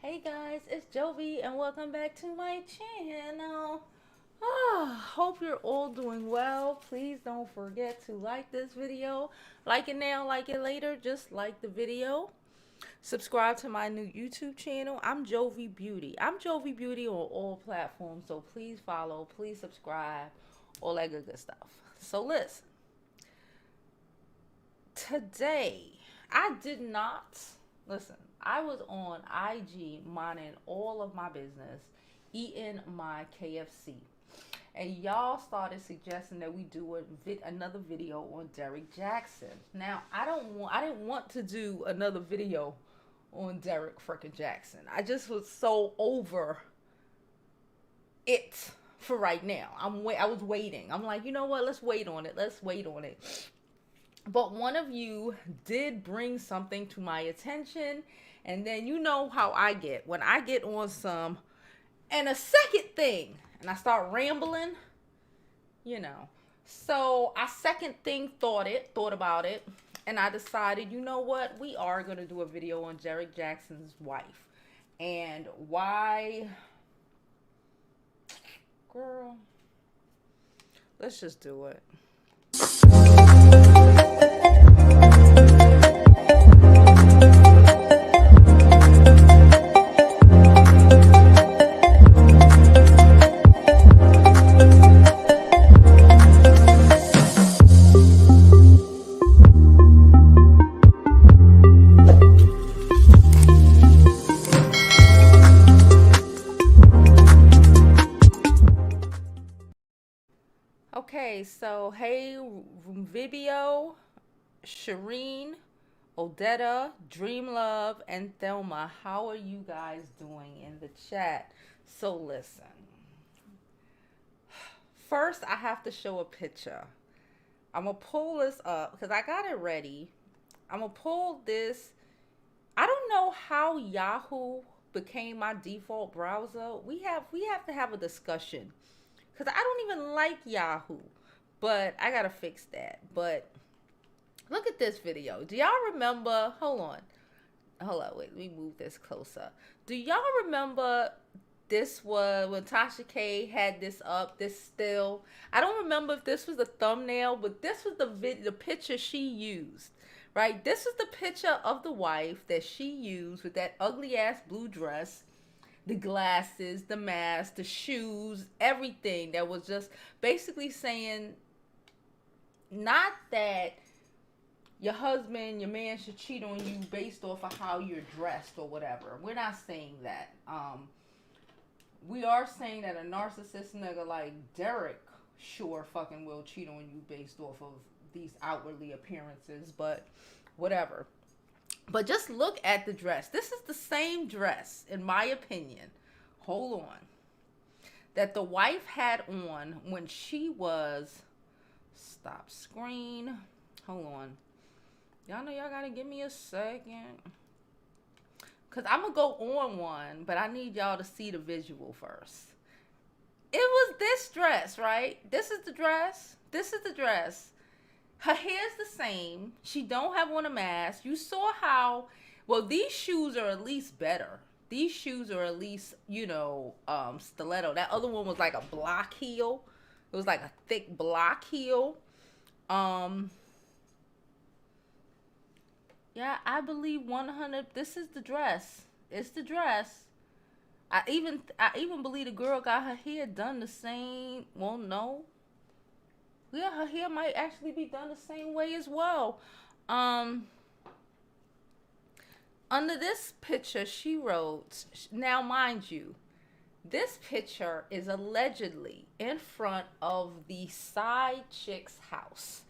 Hey guys, it's Jovi and welcome back to my channel. Hope you're all doing well. Please don't forget to like this video. Like it now, like it later, just like the video. Subscribe to my new YouTube channel. I'm Jovi Beauty. I'm Jovi Beauty on all platforms, so please follow, please subscribe, all that good stuff. So listen, today I did not listen. I was on IG minding all of my business, eating my KFC, and y'all started suggesting that we do another video on Derrick Jaxn. Now I didn't want to do another video on Derrick freaking Jaxn. I just was so over it for right now. I was waiting. I'm like, you know what? Let's wait on it. Let's wait on it. But one of you did bring something to my attention, and then you know how I get when I get on some. And a second thing, and I start rambling, you know. So I thought about it, and I decided, you know what, we are gonna do a video on Derrick Jaxn's wife, and why, girl. Let's just do it. Okay, so hey, Vibio, Shireen, Odetta, Dreamlove, and Thelma, how are you guys doing in the chat? So listen, first I have to show a picture. I'm gonna pull this up because I got it ready. I'm gonna pull this. I don't know how Yahoo became my default browser. We have to have a discussion because I don't even like Yahoo, but I gotta fix that. But look at this video. Do y'all remember? Hold on, wait, let me move this closer. Do y'all remember this was when Tasha K had this up, this still? I don't remember if this was the thumbnail, but this was the picture she used. Right? This is the picture of the wife that she used with that ugly ass blue dress, the glasses, the mask, the shoes, everything that was just basically saying not that your husband, your man should cheat on you based off of how you're dressed or whatever. We're not saying that. We are saying that a narcissist nigga like Derrick sure fucking will cheat on you based off of these outwardly appearances, but whatever. But just look at the dress. This is the same dress, in my opinion. Hold on. That the wife had on when she was. Stop screen. Hold on. Y'all know y'all gotta give me a second. Because I'm going to go on one, but I need y'all to see the visual first. It was this dress, right? This is the dress. This is the dress. Her hair's the same. She don't have on a mask. You saw how, well, these shoes are at least better. These shoes are at least, you know, stiletto. That other one was like a block heel. It was like a thick block heel. Yeah, I believe 100. This is the dress. It's the dress. I even believe the girl got her hair done the same. Well, no. Yeah, her hair might actually be done the same way as well. Under this picture, she wrote, now mind you, this picture is allegedly in front of the side chick's house.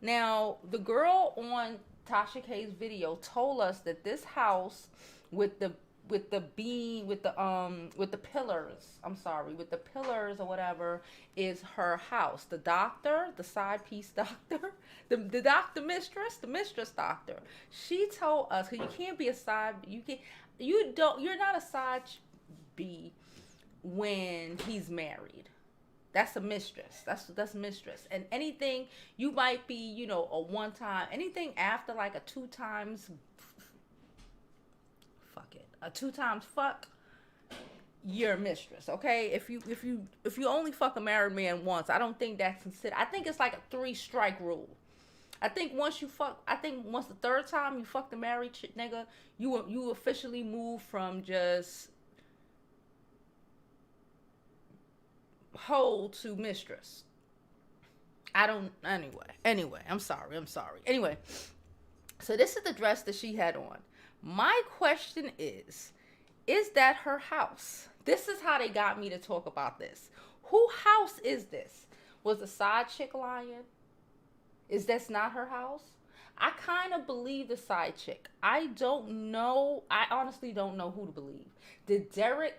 Now, the girl on Tasha K's video told us that this house with the pillars or whatever is her house. The doctor, the side piece doctor, the mistress doctor. She told us, cause you can't be a side, you're not a side B when he's married. That's a mistress. That's mistress. And anything you might be, you know, a one time, anything after like a 2 times fuck it. A 2 times fuck, you're a mistress, okay? If you only fuck a married man once, I don't think that's considered. I think it's like a 3-strike rule. I think once the 3rd time you fuck the married nigga, you officially move from just hoe to mistress. Anyway, I'm sorry. Anyway, so this is the dress that she had on. My question is that her house? This is how they got me to talk about this. Who house is this? Was the side chick lying? Is this not her house? I kind of believe the side chick. I don't know. I honestly don't know who to believe. Did Derrick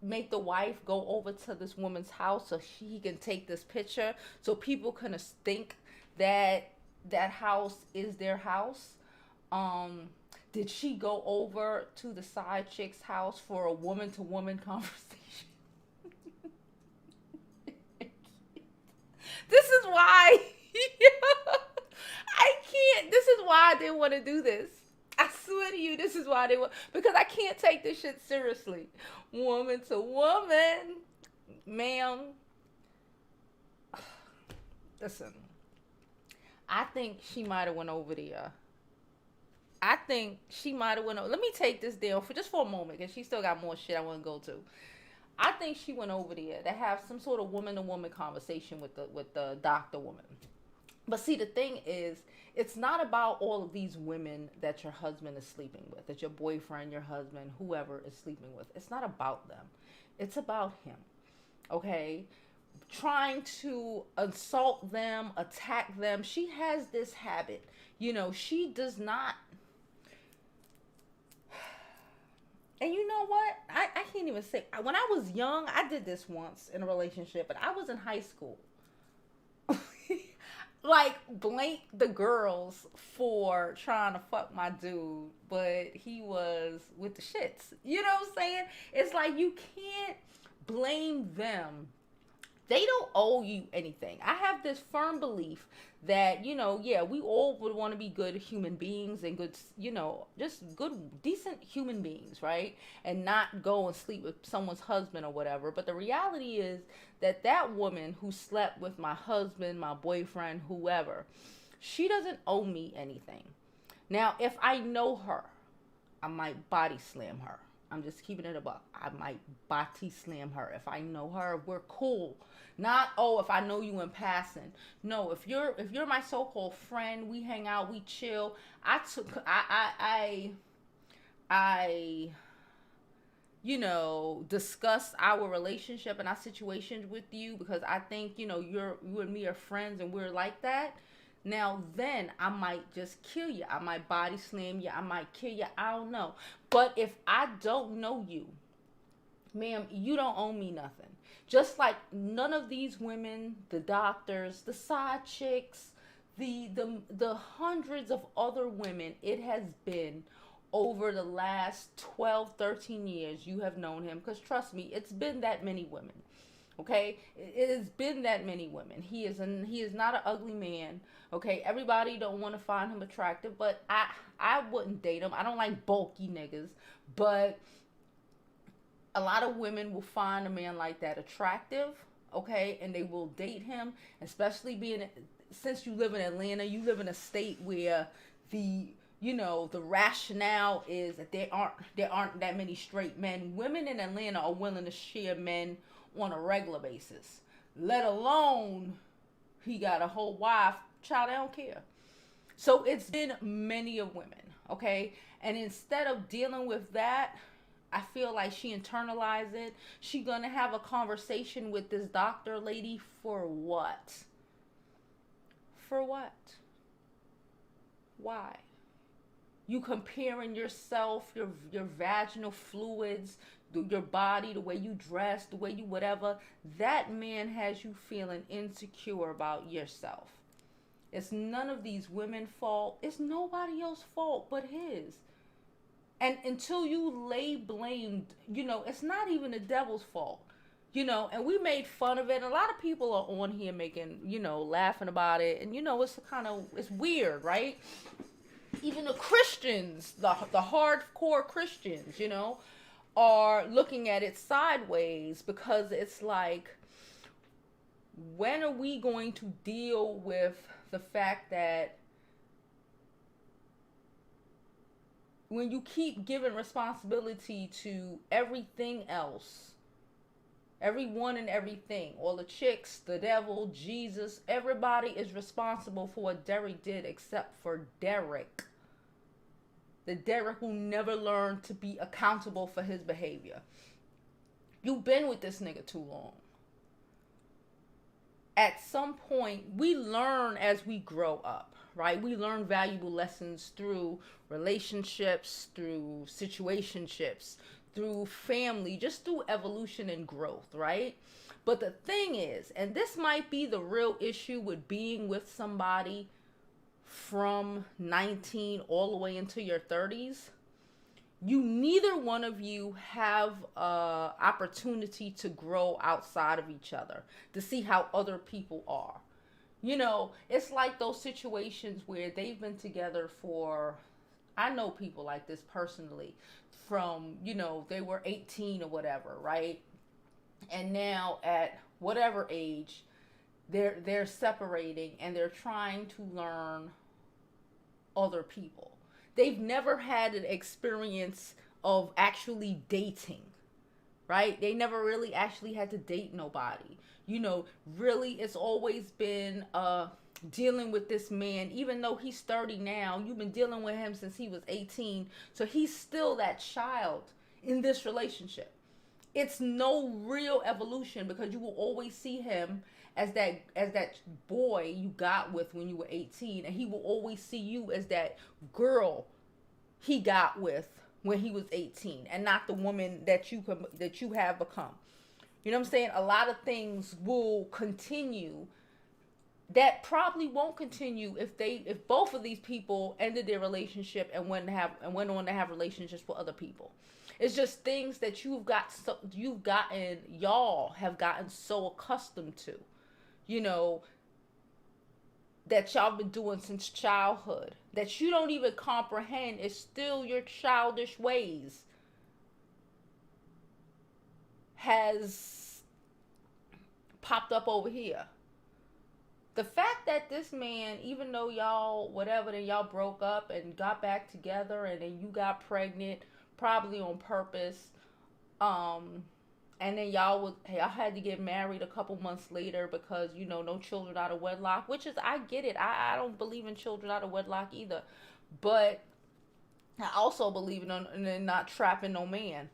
make the wife go over to this woman's house so he can take this picture so people can think that that house is their house? Did she go over to the side chick's house for a woman-to-woman conversation? This is why I can't. This is why I didn't want to do this. I swear to you, this is why they want, because I can't take this shit seriously. Woman to woman, ma'am. Listen, I think she might have went over there. Let me take this down for a moment, because she still got more shit I want to go to. I think she went over there to have some sort of woman-to-woman conversation with the doctor woman. But see, the thing is, it's not about all of these women that your husband is sleeping with, that your boyfriend, your husband, whoever is sleeping with. It's not about them. It's about him. Okay? Trying to assault them, attack them. She has this habit. She does not. And you know what? I can't even say. When I was young, I did this once in a relationship, but I was in high school. Like, blank the girls for trying to fuck my dude, but he was with the shits. You know what I'm saying? It's like, you can't blame them. They don't owe you anything. I have this firm belief that, we all would want to be good human beings and good, just good, decent human beings, right? And not go and sleep with someone's husband or whatever. But the reality is that woman who slept with my husband, my boyfriend, whoever, she doesn't owe me anything. Now, if I know her, I might body slam her. I'm just keeping it a buck. I might body slam her if I know her. If we're cool. Not, if I know you in passing. No, if you're my so-called friend, we hang out, we chill. Discuss our relationship and our situations with you because I think, you and me are friends and we're like that. Now, then I might just kill you. I might body slam you. I might kill you. I don't know. But if I don't know you, ma'am, you don't owe me nothing. Just like none of these women, the doctors, the side chicks, the hundreds of other women it has been over the last 12, 13 years you have known him. Because trust me, it's been that many women. Okay? It has been that many women. He is not an ugly man. Okay? Everybody don't want to find him attractive, but I wouldn't date him. I don't like bulky niggas, but a lot of women will find a man like that attractive, okay, and they will date him, especially since you live in Atlanta, you live in a state where the rationale is that there aren't that many straight men. Women in Atlanta are willing to share men on a regular basis, let alone he got a whole wife. Child, I don't care. So it's been many of women, okay, and instead of dealing with that, I feel like she internalized it. She gonna have a conversation with this doctor lady for what? For what? Why? You comparing yourself, your vaginal fluids, your body, the way you dress, the way you whatever. That man has you feeling insecure about yourself. It's none of these women's fault. It's nobody else's fault but his. And until you lay blame, it's not even the devil's fault, and we made fun of it. And a lot of people are on here making, laughing about it. And, it's weird, right? even the Christians, the hardcore Christians, you know, are looking at it sideways, because it's like, when are we going to deal with the fact that when you keep giving responsibility to everything else, everyone and everything, all the chicks, the devil, Jesus, everybody is responsible for what Derrick did except for Derrick. The Derrick who never learned to be accountable for his behavior. You've been with this nigga too long. At some point, we learn as we grow up, right? We learn valuable lessons through relationships, through situationships, through family, just through evolution and growth, right? But the thing is, and this might be the real issue with being with somebody from 19 all the way into your 30s, you, neither one of you have opportunity to grow outside of each other, to see how other people are. You know, it's like those situations where they've been together for, I know people like this personally, from, you know, they were 18 or whatever, right? And now at whatever age, they're separating and they're trying to learn other people. They've never had an experience of actually dating, right? They never really actually had to date nobody. You know, really, it's always been dealing with this man, even though he's 30 now. You've been dealing with him since he was 18. So he's still that child in this relationship. It's no real evolution, because you will always see him as that boy you got with when you were 18, and he will always see you as that girl he got with when he was 18, and not the woman that you have become. You know what I'm saying? A lot of things will continue that probably won't continue if both of these people ended their relationship and went on to have relationships with other people. It's just things that y'all have gotten so accustomed to, you know, that y'all been doing since childhood, that you don't even comprehend. It's still your childish ways has popped up over here. The fact that this man, even though y'all whatever, then y'all broke up and got back together, and then you got pregnant, probably on purpose, and then y'all had to get married a couple months later because, you know, no children out of wedlock, which is, I get it. I don't believe in children out of wedlock either, but I also believe in not trapping no man.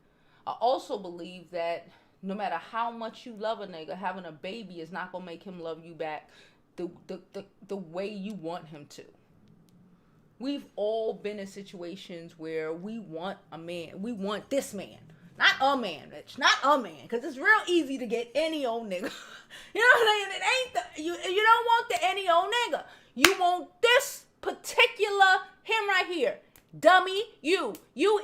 I also believe that no matter how much you love a nigga, having a baby is not gonna make him love you back the way you want him to. We've all been in situations where we want a man. We want this man. Not a man, bitch. Not a man. Because it's real easy to get any old nigga. You know what I'm saying? It ain't you don't want the any old nigga. You want this particular him right here. Dummy, you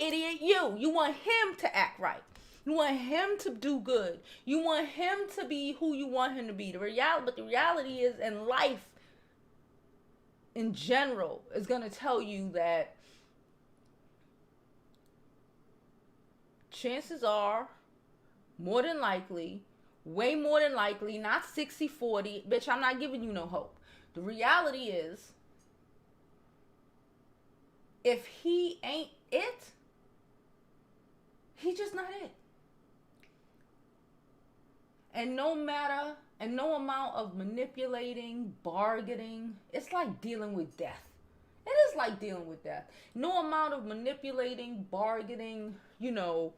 idiot, you want him to act right. You want him to do good. You want him to be who you want him to be. But the reality is, in life, in general, is going to tell you that chances are, more than likely, way more than likely, not 60-40, bitch, I'm not giving you no hope. The reality is, if he ain't it, he's just not it. And no amount of manipulating, bargaining, it's like dealing with death. It is like dealing with death. No amount of manipulating, bargaining, you know,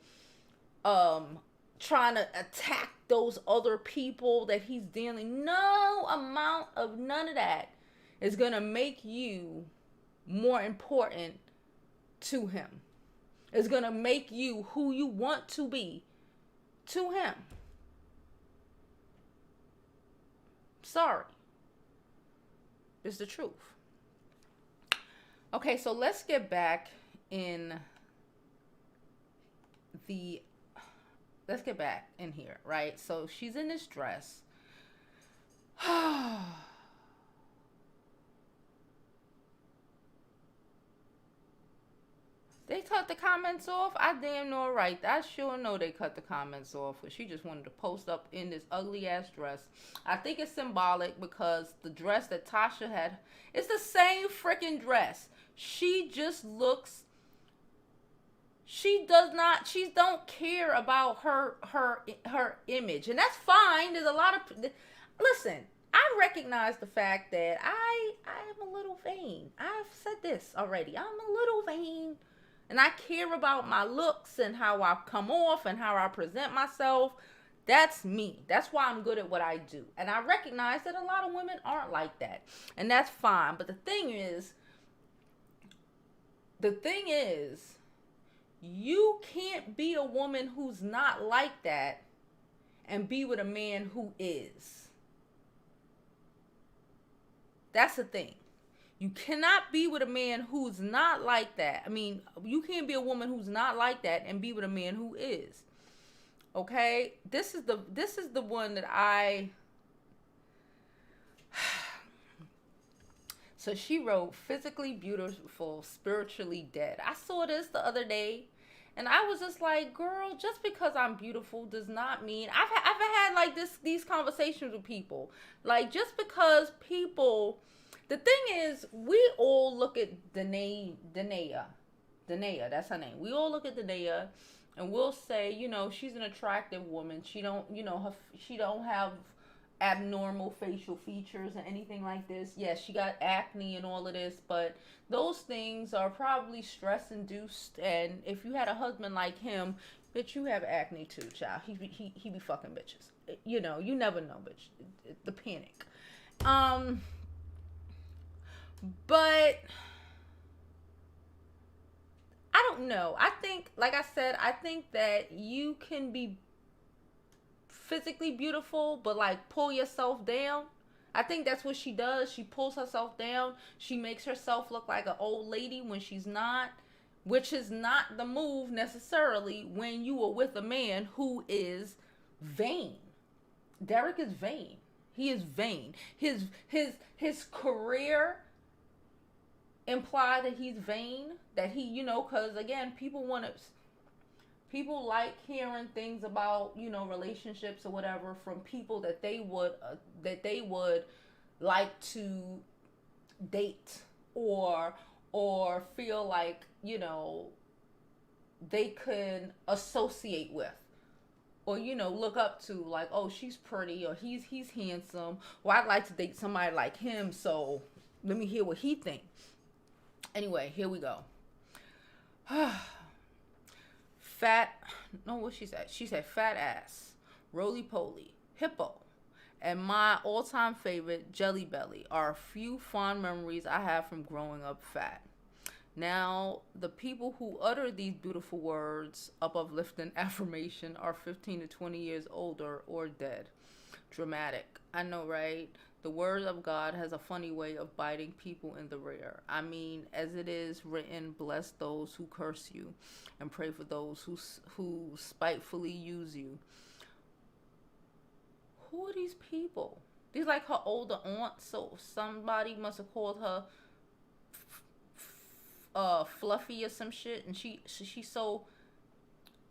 trying to attack those other people that he's dealing. No amount of none of that is going to make you more important to him. It's going to make you who you want to be to him. Sorry. It's the truth. Okay, so let's get back in here, right? So she's in this dress. They cut the comments off. I damn know right. I sure know they cut the comments off. But she just wanted to post up in this ugly ass dress. I think it's symbolic because the dress that Tasha had, it's the same freaking dress. She just looks. She does not. She don't care about her image, and that's fine. There's a lot of. Listen, I recognize the fact that I am a little vain. I've said this already. I'm a little vain. And I care about my looks and how I come off and how I present myself. That's me. That's why I'm good at what I do. And I recognize that a lot of women aren't like that. And that's fine. But the thing is, you can't be a woman who's not like that and be with a man who is. That's the thing. You cannot be with a man who's not like that. I mean, you can't be a woman who's not like that and be with a man who is. Okay? This is the one that I So she wrote, physically beautiful, spiritually dead. I saw this the other day and I was just like, girl, just because I'm beautiful does not mean I've had like these conversations with people. Like, just because people, the thing is, we all look at Danae, that's her name. We all look at Danae and we'll say, you know, she's an attractive woman. She don't, you know, she don't have abnormal facial features or anything like this. Yes, she got acne and all of this, but those things are probably stress induced. And if you had a husband like him, bitch, you have acne too, child. He be fucking bitches. You know, you never know, bitch. The panic. But I don't know. I think, like I said, I think that you can be physically beautiful, but like pull yourself down. I think that's what she does. She pulls herself down. She makes herself look like an old lady when she's not, which is not the move necessarily when you are with a man who is vain. Derrick is vain. He is vain. His career imply that he's vain, that he, you know, because again, people like hearing things about, you know, relationships or whatever from people that they would like to date or feel like, you know, they could associate with, or, you know, look up to, like, oh, she's pretty, or he's handsome, or I'd like to date somebody like him, so let me hear what he thinks. Anyway, here we go. What she said? She said fat ass, roly-poly, hippo, and my all-time favorite, Jelly Belly, are a few fond memories I have from growing up fat. Now, the people who utter these beautiful words of uplifting affirmation are 15 to 20 years older or dead. Dramatic. I know, right? The word of God has a funny way of biting people in the rear. I mean, as it is written, bless those who curse you and pray for those who spitefully use you. Who are these people? These like her older aunt, so somebody must have called her Fluffy or some shit, and she's so,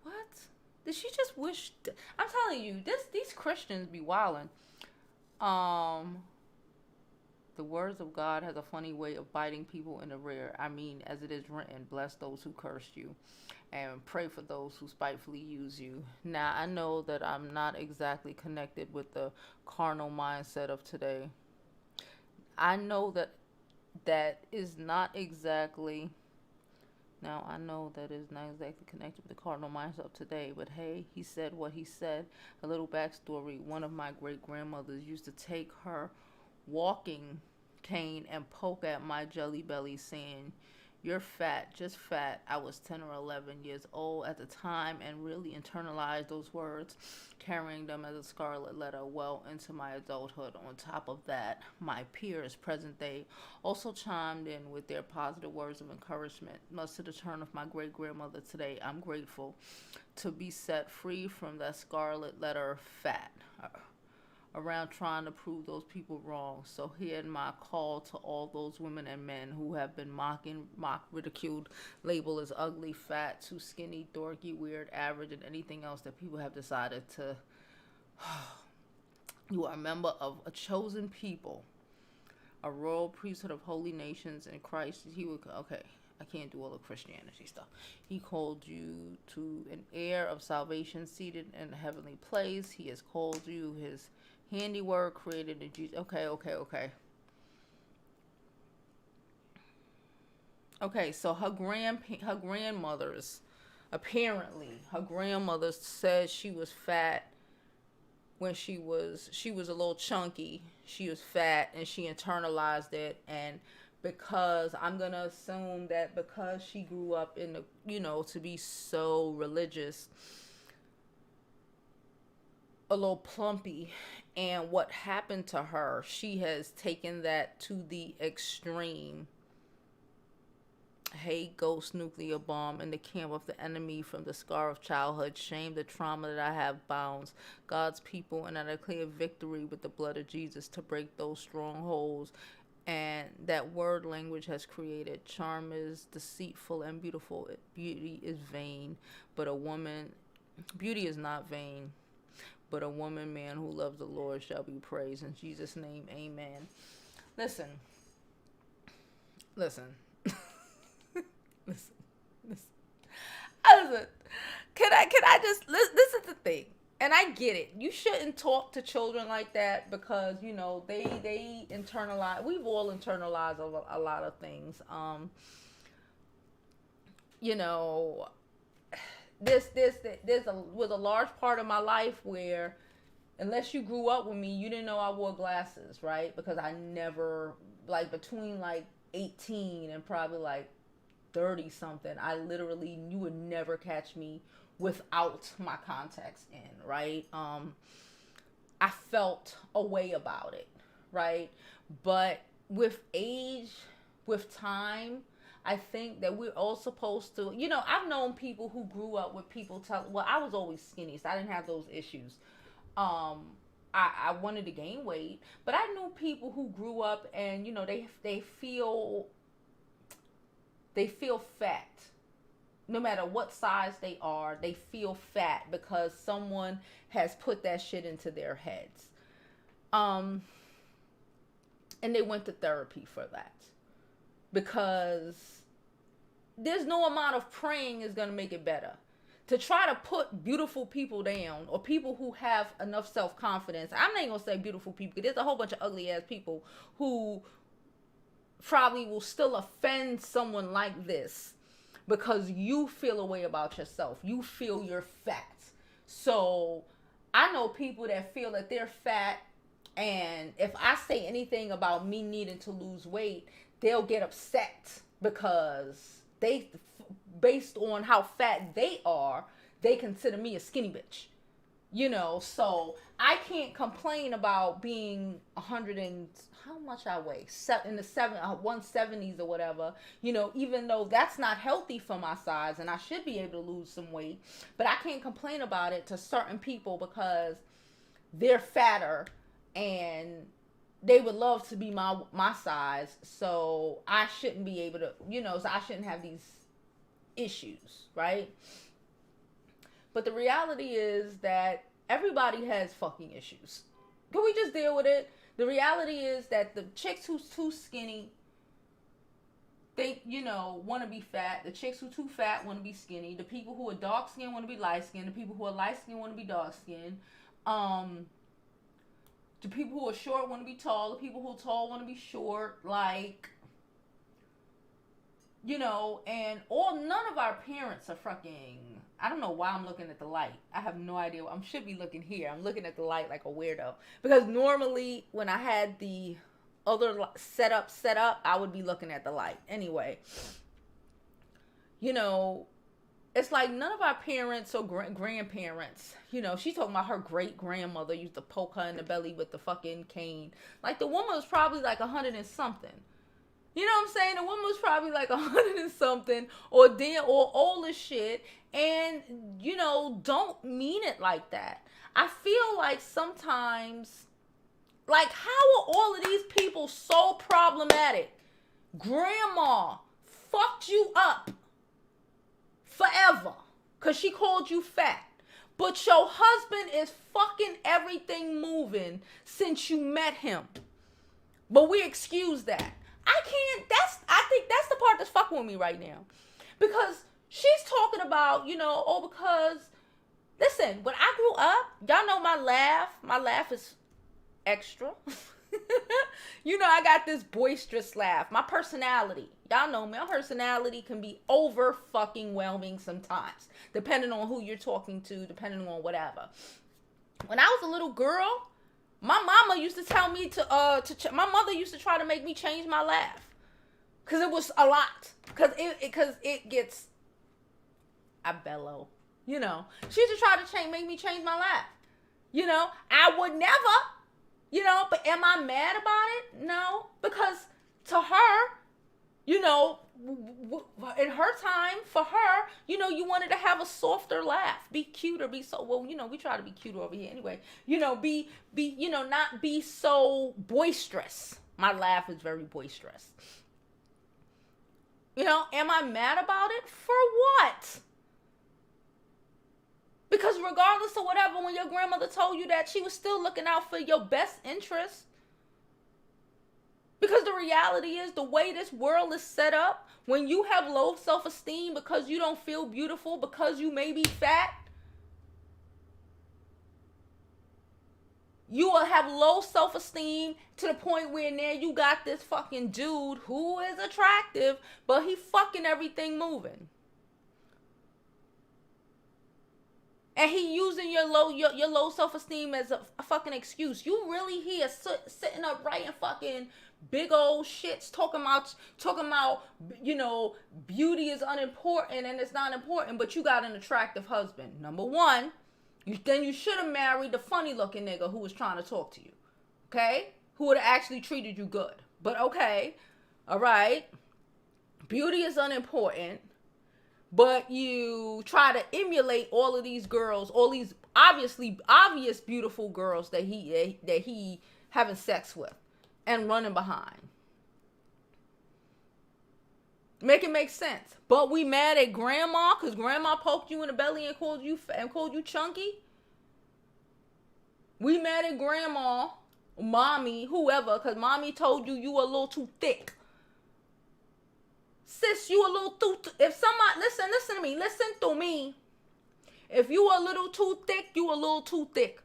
what? Did she just wish? I'm telling you, these Christians be wildin'. The words of God has a funny way of biting people in the rear. I mean, as it is written, bless those who curse you and pray for those who spitefully use you. Now, I know that I'm not exactly connected with the carnal mindset of today. I know that is not exactly... Now, I know that is not exactly connected with the cardinal mindset of today, but hey, he said what he said. A little backstory. One of my great-grandmothers used to take her walking cane and poke at my jelly belly saying, "You're fat, just fat." I was 10 or 11 years old at the time and really internalized those words, carrying them as a scarlet letter well into my adulthood. On top of that, my peers, present day, also chimed in with their positive words of encouragement. Much to the turn of my great-grandmother today, I'm grateful to be set free from that scarlet letter fat. around trying to prove those people wrong. So here's my call to all those women and men who have been mocked, ridiculed, labeled as ugly, fat, too skinny, dorky, weird, average, and anything else that people have decided to. You are a member of a chosen people, a royal priesthood of holy nations in Christ. Okay, I can't do all the Christianity stuff. He called you to an heir of salvation seated in a heavenly place. He has called you his handiwork created in Jesus. Okay. Okay, so her grandmother's, apparently, her grandmother said she was fat when she was a little chunky. She was fat and she internalized it, and because I'm gonna assume that because she grew up in the, to be so religious, a little plumpy, and what happened to her, she has taken that to the extreme. Hate, ghost, nuclear bomb in the camp of the enemy from the scar of childhood, shame, the trauma that I have bounds God's people, and I declare victory with the blood of Jesus to break those strongholds. And that word language has created. Charm is deceitful and beautiful. Beauty is vain, but beauty is not vain, but a woman, man who loves the Lord shall be praised. In Jesus' name, amen. Listen. Listen. Can I just, this is the thing. And I get it. You shouldn't talk to children like that because, they internalize. We've all internalized a lot of things. Was a large part of my life where, unless you grew up with me, you didn't know I wore glasses, right? Because I never, between 18 and probably 30 something, you would never catch me without my contacts in, right? I felt a way about it, right? But with age, with time, I think that we're all supposed to, I've known people who grew up with people I was always skinny, so I didn't have those issues. I wanted to gain weight, but I knew people who grew up and, they feel fat. No matter what size they are, they feel fat because someone has put that shit into their heads. And they went to therapy for that. Because there's no amount of praying is going to make it better. To try to put beautiful people down, or people who have enough self-confidence. I'm not even going to say beautiful people, because there's a whole bunch of ugly ass people who probably will still offend someone like this because you feel a way about yourself. You feel you're fat. So I know people that feel that they're fat, and if I say anything about me needing to lose weight, they'll get upset because based on how fat they are, they consider me a skinny bitch. So I can't complain about being 100 and how much I weigh, in the 170s or whatever, even though that's not healthy for my size and I should be able to lose some weight, but I can't complain about it to certain people because they're fatter and they would love to be my size. So I shouldn't be able to, so I shouldn't have these issues, right? But the reality is that everybody has fucking issues. Can we just deal with it? The reality is that the chicks who's too skinny think, want to be fat. The chicks who too fat want to be skinny. The people who are dark skinned want to be light skinned. The people who are light skinned want to be dark skinned. The people who are short want to be tall. The people who are tall want to be short. And none of our parents are fucking, I don't know why I'm looking at the light. I have no idea. I should be looking here. I'm looking at the light like a weirdo. Because normally when I had the other set up, I would be looking at the light. Anyway, it's like none of our parents or grandparents, she's talking about her great grandmother used to poke her in the belly with the fucking cane. The woman was probably 100 and something. You know what I'm saying? The woman was probably 100 and something or old as shit. And, don't mean it like that. I feel like sometimes Like, how are all of these people so problematic? Grandma fucked you up forever because she called you fat. But your husband is fucking everything moving since you met him. But we excuse that. I think that's the part that's fucking with me right now. Because she's talking about, because, listen, when I grew up, y'all know my laugh is extra. I got this boisterous laugh. My personality, y'all know me, my personality can be over fucking whelming sometimes, depending on who you're talking to, depending on whatever. When I was a little girl, my mama used to tell me my mother used to try to make me change my laugh. Cause it was a lot. Cause it gets, I bellow. She used to try to make me change my laugh. I would never, but am I mad about it? No. Because to her, in her time, for her, you wanted to have a softer laugh, be cuter, we try to be cuter over here anyway, not be so boisterous. My laugh is very boisterous. Am I mad about it? For what? Because regardless of whatever, when your grandmother told you that, she was still looking out for your best interest. Because the reality is, the way this world is set up, when you have low self-esteem because you don't feel beautiful, because you may be fat, you will have low self-esteem to the point where now you got this fucking dude who is attractive, but he fucking everything moving. And he using your low self-esteem as a fucking excuse. You really here sitting up writing fucking big old shits talking about beauty is unimportant and it's not important, but you got an attractive husband. Number one, then you should have married the funny looking nigga who was trying to talk to you. Okay? Who would have actually treated you good. But okay. All right. Beauty is unimportant. But you try to emulate all of these girls, all these obvious beautiful girls that he having sex with and running behind. Make it make sense. But we mad at grandma because grandma poked you in the belly and called you chunky. We mad at grandma, mommy, whoever, because mommy told you were a little too thick. Sis, you a little too, if somebody, listen to me. If you a little too thick, you a little too thick.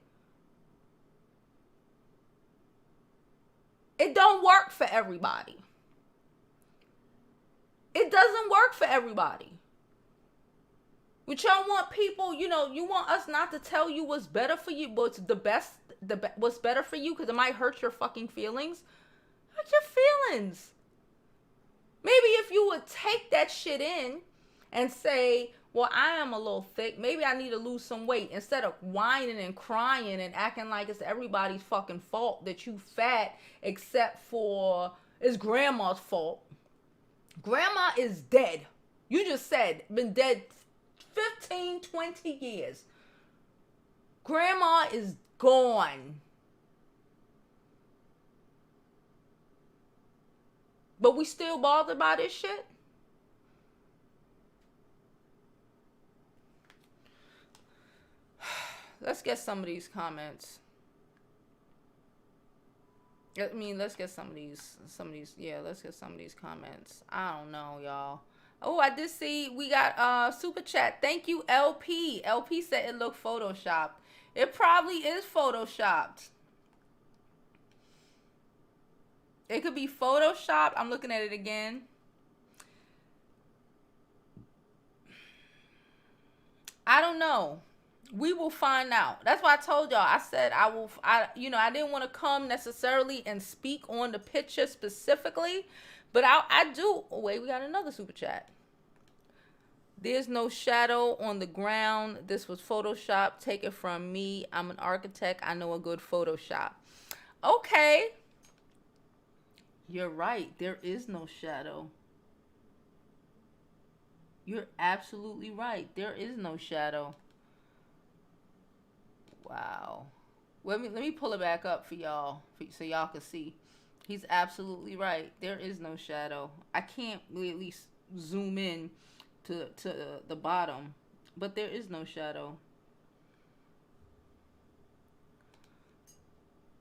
It don't work for everybody. It doesn't work for everybody. But y'all want people, you want us not to tell you what's better for you, what's what's better for you, because it might hurt your fucking feelings. Hurt your feelings. Maybe if you would take that shit in and say, well, I am a little thick. Maybe I need to lose some weight. Instead of whining and crying and acting like it's everybody's fucking fault that you fat, except for it's grandma's fault. Grandma is dead. You just said, been dead 15, 20 years. Grandma is gone. But we still bothered by this shit? Let's get some of these comments. Let's get some of these, let's get some of these comments. I don't know, y'all. Oh, I did see we got super chat. Thank you, LP. LP said it looked photoshopped. It probably is photoshopped. It could be photoshopped. I'm looking at it again. I don't know. We will find out. That's why I told y'all. I said I didn't want to come necessarily and speak on the picture specifically, but I do. Oh, wait, we got another super chat. There's no shadow on the ground. This was Photoshop. Take it from me. I'm an architect. I know a good Photoshop. Okay. You're right. There is no shadow. You're absolutely right. There is no shadow. Wow. Let me pull it back up for y'all so y'all can see. He's absolutely right. There is no shadow. I can't really zoom in to the bottom, but there is no shadow.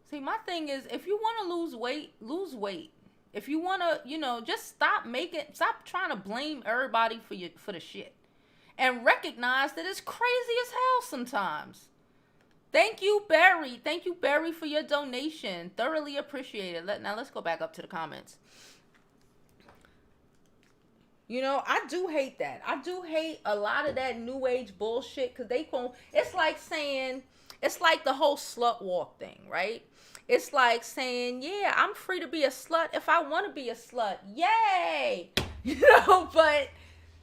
See, my thing is, if you want to lose weight, lose weight. If you want to, just stop trying to blame everybody for the shit. And recognize that it's crazy as hell sometimes. Thank you, Barry. Thank you, Barry, for your donation. Thoroughly appreciate it. Now let's go back up to the comments. I do hate that. I do hate a lot of that new age bullshit, because it's like the whole slut walk thing, right? It's like saying, yeah, I'm free to be a slut if I want to be a slut. Yay! But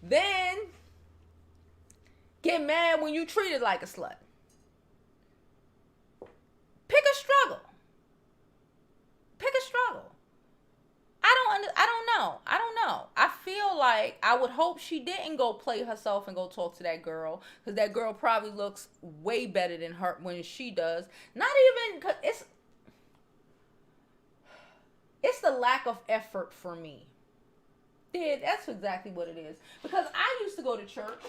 then get mad when you treated like a slut. Pick a struggle. I don't know. I feel like, I would hope she didn't go play herself and go talk to that girl, because that girl probably looks way better than her when she does. Not even, cause it's the lack of effort for me. Yeah, that's exactly what it is. Because I used to go to church.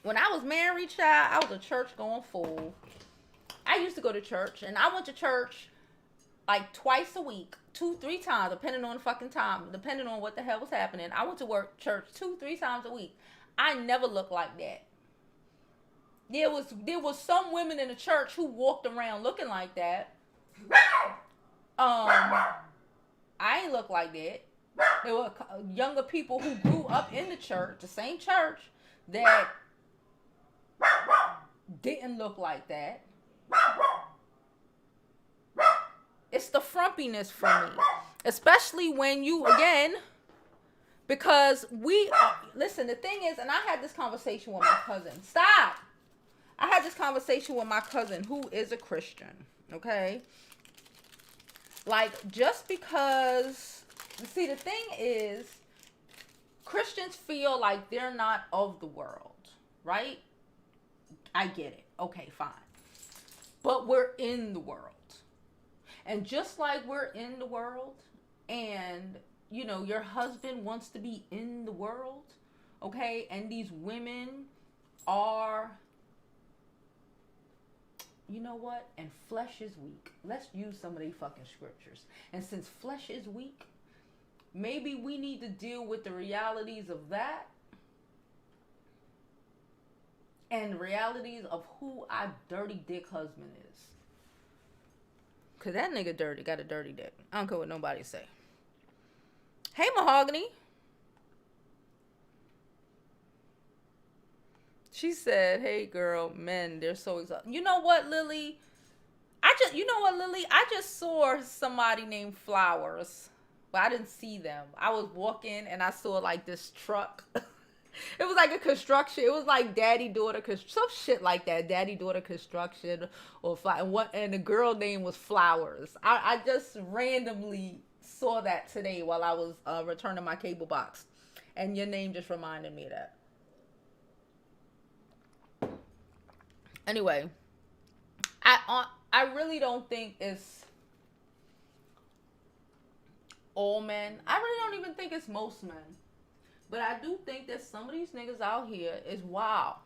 When I was married, child, I was a church going fool. I used to go to church, and I went to church like twice a week, 2-3 times, depending on the fucking time, depending on what the hell was happening. I went to church 2-3 times a week. I never looked like that. There was some women in the church who walked around looking like that. I ain't look like that. There were younger people who grew up in the church, the same church, that didn't look like that. It's the frumpiness for me. Especially when because listen, the thing is, and I had this conversation with my cousin. Stop! I had this conversation with my cousin who is a Christian, okay? Like, just because, see, the thing is, Christians feel like they're not of the world, right? I get it. Okay, fine. But we're in the world. And just like we're in the world, and, your husband wants to be in the world, okay? And these women are, you know what? And flesh is weak. Let's use some of these fucking scriptures. And since flesh is weak, maybe we need to deal with the realities of that. And realities of who our dirty dick husband is. Because that nigga got a dirty dick. I don't care what nobody say. Hey, Mahogany. She said, hey, girl, men, they're so exhausted. You know what, Lily? I just saw somebody named Flowers. But I didn't see them. I was walking and I saw like this truck. It was like a construction. It was like daddy-daughter, some shit like that. Daddy-daughter construction or and the girl name was Flowers. I just randomly saw that today while I was returning my cable box. And your name just reminded me of that. Anyway, I really don't think it's all men. I really don't even think it's most men. But I do think that some of these niggas out here is wild.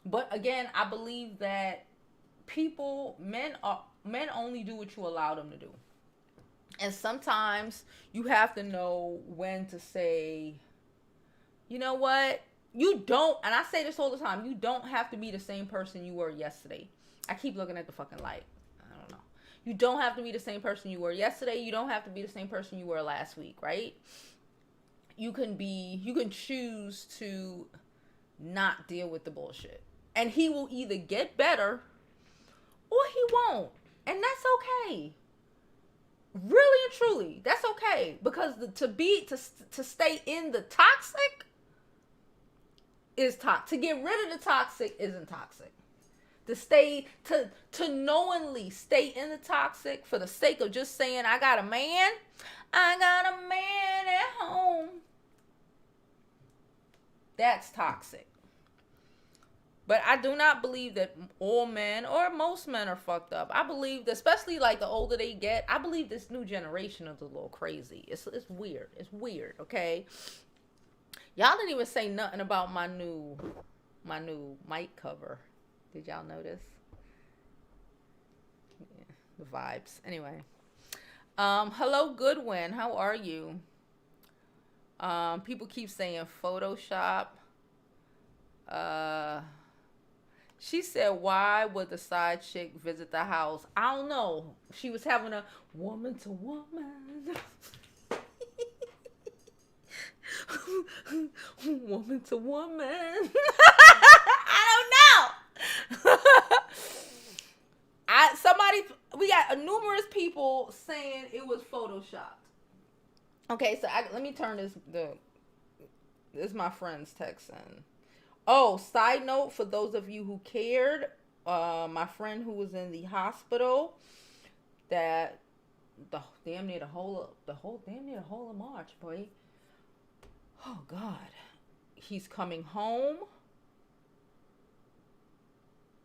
But again, I believe that men only do what you allow them to do. And sometimes you have to know when to say, you know what? You don't, and I say this all the time, you don't have to be the same person you were yesterday. I keep looking at the fucking light. I don't know. You don't have to be the same person you were yesterday. You don't have to be the same person you were last week, right? You can choose to not deal with the bullshit. And he will either get better or he won't. And that's okay. Really and truly, that's okay. Because to stay in the toxic is toxic. To get rid of the toxic isn't toxic. To knowingly stay in the toxic for the sake of just saying, I got a man at home. That's toxic. But I do not believe that all men or most men are fucked up. I believe that, especially like the older they get, I believe this new generation is a little crazy. It's weird. It's weird, okay? Y'all didn't even say nothing about my new mic cover. Did y'all notice? Yeah, the vibes. Anyway. Hello Goodwin. How are you? People keep saying Photoshop. She said, why would the side chick visit the house? I don't know. She was having a woman to woman. Woman to woman. I don't know. We got numerous people saying it was photoshopped. Okay, so let me turn this is my friend's texting. Oh, side note for those of you who cared, my friend who was in the hospital, that damn near the whole of March, boy. Oh God, he's coming home.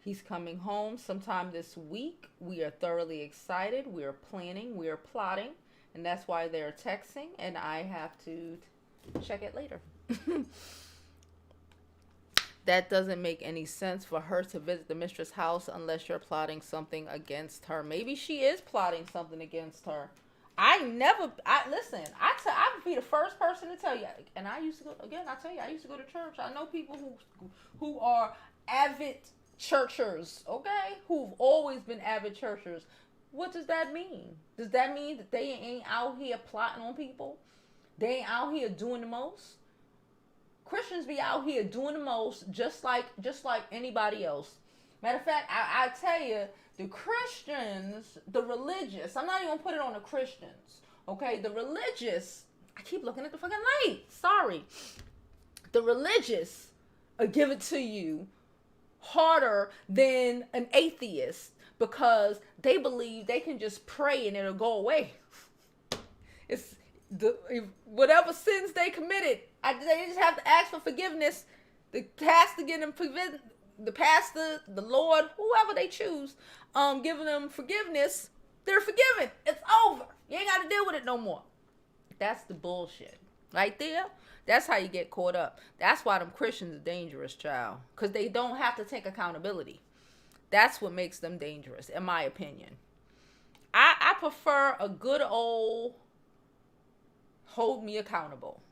He's coming home sometime this week. We are thoroughly excited. We are planning. We are plotting, and that's why they're texting. And I have to check it later. That doesn't make any sense for her to visit the mistress house unless you're plotting something against her. Maybe she is plotting something against her. Listen, I would be the first person to tell you. And I used to go, again, I tell you, I used to go to church. I know people who are avid churchers, okay? Who've always been avid churchers. What does that mean? Does that mean that they ain't out here plotting on people? They ain't out here doing the most? Christians be out here doing the most, just like anybody else. Matter of fact, I tell you, the Christians, the religious, I'm not even gonna put it on the Christians, okay? The religious, I keep looking at the fucking light. Sorry. The religious give it to you harder than an atheist because they believe they can just pray and it'll go away. It's whatever sins they committed, they just have to ask for forgiveness. The pastor give them forgiveness. The pastor, the Lord, whoever they choose, giving them forgiveness. They're forgiven. It's over. You ain't got to deal with it no more. That's the bullshit right there. That's how you get caught up. That's why them Christians are dangerous, child, because they don't have to take accountability. That's what makes them dangerous, in my opinion. I prefer a good old hold me accountable.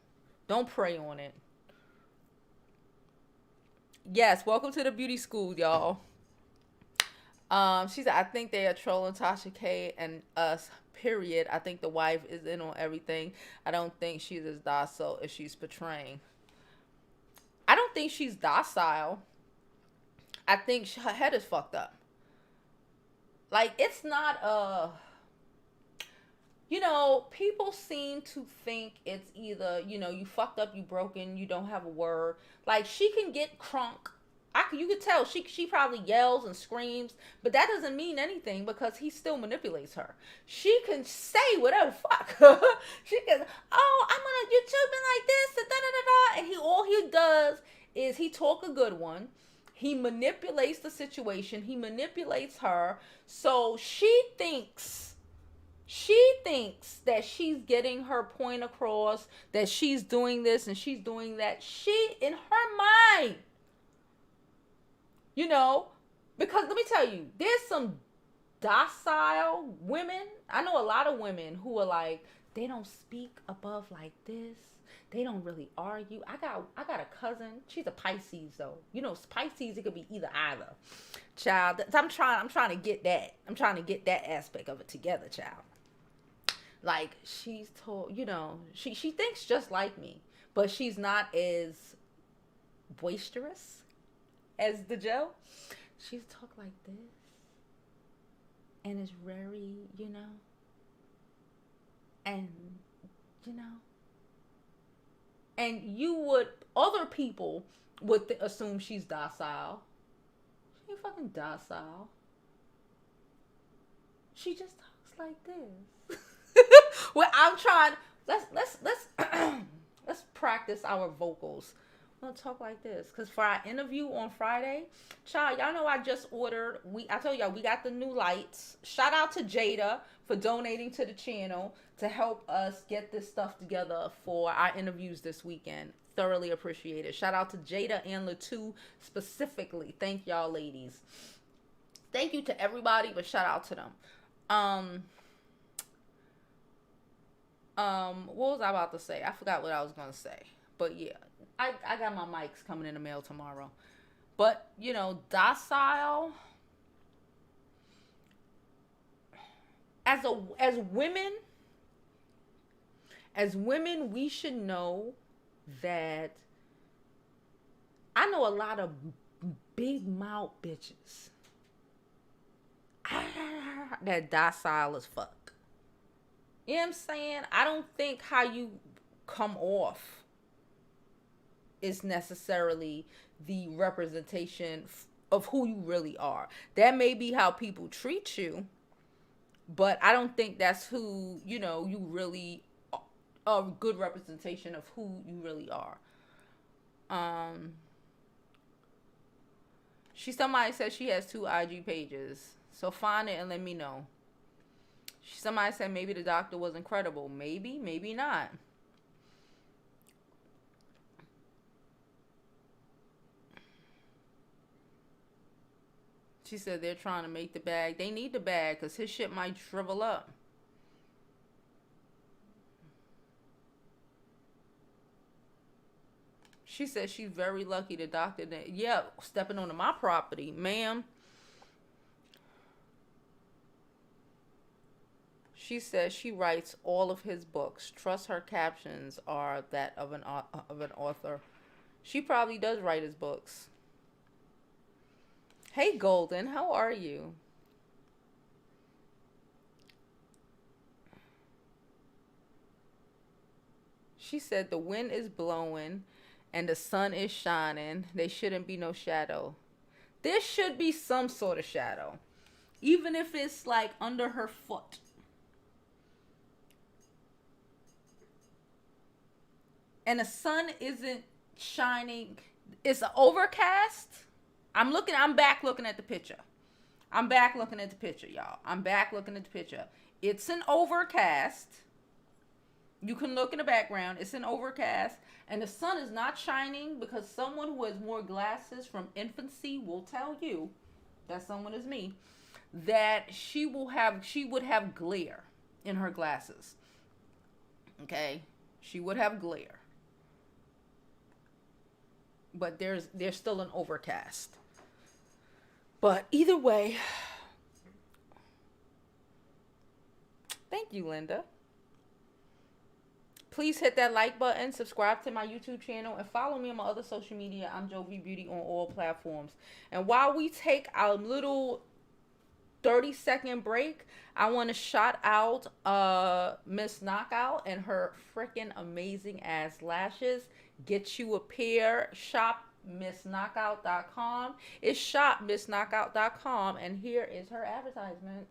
Don't pray on it. Yes, welcome to the beauty school, y'all. She said, I think they are trolling Tasha K and us, period. I think the wife is in on everything. I don't think she's as docile as she's portraying. I don't think she's docile. I think her head is fucked up. Like, it's not people seem to think it's either, you fucked up, you broken, you don't have a word. Like, she can get crunk. You could tell she probably yells and screams, but that doesn't mean anything because he still manipulates her. She can say whatever fuck. She can, oh, I'm gonna YouTube me like this, and all he does is he talk a good one. He manipulates the situation. He manipulates her. So she thinks that she's getting her point across, that she's doing this and she's doing that. She, in her mind, because let me tell you, there's some docile women. I know a lot of women who are like, they don't speak above like this. They don't really argue. I got a cousin. She's a Pisces though. Pisces, it could be either. Child, I'm trying to get that. I'm trying to get that aspect of it together, child. Like, she's told, she thinks just like me, but she's not as boisterous as the Joe. She's talk like this. And it's very, and other people would assume she's docile. She ain't fucking docile. She just talks like this. Well, I'm trying. Let's practice our vocals. I'm gonna talk like this, because for our interview on Friday, child, y'all know I just ordered. I told y'all we got the new lights. Shout out to Jada for donating to the channel to help us get this stuff together for our interviews this weekend. Thoroughly appreciate it. Shout out to Jada and Latu specifically. Thank y'all, ladies. Thank you to everybody, but shout out to them. What was I about to say? I forgot what I was gonna say. But yeah, I got my mics coming in the mail tomorrow. But, you know, docile. As women, we should know that I know a lot of big mouth bitches that docile as fuck. You know what I'm saying? I don't think how you come off is necessarily the representation of who you really are. That may be how people treat you, but I don't think that's who, you know, you really a good representation of who you really are. Somebody said she has 2 IG pages. So find it and let me know. Somebody said maybe the doctor was incredible. Maybe, maybe not. She said they're trying to make the bag. They need the bag because his shit might shrivel up. She said she's very lucky the doctor that, yeah, stepping onto my property, ma'am. She says she writes all of his books. Trust her captions are that of an author. She probably does write his books. Hey, Golden, how are you? She said the wind is blowing and the sun is shining. There shouldn't be no shadow. There should be some sort of shadow, even if it's like under her foot. And the sun isn't shining. It's overcast. I'm back looking at the picture. I'm back looking at the picture, y'all. I'm back looking at the picture. It's an overcast. You can look in the background. It's an overcast. And the sun is not shining because someone who has more glasses from infancy will tell you, that someone is me, that she would have glare in her glasses. Okay? She would have glare. But there's still an overcast. But either way, thank you, Linda. Please hit that like button, subscribe to my YouTube channel, and follow me on my other social media. I'm Jovi Beauty on all platforms. And while we take our little 30-second break, I want to shout out Miss Knockout and her freaking amazing ass lashes. Get you a pair. Shop MissKnockout.com. It's shopmissknockout.com, and here is her advertisement.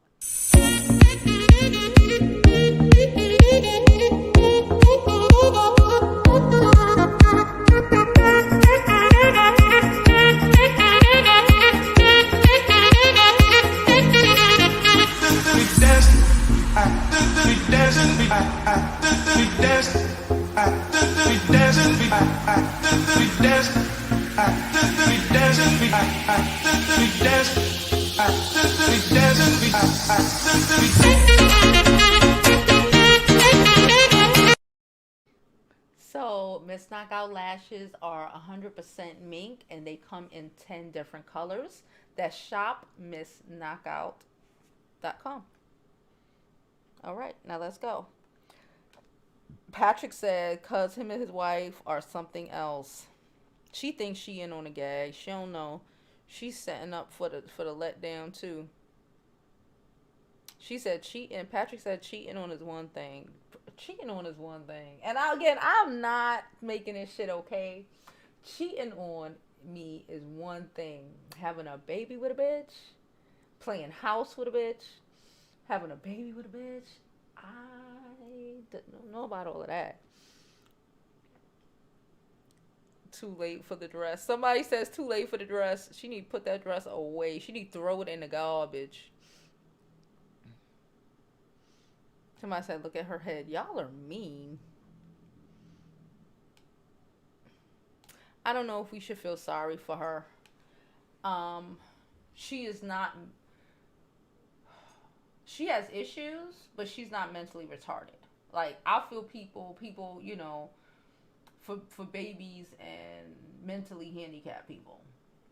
So Miss Knockout lashes are 100% mink and they come in 10 different colors. That's shopmissknockout.com. All right, now let's go. Patrick said, cause him and his wife are something else. She thinks she in on a gag. She don't know. She's setting up for the letdown too. She said cheating. Patrick said cheating on is one thing. Cheating on is one thing. And I'm not making this shit okay. Cheating on me is one thing. Having a baby with a bitch, playing house with a bitch, having a baby with a bitch, I don't know about all of that. too late for the dress. Somebody says too late for the dress. She need to put that dress away. She need to throw it in the garbage. Somebody said, look at her head. Y'all are mean. I don't know if we should feel sorry for her. She is not... She has issues, but she's not mentally retarded. Like, I feel people, you know, for babies and mentally handicapped people.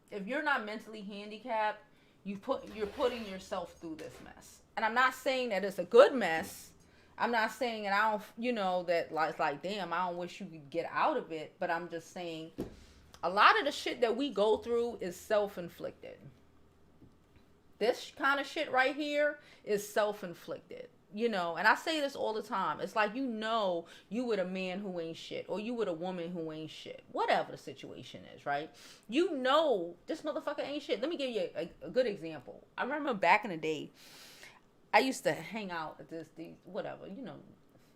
If you're not mentally handicapped, you're putting yourself through this mess. And I'm not saying that it's a good mess. I'm not saying that I don't, you know, that like damn, I don't wish you could get out of it. But I'm just saying a lot of the shit that we go through is self-inflicted. This kind of shit right here is self-inflicted. You know, and I say this all the time. It's like, you know, you with a man who ain't shit, or you with a woman who ain't shit. Whatever the situation is, right? You know, this motherfucker ain't shit. Let me give you a good example. I remember back in the day, I used to hang out at these whatever, you know,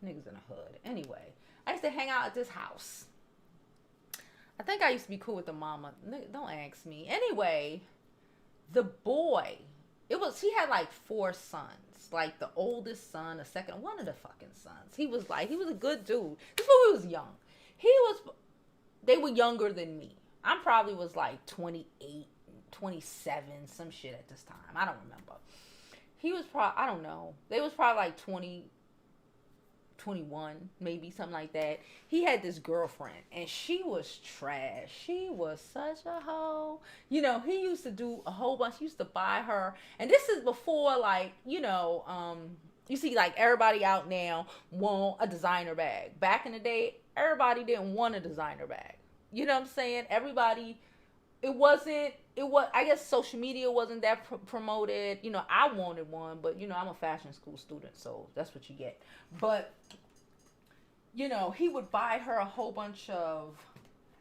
niggas in the hood. Anyway, I used to hang out at this house. I think I used to be cool with the mama. Don't ask me. Anyway, the boy, he had like 4 sons. Like the oldest son, the second, one of the fucking sons. He was a good dude. This was when we was young. They were younger than me. I probably was like 28, 27, some shit at this time. I don't remember. He was probably, I don't know. They was probably like 20, 21, maybe, something like that. He had this girlfriend, and she was trash. She was such a hoe. You know, he used to do a whole bunch. He used to buy her, and this is before, like, you know, you see, like, everybody out now want a designer bag. Back in the day, everybody didn't want a designer bag. You know what I'm saying? Everybody, I guess social media wasn't that promoted. You know, I wanted one, but, you know, I'm a fashion school student, so that's what you get. But, you know, he would buy her a whole bunch of,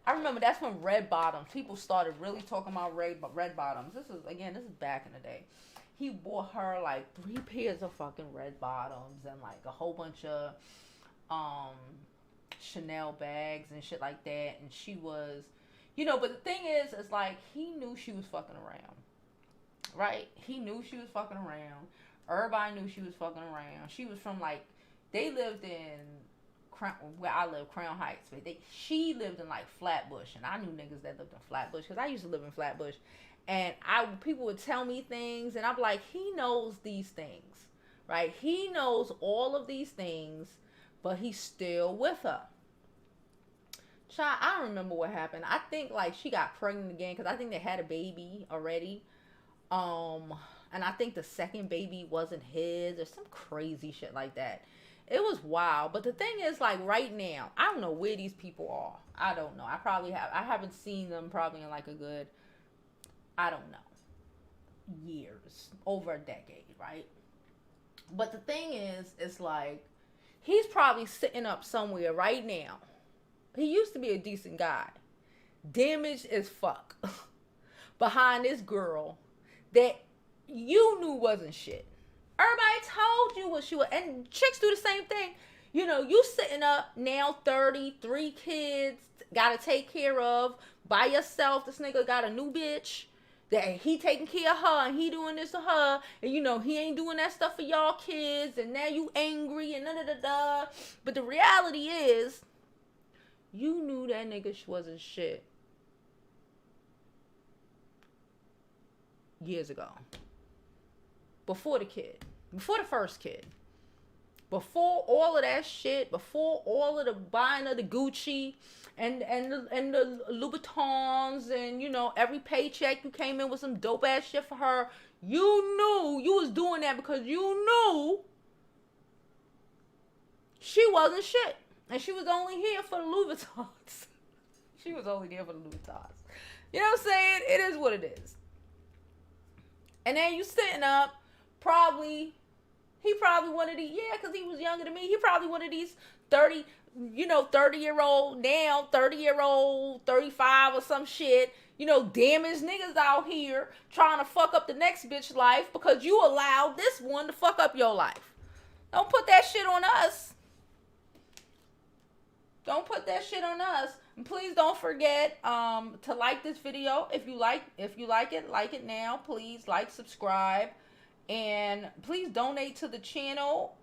I remember that's when red bottoms, people started really talking about red bottoms. This is back in the day. He bought her like 3 pairs of fucking red bottoms and like a whole bunch of Chanel bags and shit like that. And she was, you know, but the thing is, it's like, he knew she was fucking around, right? He knew she was fucking around. Everybody knew she was fucking around. She was from, like, they lived in, where I live, Crown Heights. But she lived in, like, Flatbush. And I knew niggas that lived in Flatbush, because I used to live in Flatbush. And people would tell me things, and I'm like, he knows these things, right? He knows all of these things, but he's still with her. Child, I don't remember what happened. I think, like, she got pregnant again, because I think they had a baby already. And I think the second baby wasn't his, or some crazy shit like that. It was wild. But the thing is, like, right now, I don't know where these people are. I don't know. I haven't seen them probably in like a good, I don't know, years, over a decade, right? But the thing is, it's like, he's probably sitting up somewhere right now. He used to be a decent guy, damaged as fuck, behind this girl that you knew wasn't shit. Everybody told you what she was. And chicks do the same thing. You know, you sitting up now, 30, 3 kids, got to take care of by yourself. This nigga got a new bitch that he taking care of her, and he doing this to her. And, you know, he ain't doing that stuff for y'all kids. And now you angry and da-da-da-da. But the reality is, you knew that nigga wasn't shit years ago. Before the kid. Before the first kid. Before all of that shit. Before all of the buying of the Gucci and the Louboutins, and, you know, every paycheck you came in with some dope ass shit for her. You knew you was doing that because you knew she wasn't shit. And she was only here for the Louboutins. She was only there for the Louboutins. You know what I'm saying? It is what it is. And then you sitting up, he probably one of these, yeah, because he was younger than me. He probably one of these 30-year-old, now 30-year-old, 35 or some shit, you know, damaged niggas out here trying to fuck up the next bitch life because you allowed this one to fuck up your life. Don't put that shit on us. Don't put that shit on us. And please don't forget to like this video. If you like like it now. Please like, subscribe, and please donate to the channel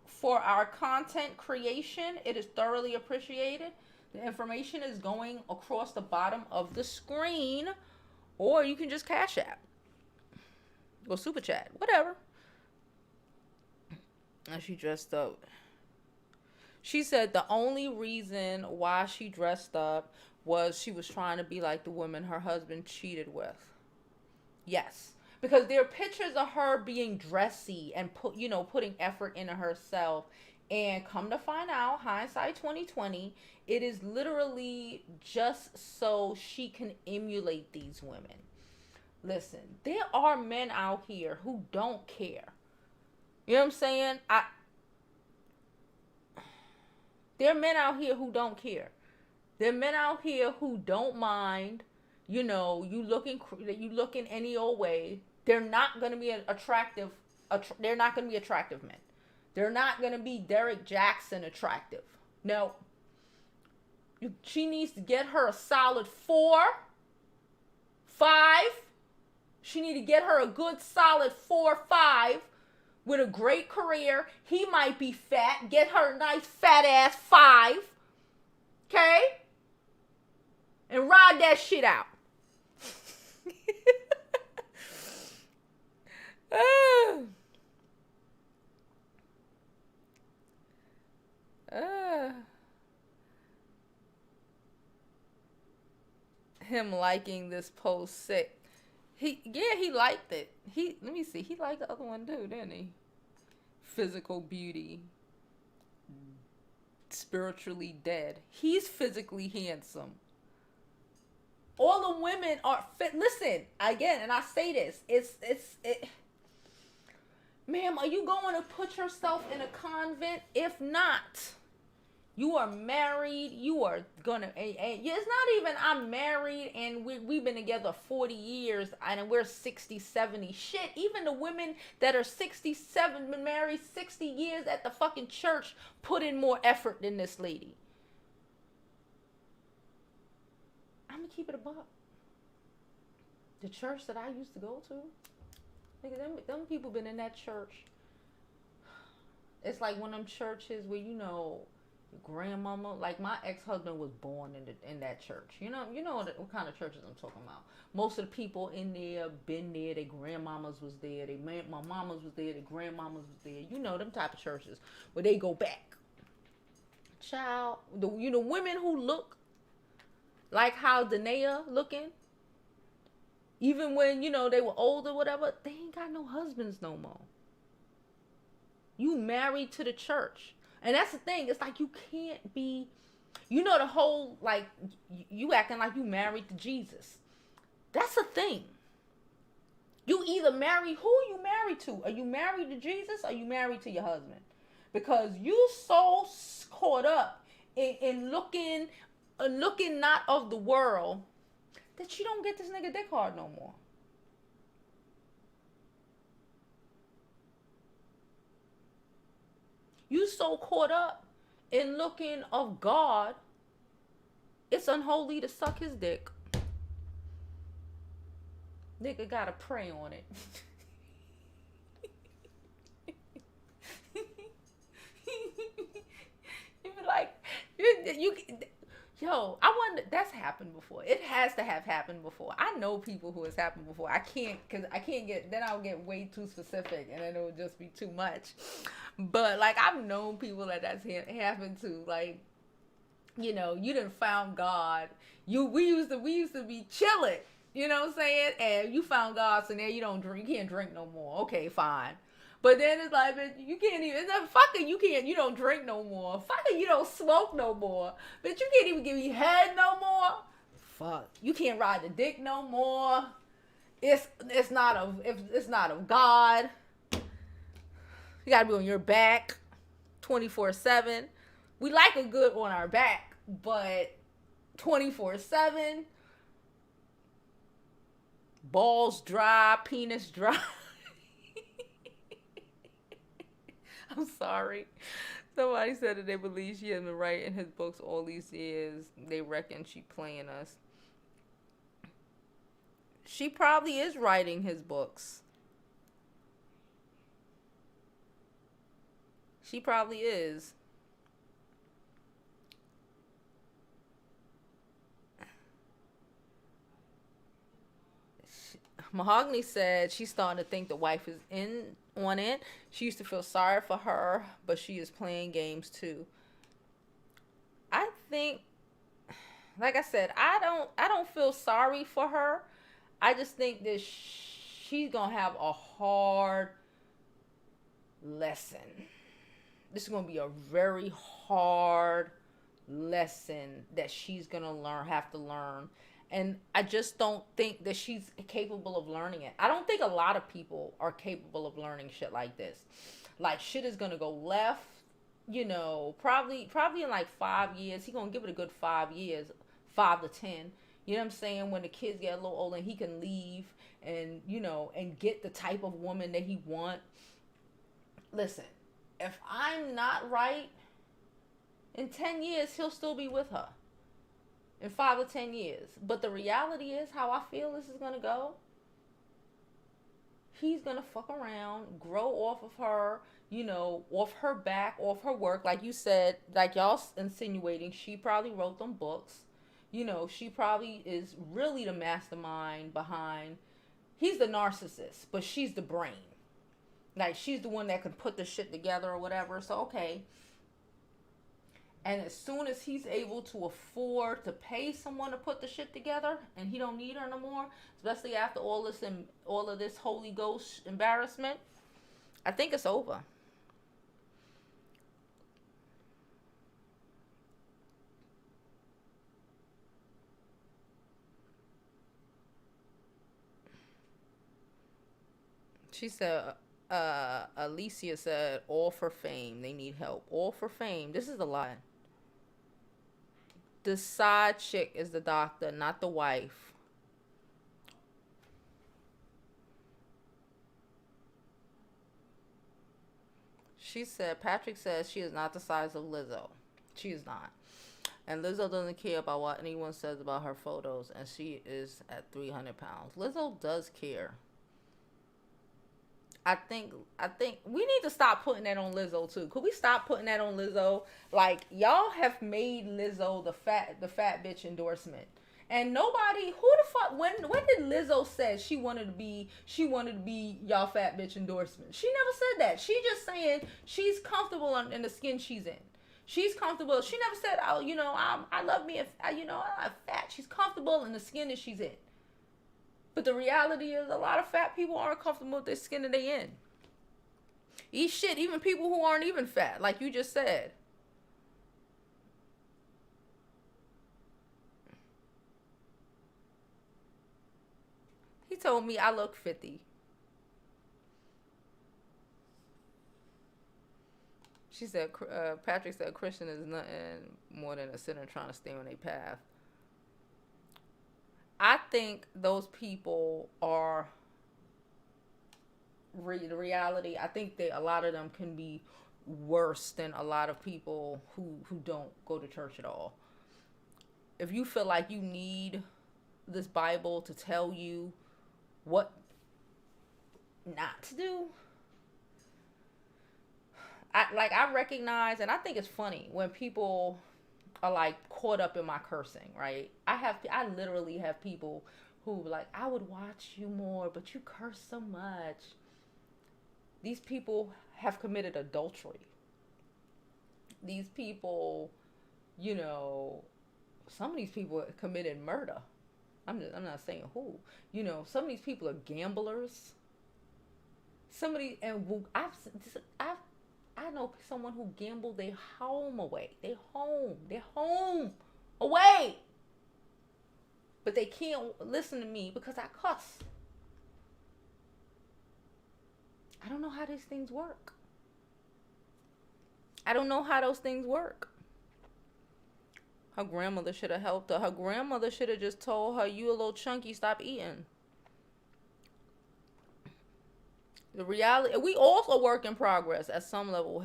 for our content creation. It is thoroughly appreciated. The information is going across the bottom of the screen, or you can just Cash App or Super Chat, whatever. And she dressed up. She said the only reason why she dressed up was she was trying to be like the woman her husband cheated with. Yes. Because there are pictures of her being dressy and putting effort into herself. And come to find out, hindsight 2020, it is literally just so she can emulate these women. Listen, there are men out here who don't care. You know what I'm saying? There are men out here who don't care. There are men out here who don't mind, you looking any old way. They're not going to be attractive. They're not going to be attractive men. They're not going to be DERRICK JAXN attractive. No. She needs to get her a solid 4, 5. She need to get her a good solid 4, 5 with a great career. He might be fat. Get her a nice fat ass 5. Okay? And ride that shit out. Him liking this post sick. He liked it. Let me see. He liked the other one too, didn't he? Physical beauty. Spiritually dead. He's physically handsome. All the women are fit. Listen, again, and I say this. Ma'am, are you going to put yourself in a convent? If not, you are married. You are going to... It's not even I'm married and we've been together 40 years and we're 60, 70. Shit, even the women that are 67, been married 60 years at the fucking church, put in more effort than this lady. I'm going to keep it a buck. The church that I used to go to... Nigga, them people been in that church. It's like one of them churches where grandmama, like my ex-husband was born in that church. You know what kind of churches I'm talking about. Most of the people in there been there. Their grandmamas was there. My mamas was there. Their grandmamas was there. You know them type of churches where they go back. Child, women who look like how Danae looking. Even when, they were older, whatever, they ain't got no husbands no more. You married to the church. And that's the thing. It's like you can't be, the whole, like, you acting like you married to Jesus. That's a thing. You either marry, who are you married to? Are you married to Jesus or are you married to your husband? Because you so caught up in looking not of the world, that you don't get this nigga dick hard no more. You so caught up in looking of God, it's unholy to suck his dick. Nigga gotta pray on it. You be like, yo, I wonder, that's happened before. It has to have happened before. I know people who has happened before. Then I'll get way too specific and then it would just be too much. But like, I've known people that's happened to. Like, you done found God. We used to be chilling. You know what I'm saying? And you found God, so now you can't drink no more. Okay, fine. But then it's like, bitch, you can't even, fucking, you don't drink no more. Fucking, you don't smoke no more. Bitch, you can't even give me head no more. Fuck. You can't ride the dick no more. It's not of God. You gotta be on your back 24/7. We like a good on our back, but 24/7, balls dry, penis dry. I'm sorry. Somebody said that they believe she has been writing his books all these years. They reckon she playing us. She probably is writing his books. She probably is. Mahogany said she's starting to think the wife is in on it. She used to feel sorry for her, but she is playing games too. I think, like I said, I don't feel sorry for her. I just think that she's gonna have a hard lesson. This is gonna be a very hard lesson that she's gonna have to learn. And I just don't think that she's capable of learning it. I don't think a lot of people are capable of learning shit like this. Like, shit is gonna go left, probably in like 5 years. He gonna give it a good 5 years, 5 to 10. You know what I'm saying? When the kids get a little older and he can leave and, and get the type of woman that he want. Listen, if I'm not right, in 10 years, he'll still be with her. In 5 or 10 years. But the reality is, how I feel this is going to go, he's going to fuck around, grow off of her, off her back, off her work. Like you said, like y'all insinuating, she probably wrote them books. She probably is really the mastermind behind. He's the narcissist, but she's the brain. Like, she's the one that can put the shit together or whatever. So, okay. And as soon as he's able to afford to pay someone to put the shit together, and he don't need her no more, especially after all of this Holy Ghost embarrassment, I think it's over. She said, Alicia said, all for fame. They need help. All for fame. This is a lie. The side chick is the doctor, not the wife. She said, Patrick says she is not the size of Lizzo. She is not. And Lizzo doesn't care about what anyone says about her photos. And she is at 300 pounds. Lizzo does care. I think we need to stop putting that on Lizzo too. Could we stop putting that on Lizzo? Like, y'all have made Lizzo the fat bitch endorsement. And nobody, who the fuck, when did Lizzo say she wanted to be y'all fat bitch endorsement? She never said that. She just saying she's comfortable in the skin she's in. She's comfortable. She never said, oh, I love me, I'm fat. She's comfortable in the skin that she's in. But the reality is, a lot of fat people aren't comfortable with their skin that they in. Even people who aren't even fat, like you just said. He told me I look 50. She said, Patrick said, Christian is nothing more than a sinner trying to stay on their path. I think those people are the reality. I think that a lot of them can be worse than a lot of people who don't go to church at all. If you feel like you need this Bible to tell you what not to do, I recognize, and I think it's funny when people are like caught up in my cursing, right? I literally have people who like, I would watch you more, but you curse so much. These people have committed adultery. These people, some of these people have committed murder. I'm not saying who. Some of these people are gamblers. I know someone who gambled their home away. Their home away. But they can't listen to me because I cuss. I don't know how these things work. I don't know how those things work. Her grandmother should have helped her. Her grandmother should have just told her, you a little chunky, stop eating. The reality, we also work in progress at some level.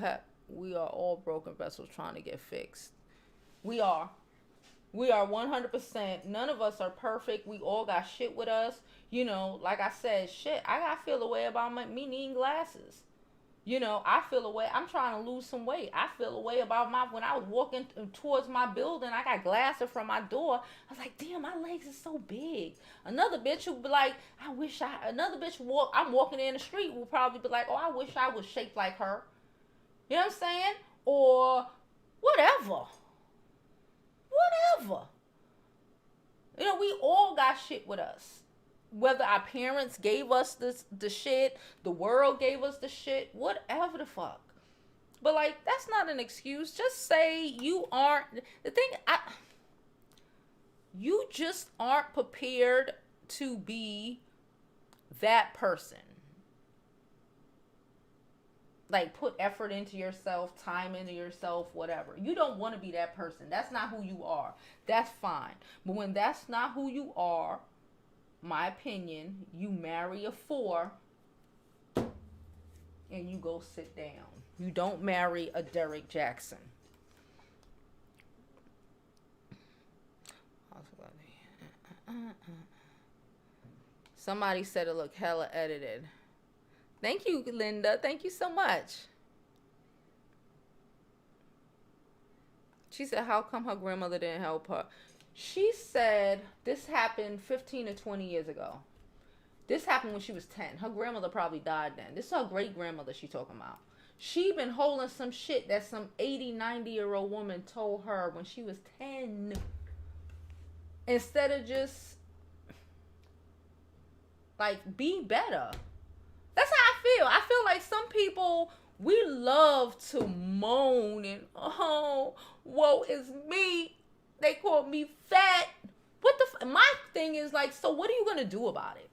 We are all broken vessels trying to get fixed. We are. We are 100%. None of us are perfect. We all got shit with us. You know, like I said, shit, I got to feel the way about me needing glasses. You know, I feel a way. I'm trying to lose some weight. I feel a way about when I was walking towards my building, I got glasses from my door. I was like, damn, my legs are so big. Another bitch would be like, another bitch I'm walking in the street will probably be like, oh, I wish I was shaped like her. You know what I'm saying? Or whatever. Whatever. You know, we all got shit with us. Whether our parents gave us the shit, the world gave us the shit, whatever the fuck. But like, that's not an excuse. Just say you aren't. You just aren't prepared to be that person. Like, put effort into yourself, time into yourself, whatever. You don't want to be that person. That's not who you are. That's fine. But when that's not who you are, my opinion, you marry a 4 and you go sit down. You don't marry a DERRICK JAXN. Somebody said it looked hella edited. Thank you, Linda. Thank you so much. She said, how come her grandmother didn't help her? She said this happened 15 to 20 years ago. This happened when she was 10. Her grandmother probably died then. This is her great-grandmother she talking about. She been holding some shit that some 80, 90-year-old woman told her when she was 10. Instead of just, like, be better. That's how I feel. I feel like some people, we love to moan and, oh, woe is me. They call me fat. What the my thing is like, so what are you going to do about it?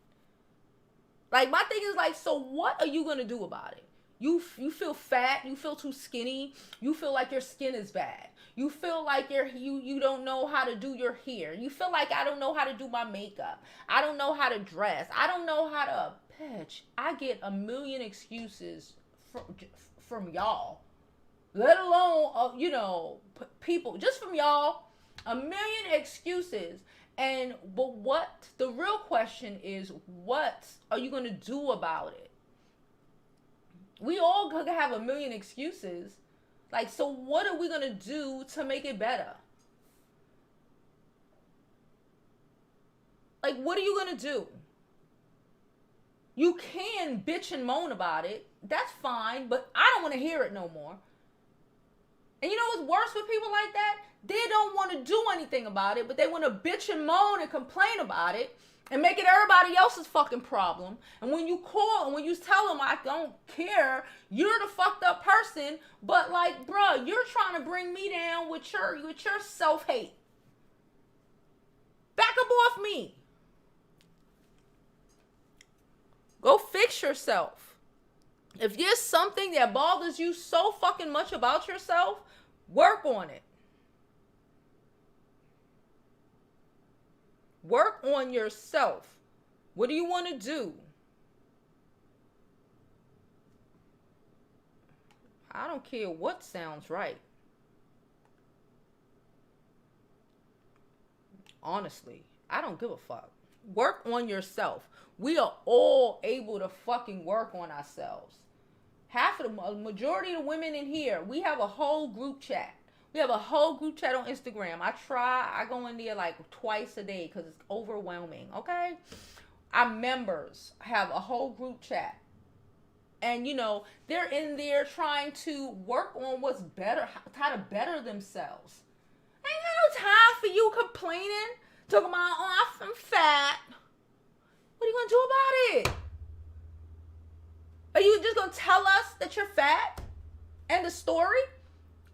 Like, my thing is like, so what are you going to do about it? You feel fat. You feel too skinny. You feel like your skin is bad. You feel like you don't know how to do your hair. You feel like I don't know how to do my makeup. I don't know how to dress. I don't know how to, bitch. I get a million excuses from y'all. Let alone, you know, people. Just from y'all. A million excuses. But what the real question is, what are you going to do about it? We all could have a million excuses. Like, so what are we going to do to make it better? Like, what are you going to do? You can bitch and moan about it. That's fine, but I don't want to hear it no more. And you know what's worse with people like that? They don't want to do anything about it, but they want to bitch and moan and complain about it and make it everybody else's fucking problem. And when you call and when you tell them, I don't care, you're the fucked up person. But like, bruh, you're trying to bring me down with your self-hate. Back up off me. Go fix yourself. If there's something that bothers you so fucking much about yourself, work on it. Work on yourself. What do you want to do? I don't care what sounds right. Honestly, I don't give a fuck. Work on yourself. We are all able to fucking work on ourselves. Half of the majority of the women in here, we have a whole group chat. We have a whole group chat on Instagram. I go in there like twice a day because it's overwhelming, okay? Our members have a whole group chat. And, you know, they're in there trying to work on what's better, how to better themselves. Ain't got no time for you complaining, talking about, oh, I'm fat. What are you going to do about it? Are you just going to tell us that you're fat? End of story?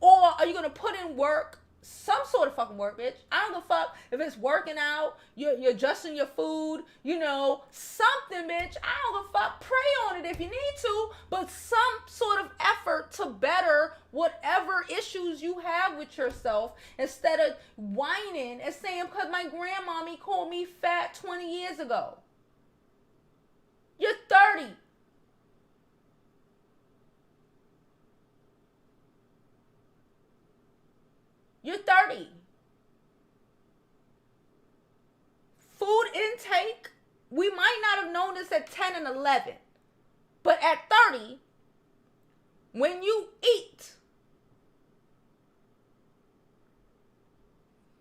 Or are you going to put in work, some sort of fucking work, bitch? I don't give a fuck if it's working out, you're adjusting your food, you know, something, bitch. I don't give a fuck. Pray on it if you need to, but some sort of effort to better whatever issues you have with yourself instead of whining and saying, because my grandmommy called me fat 20 years ago. You're 30. You're 30. Food intake, we might not have known this at 10 and 11. But at 30, when you eat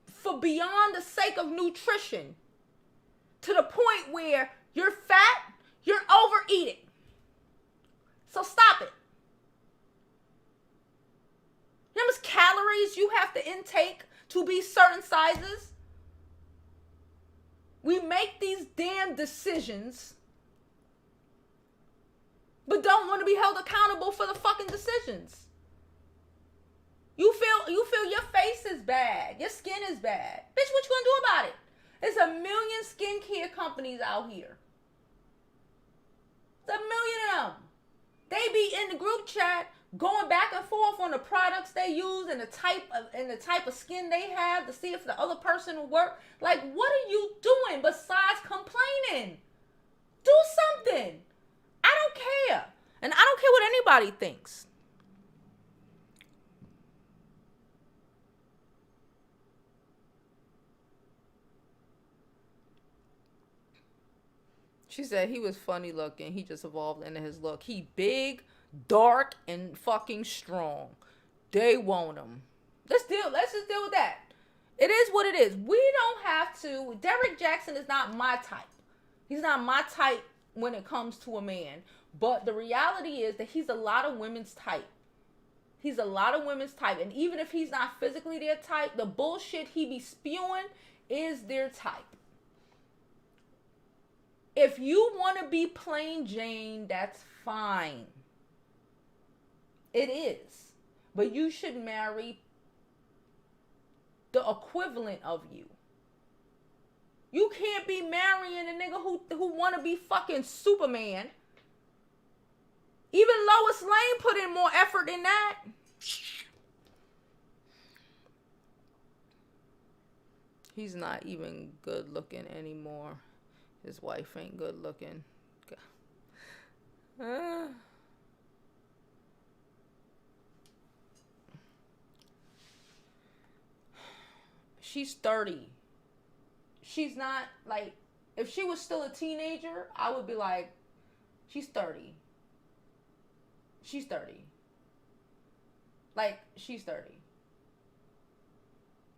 for beyond the sake of nutrition, to the point where you're fat, you're overeating. So stop it. You know how much calories you have to intake to be certain sizes? We make these damn decisions, but don't want to be held accountable for the fucking decisions. You feel your face is bad, your skin is bad. Bitch, what you gonna do about it? There's a million skincare companies out here. There's a million of them. They be in the group chat going back and forth on the products they use and the type of skin they have to see if the other person will work. Like, what are you doing besides complaining? Do something. I don't care. And I don't care what anybody thinks. She said he was funny looking. He just evolved into his look. He big, dark, and fucking strong. They want him. Let's just deal with that. It is what it is. We don't have to. Derrick Jaxn is not my type. He's not my type when it comes to a man. But the reality is that he's a lot of women's type. He's a lot of women's type. And even if he's not physically their type, the bullshit he be spewing is their type. If you want to be plain Jane, that's fine. It is. But you should marry the equivalent of you. You can't be marrying a nigga who want to be fucking Superman. Even Lois Lane put in more effort than that. He's not even good looking anymore. His wife ain't good looking. She's 30. She's not like, if she was still a teenager, I would be like, she's 30. She's 30. Like, she's 30.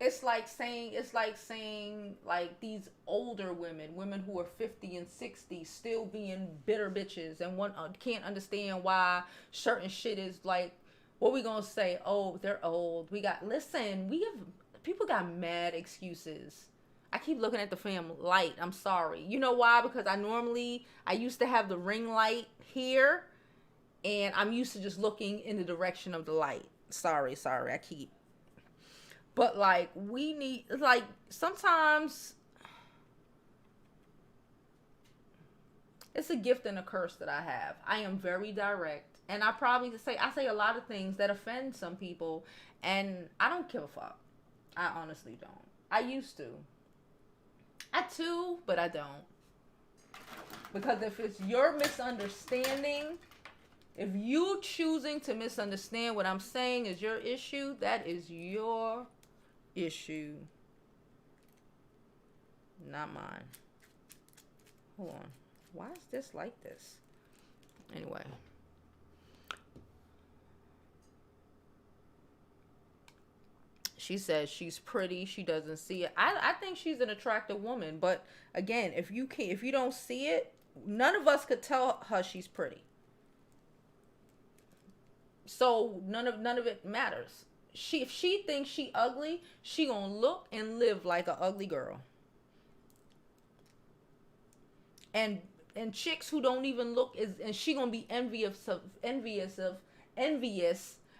It's like saying like these older women who are 50 and 60 still being bitter bitches and can't understand why certain shit is like, what we gonna say? Oh, they're old. People got mad excuses. I keep looking at the fam light. I'm sorry. You know why? Because I used to have the ring light here and I'm used to just looking in the direction of the light. Sorry. But, like, we need, like, sometimes it's a gift and a curse that I have. I am very direct. And I say a lot of things that offend some people. And I don't give a fuck. I honestly don't. I used to. I do, but I don't. Because if it's your misunderstanding, if you choosing to misunderstand what I'm saying is your issue, that is your issue, not mine. Hold on. Why is this like this? Anyway. She says she's pretty. She doesn't see it. I think she's an attractive woman. But again, if you don't see it, none of us could tell her she's pretty. So none of it matters. If she thinks she ugly, she gonna look and live like a ugly girl. And chicks who don't even look and she gonna be envious,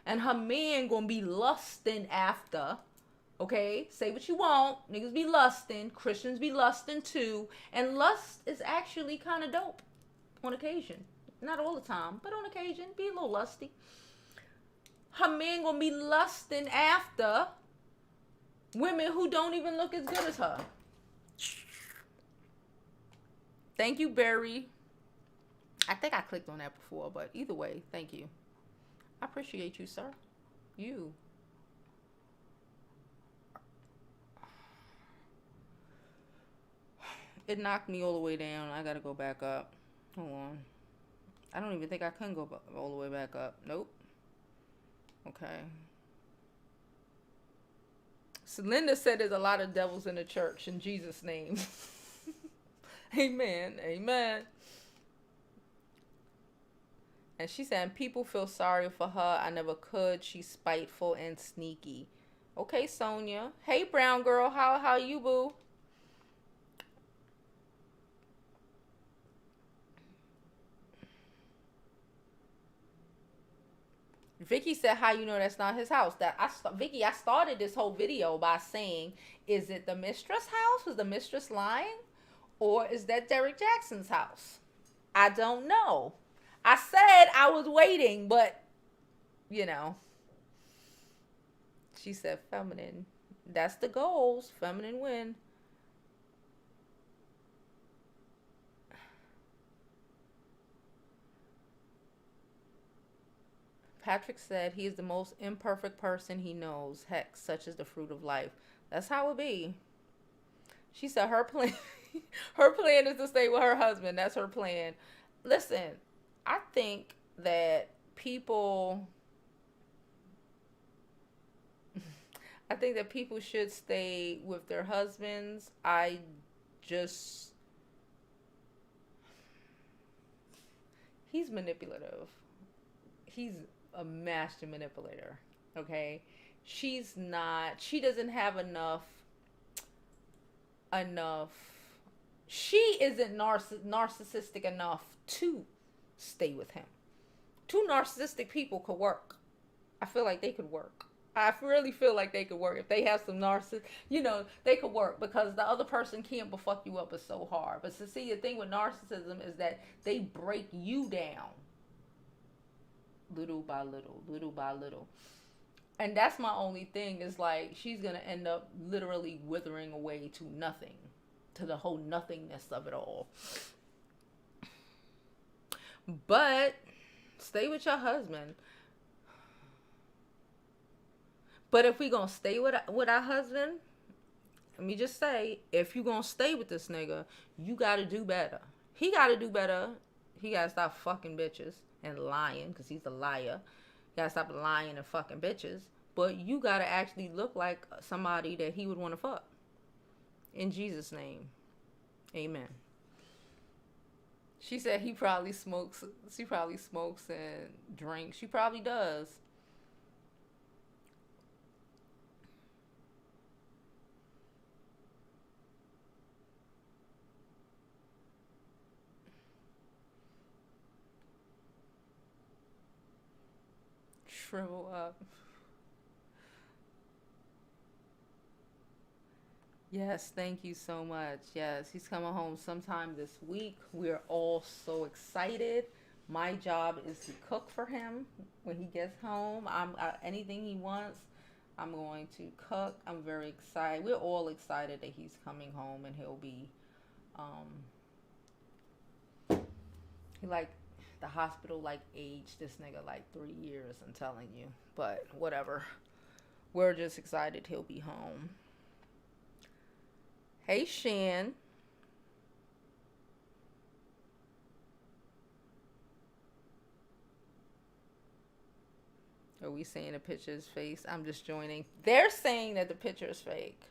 and her man gonna be lusting after. Okay, say what you want. Niggas be lusting, Christians be lusting too, and lust is actually kind of dope on occasion. Not all the time, but on occasion, be a little lusty. Her man gonna be lusting after women who don't even look as good as her. Thank you, Barry. I think I clicked on that before, but either way, thank you. I appreciate you, sir. You. It knocked me all the way down. I gotta go back up. Hold on. I don't even think I can go all the way back up. Nope. Okay. So Linda said there's a lot of devils in the church in Jesus' name. Amen. Amen. And she said, people feel sorry for her. I never could. She's spiteful and sneaky. Okay, Sonia. Hey, brown girl. How you, boo? Vicky said, how you know that's not his house? Vicky, I started this whole video by saying, is it the Mistress house? Was the Mistress lying? Or is that Derrick Jaxn's house? I don't know. I said I was waiting, but, you know. She said feminine. That's the goals. Feminine win. Patrick said he is the most imperfect person he knows. Heck, such is the fruit of life. That's how it be. She said her plan her plan is to stay with her husband. That's her plan. Listen, I think that people should stay with their husbands. He's manipulative. He's a master manipulator. Okay? She doesn't have enough she isn't narcissistic enough to stay with him. Two narcissistic people could work. I feel like they could work. I really feel like they could work. If they have some they could work, because the other person can't but fuck you up is so hard. But see, the thing with narcissism is that they break you down little by little, little by little. And that's my only thing, is like, she's going to end up literally withering away to nothing, to the whole nothingness of it all. But stay with your husband. But if we going to stay with our husband, let me just say, if you going to stay with this nigga, you got to do better. He got to do better. He got to stop fucking bitches and lying, because he's a liar. You gotta stop lying and fucking bitches. But you gotta actually look like somebody that he would want to fuck. In Jesus' name. Amen. She said she probably smokes and drinks. She probably does. Shrivel up. Yes, thank you so much. Yes, he's coming home sometime this week. We're all so excited. My job is to cook for him when he gets home. Anything he wants, I'm going to cook. I'm very excited. We're all excited that he's coming home, and he'll be he like the hospital aged this nigga 3 years, I'm telling you. But whatever. We're just excited he'll be home. Hey, Shan. Are we saying the picture is fake? I'm just joining. They're saying that the picture is fake.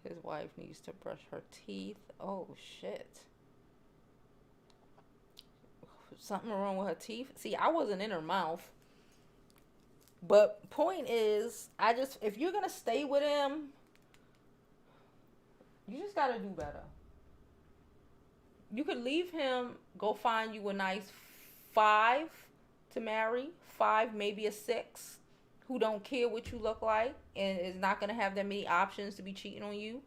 His wife needs to brush her teeth. Oh, shit. Something wrong with her teeth. See, I wasn't in her mouth. But point is, if you're going to stay with him, you just got to do better. You could leave him, go find you a nice 5 to marry. 5, maybe a 6, who don't care what you look like and is not going to have that many options to be cheating on you.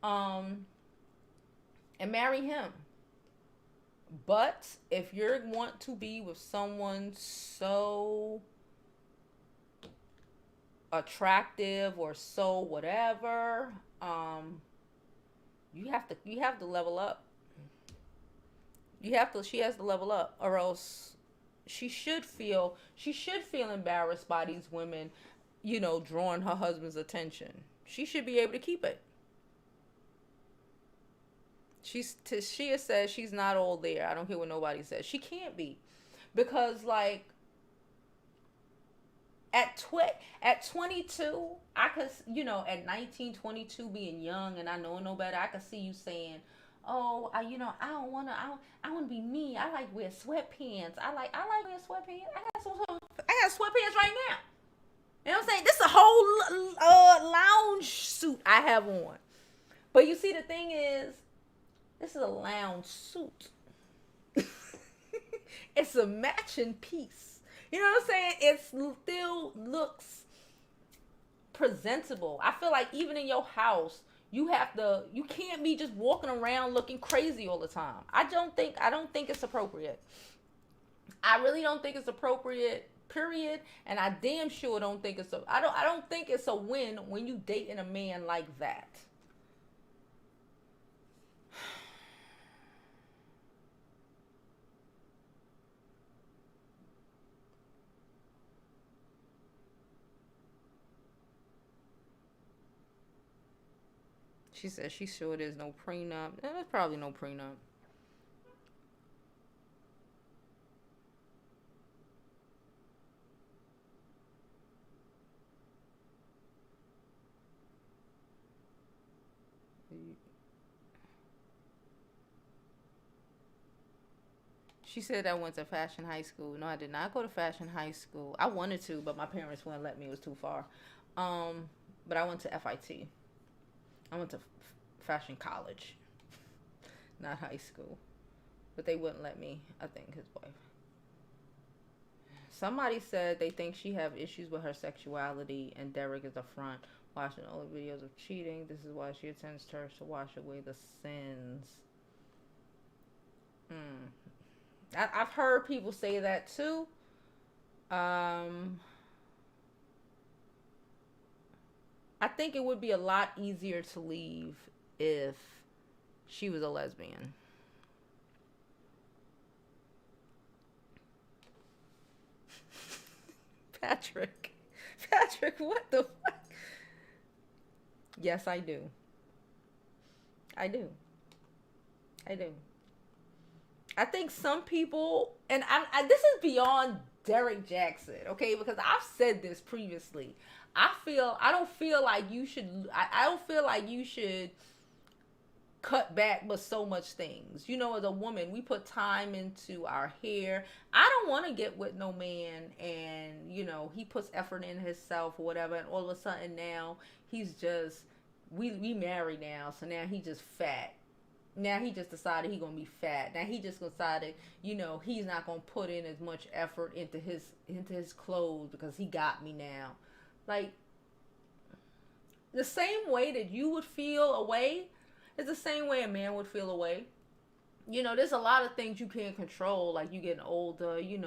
And marry him. But if you want to be with someone so attractive or so whatever, you have to level up. She has to level up, or else she should feel embarrassed by these women, drawing her husband's attention. She should be able to keep it. Tashia says she's not all there. I don't care what nobody says. She can't be, because like at 22, I could, at 19, 22, being young and I know no better, I could see you saying, "Oh, I don't want to. I want to be me. I like wear sweatpants. I like wearing sweatpants. I got sweatpants right now. You know what I'm saying? This is a whole lounge suit I have on. But you see, the thing is, this is a lounge suit. It's a matching piece. You know what I'm saying? It still looks presentable. I feel like even in your house, you can't be just walking around looking crazy all the time. I don't think it's appropriate. I really don't think it's appropriate, period. And I damn sure don't think I don't think it's a win when you dating a man like that. She says she's sure there's no prenup. There's probably no prenup. She said I went to fashion high school. No, I did not go to fashion high school. I wanted to, but my parents wouldn't let me. It was too far. But I went to FIT. I went to fashion college, not high school. But they wouldn't let me, I think, his wife. Somebody said they think she have issues with her sexuality and Derrick is a front. Watching all the videos of cheating. This is why she attends church to wash away the sins. I've heard people say that too. I think it would be a lot easier to leave if she was a lesbian. Patrick, what the fuck? Yes, I do. I think some people, and this is beyond DERRICK JAXN, okay? Because I've said this previously. I don't feel like you should cut back with so much things. As a woman, we put time into our hair. I don't want to get with no man and, he puts effort in himself or whatever, and all of a sudden now he's just, we married now, so now he just fat. Now he just decided he gonna be fat. Now he just decided, he's not gonna put in as much effort into his clothes because he got me now. Like, the same way that you would feel away is the same way a man would feel away. There's a lot of things you can't control. Like, you getting older, you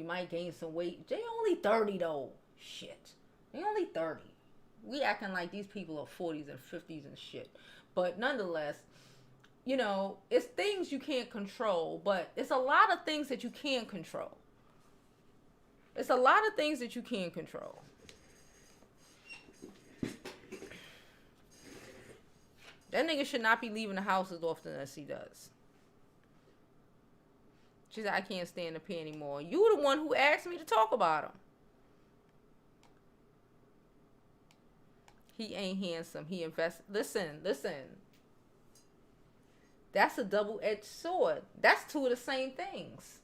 might gain some weight. They only 30 though. Shit. They only 30. We acting like these people are 40s and 50s and shit. But nonetheless, it's things you can't control, but it's a lot of things that you can control. It's a lot of things that you can control. That nigga should not be leaving the house as often as he does. She said, I can't stand the pee anymore. You were the one who asked me to talk about him. He ain't handsome. He invests. Listen. That's a double-edged sword. That's two of the same things.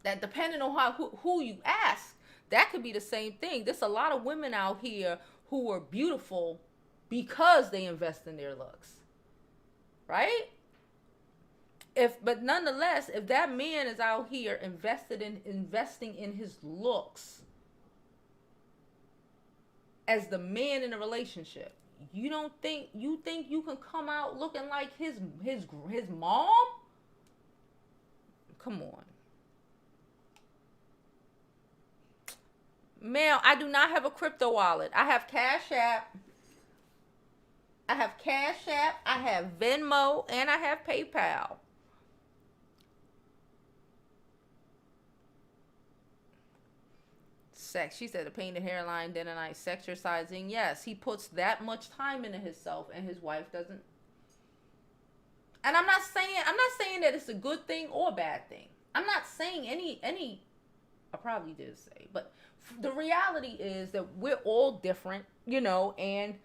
That depending on who you ask, that could be the same thing. There's a lot of women out here who are beautiful because they invest in their looks. Right? But nonetheless, if that man is out here investing in his looks as the man in a relationship, you think you can come out looking like his mom? Come on. Ma'am, I do not have a crypto wallet. I have CashAPP. I have Venmo, and I have PayPal. sex. She said the painted hairline, dinner night, sexercising. Yes, he puts that much time into himself, and his wife doesn't. And I'm not saying that it's a good thing or a bad thing. I'm not saying any. I probably did say, but the reality is that we're all different, you know. And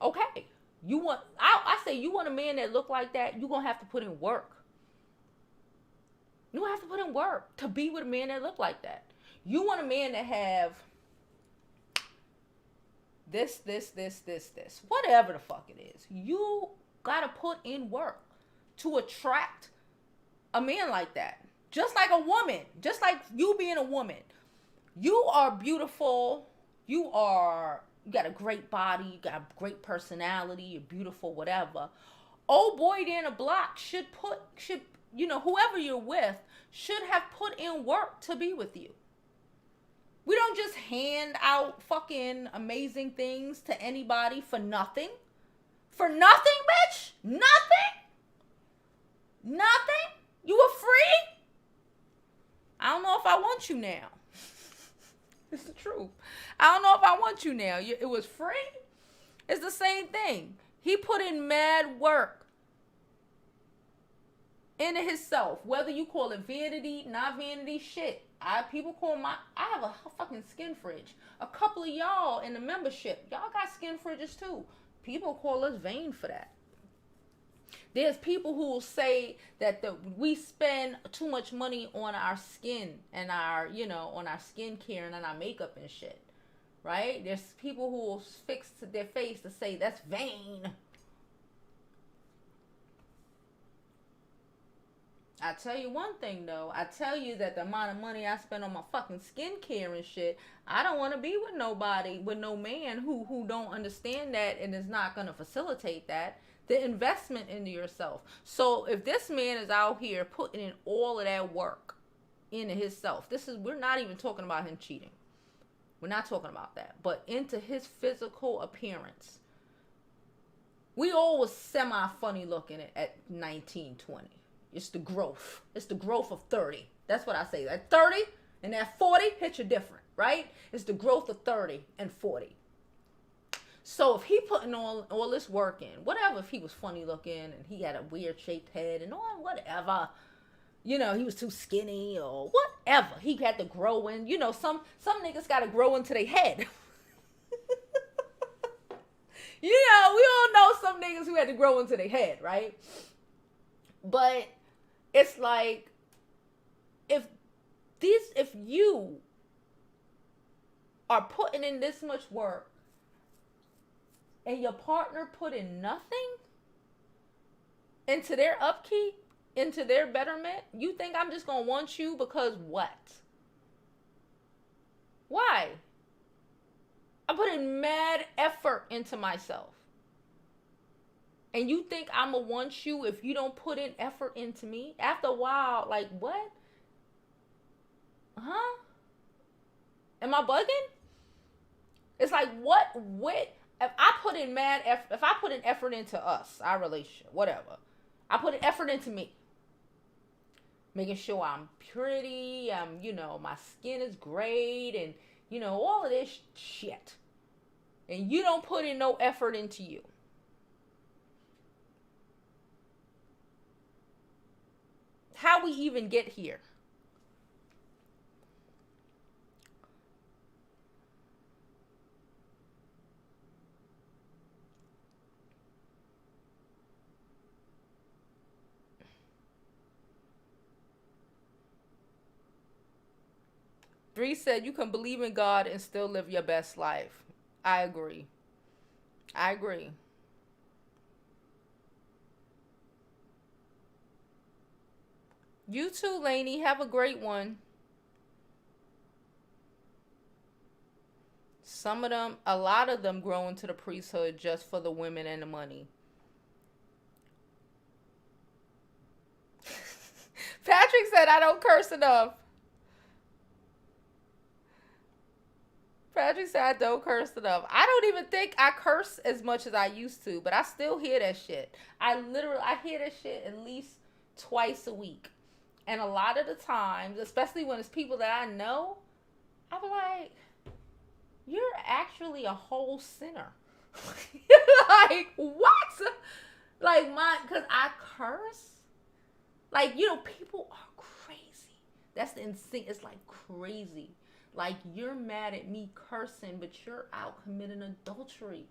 okay, I say you want a man that look like that, you're gonna have to put in work. You have to put in work to be with a man that look like that. You want a man that have this, whatever the fuck it is. You gotta put in work to attract a man like that. Just like a woman, just like you being a woman. You are beautiful. You got a great body. You got a great personality. You're beautiful, whatever. Old boy down the block should you know, whoever you're with should have put in work to be with you. We don't just hand out fucking amazing things to anybody for nothing. For nothing, bitch? Nothing? Nothing? You were free? I don't know if I want you now. It's the truth. I don't know if I want you now. It was free? It's the same thing. He put in mad work into himself. Whether you call it vanity, not vanity, shit. I have a fucking skin fridge. A couple of y'all in the membership, y'all got skin fridges too. People call us vain for that. There's people who will say that we spend too much money on our skin and on our skincare and on our makeup and shit. Right? There's people who will fix their face to say that's vain. I tell you one thing though. I tell you that the amount of money I spend on my fucking skincare and shit, I don't want to be with nobody, with no man who don't understand that and is not going to facilitate that. The investment into yourself. So if this man is out here putting in all of that work into himself, we're not even talking about him cheating. We're not talking about that. But into his physical appearance. We all was semi-funny looking at 19, 20. It's the growth. It's the growth of 30. That's what I say. At 30 and at 40, hit you different, right? It's the growth of 30 and 40. So if he putting all this work in, whatever, if he was funny looking and he had a weird shaped head and all whatever, you know, he was too skinny or whatever, he had to grow in, you know, some niggas got to grow into their head. You know, we all know some niggas who had to grow into their head, right? But it's like, if you are putting in this much work and your partner put in nothing into their upkeep, into their betterment, you think I'm just going to want you because what? Why? I put in mad effort into myself. And you think I'm going to want you if you don't put in effort into me? After a while, like, what? Huh? Am I bugging? It's like, what? If I put in effort into us, our relationship, whatever, I put an effort into me. Making sure I'm pretty, my skin is great, and, all of this shit. And you don't put in no effort into you. How we even get here? Bree said you can believe in God and still live your best life. I agree. You too, Lainey. Have a great one. A lot of them grow into the priesthood just for the women and the money. Patrick said I don't curse enough. Patrick said I don't curse enough. I don't even think I curse as much as I used to, but I still hear that shit. I hear that shit at least twice a week. And a lot of the times, especially when it's people that I know, I be like, you're actually a whole sinner. Like, what? Like, because I curse. Like, people are crazy. That's the insane. It's like crazy. Like, you're mad at me cursing, but you're out committing adultery.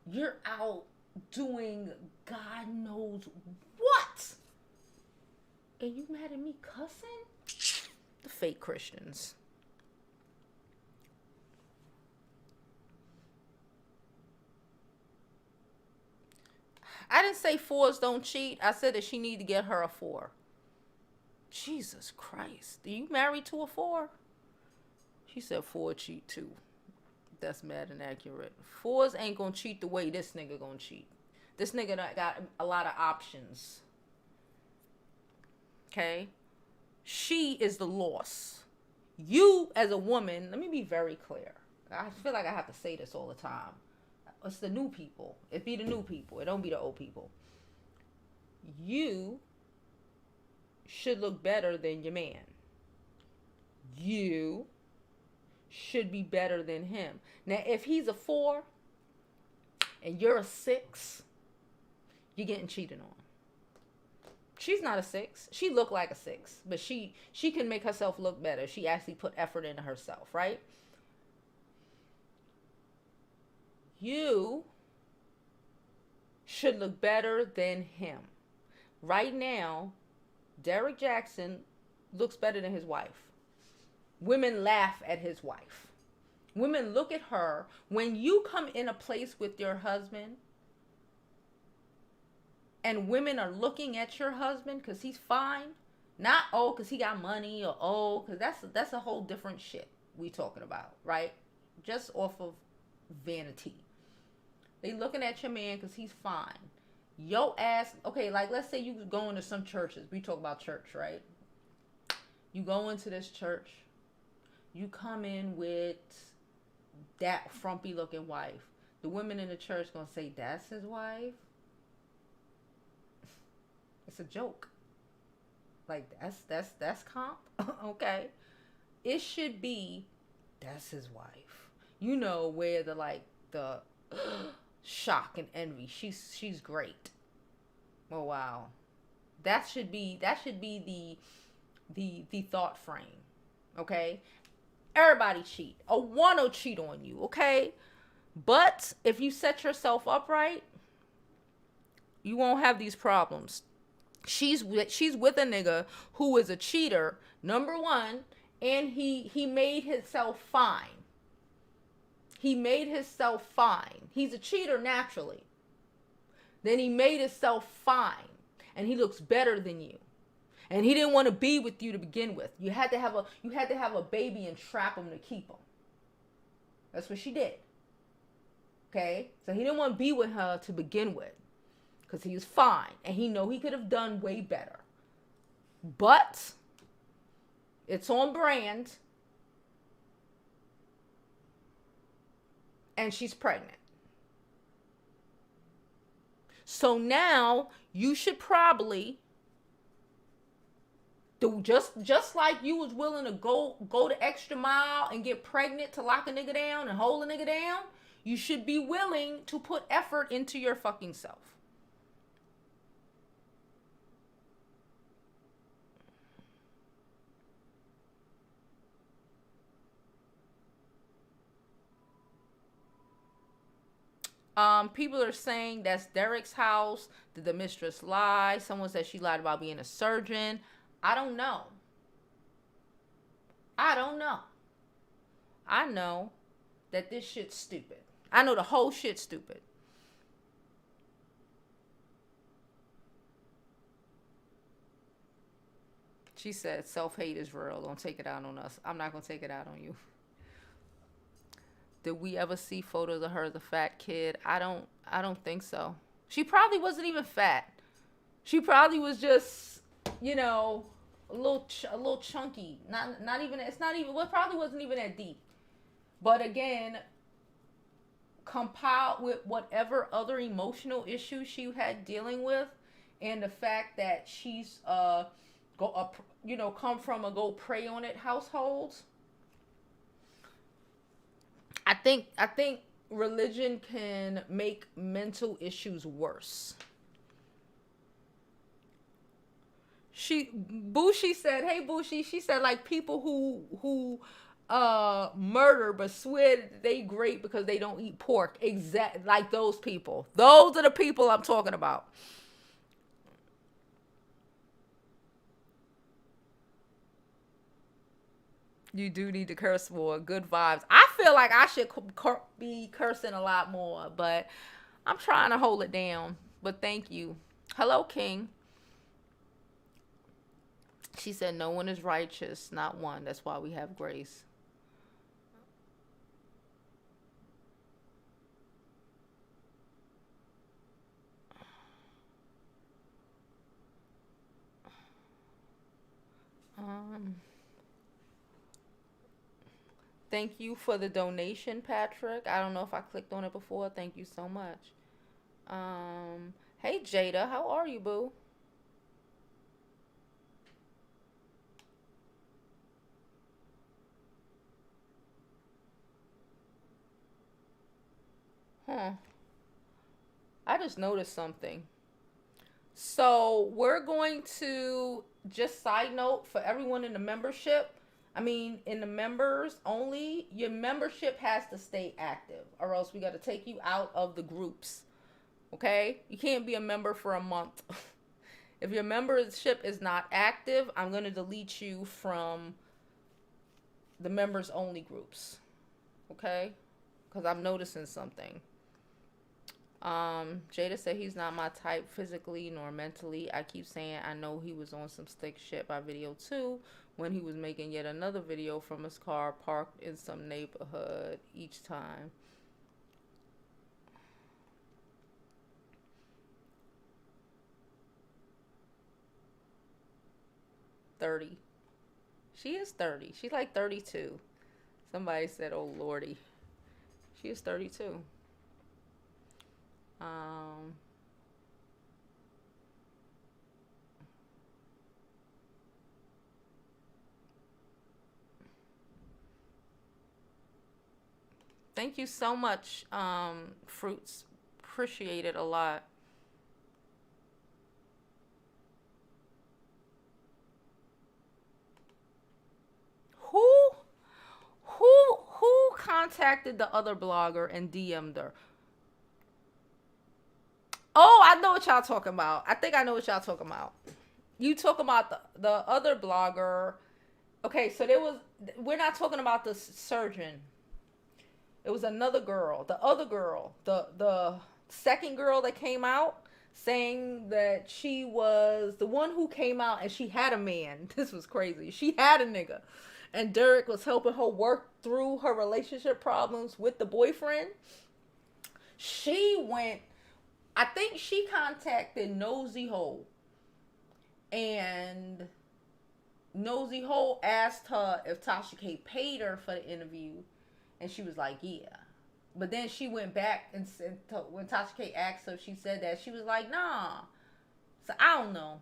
You're out doing God knows what. And you mad at me cussing? The fake Christians. I didn't say fours don't cheat. I said that she need to get her a 4. Jesus Christ. Are you married to a 4? She said 4 cheat too. That's mad inaccurate. 4s ain't gonna cheat the way this nigga gonna cheat. This nigga got a lot of options. Okay? She is the loss. You as a woman, let me be very clear. I feel like I have to say this all the time. It's the new people. It be the new people. It don't be the old people. You should look better than your man. You should be better than him. Now, if he's a 4 and you're a 6, you're getting cheated on. She's not a 6. She look like a 6, but she can make herself look better. She actually put effort into herself, right? You should look better than him. Right now, DERRICK JAXN looks better than his wife. Women laugh at his wife. Women look at her. When you come in a place with your husband and women are looking at your husband because he's fine, not because he got money or because that's a whole different shit we talking about, right? Just off of vanity. They looking at your man because he's fine. Yo ass, okay, like let's say you go into some churches. We talk about church, right? You go into this church. You come in with that frumpy looking wife. The women in the church gonna say, that's his wife? It's a joke. Like, that's comp? Okay. It should be, that's his wife. You know, where the shock and envy. She's great. Oh wow. That should be the thought frame. Okay? Everybody cheat. A one will cheat on you, okay? But if you set yourself up right, you won't have these problems. She's with a nigga who is a cheater, number one, and he made himself fine. He made himself fine. He's a cheater naturally. Then he made himself fine, and he looks better than you. And he didn't want to be with you to begin with. You had to have a baby and trap him to keep him. That's what she did. Okay? So he didn't want to be with her to begin with. Because he was fine. And he know he could have done way better. But it's on brand. And she's pregnant. So now you should probably do just like you was willing to go the extra mile and get pregnant to lock a nigga down and hold a nigga down. You should be willing to put effort into your fucking self. People are saying that's Derrick's house. Did the mistress lie? Someone said she lied about being a surgeon. I don't know. I know that this shit's stupid. I know the whole shit's stupid. She said self-hate is real. Don't take it out on us. I'm not going to take it out on you. Did we ever see photos of her as a fat kid? I don't think so. She probably wasn't even fat. She probably was just, a little chunky. Not even. It's not even. Well, it probably wasn't even that deep. But again, compiled with whatever other emotional issues she had dealing with, and the fact that she's come from a go pray on it household. I think religion can make mental issues worse. Bushi said, hey Bushi, she said like people who murder but swear they great because they don't eat pork. Exact like those people. Those are the people I'm talking about. You do need to curse more. Good vibes. I feel like I should be cursing a lot more, but I'm trying to hold it down. But thank you. Hello, King. She said, no one is righteous, not one. That's why we have grace. Um, Thank you for the donation, Patrick. I don't know if I clicked on it before. Thank you so much. Hey, Jada. How are you, boo? Huh. I just noticed something. So we're going to just side note for everyone in the membership. I mean, in the members only, your membership has to stay active, or else we got to take you out of the groups. Okay? You can't be a member for a month. If your membership is not active, I'm going to delete you from the members only groups. Okay? Because I'm noticing something. Jada said he's not my type physically nor mentally. I keep saying I know he was on some slick shit by video too when he was making yet another video from his car parked in some neighborhood each time. "30. She is 30. She's like 32. Somebody said, oh lordy. She is 32. Thank you so much, Fruits. Appreciate it a lot. Who who contacted the other blogger and DM'd her? Oh, I know what y'all talking about. I think I know what y'all talking about. You talking about the other blogger. Okay, so we're not talking about the surgeon. It was another girl. The other girl. The second girl that came out saying that she was the one who came out and she had a man. This was crazy. She had a nigga. And Derrick was helping her work through her relationship problems with the boyfriend. She went, I think she contacted Nosy Hole. And Nosy Hole asked her if Tasha K paid her for the interview. And she was like, yeah. But then she went back and said, when Tasha K asked her, she said that. She was like, nah. So I don't know.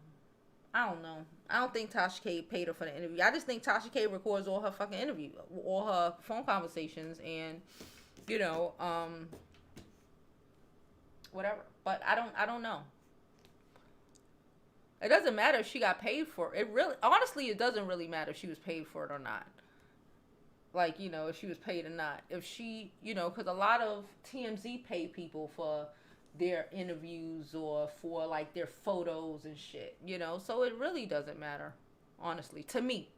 I don't think Tasha K paid her for the interview. I just think Tasha K records all her fucking interview, all her phone conversations, and whatever. But I don't know. It doesn't matter if she got paid for it. Honestly, it doesn't really matter if she was paid for it or not. Like, if she was paid or not. If she, because a lot of TMZ pay people for their interviews or for like their photos and shit, so it really doesn't matter, honestly, to me.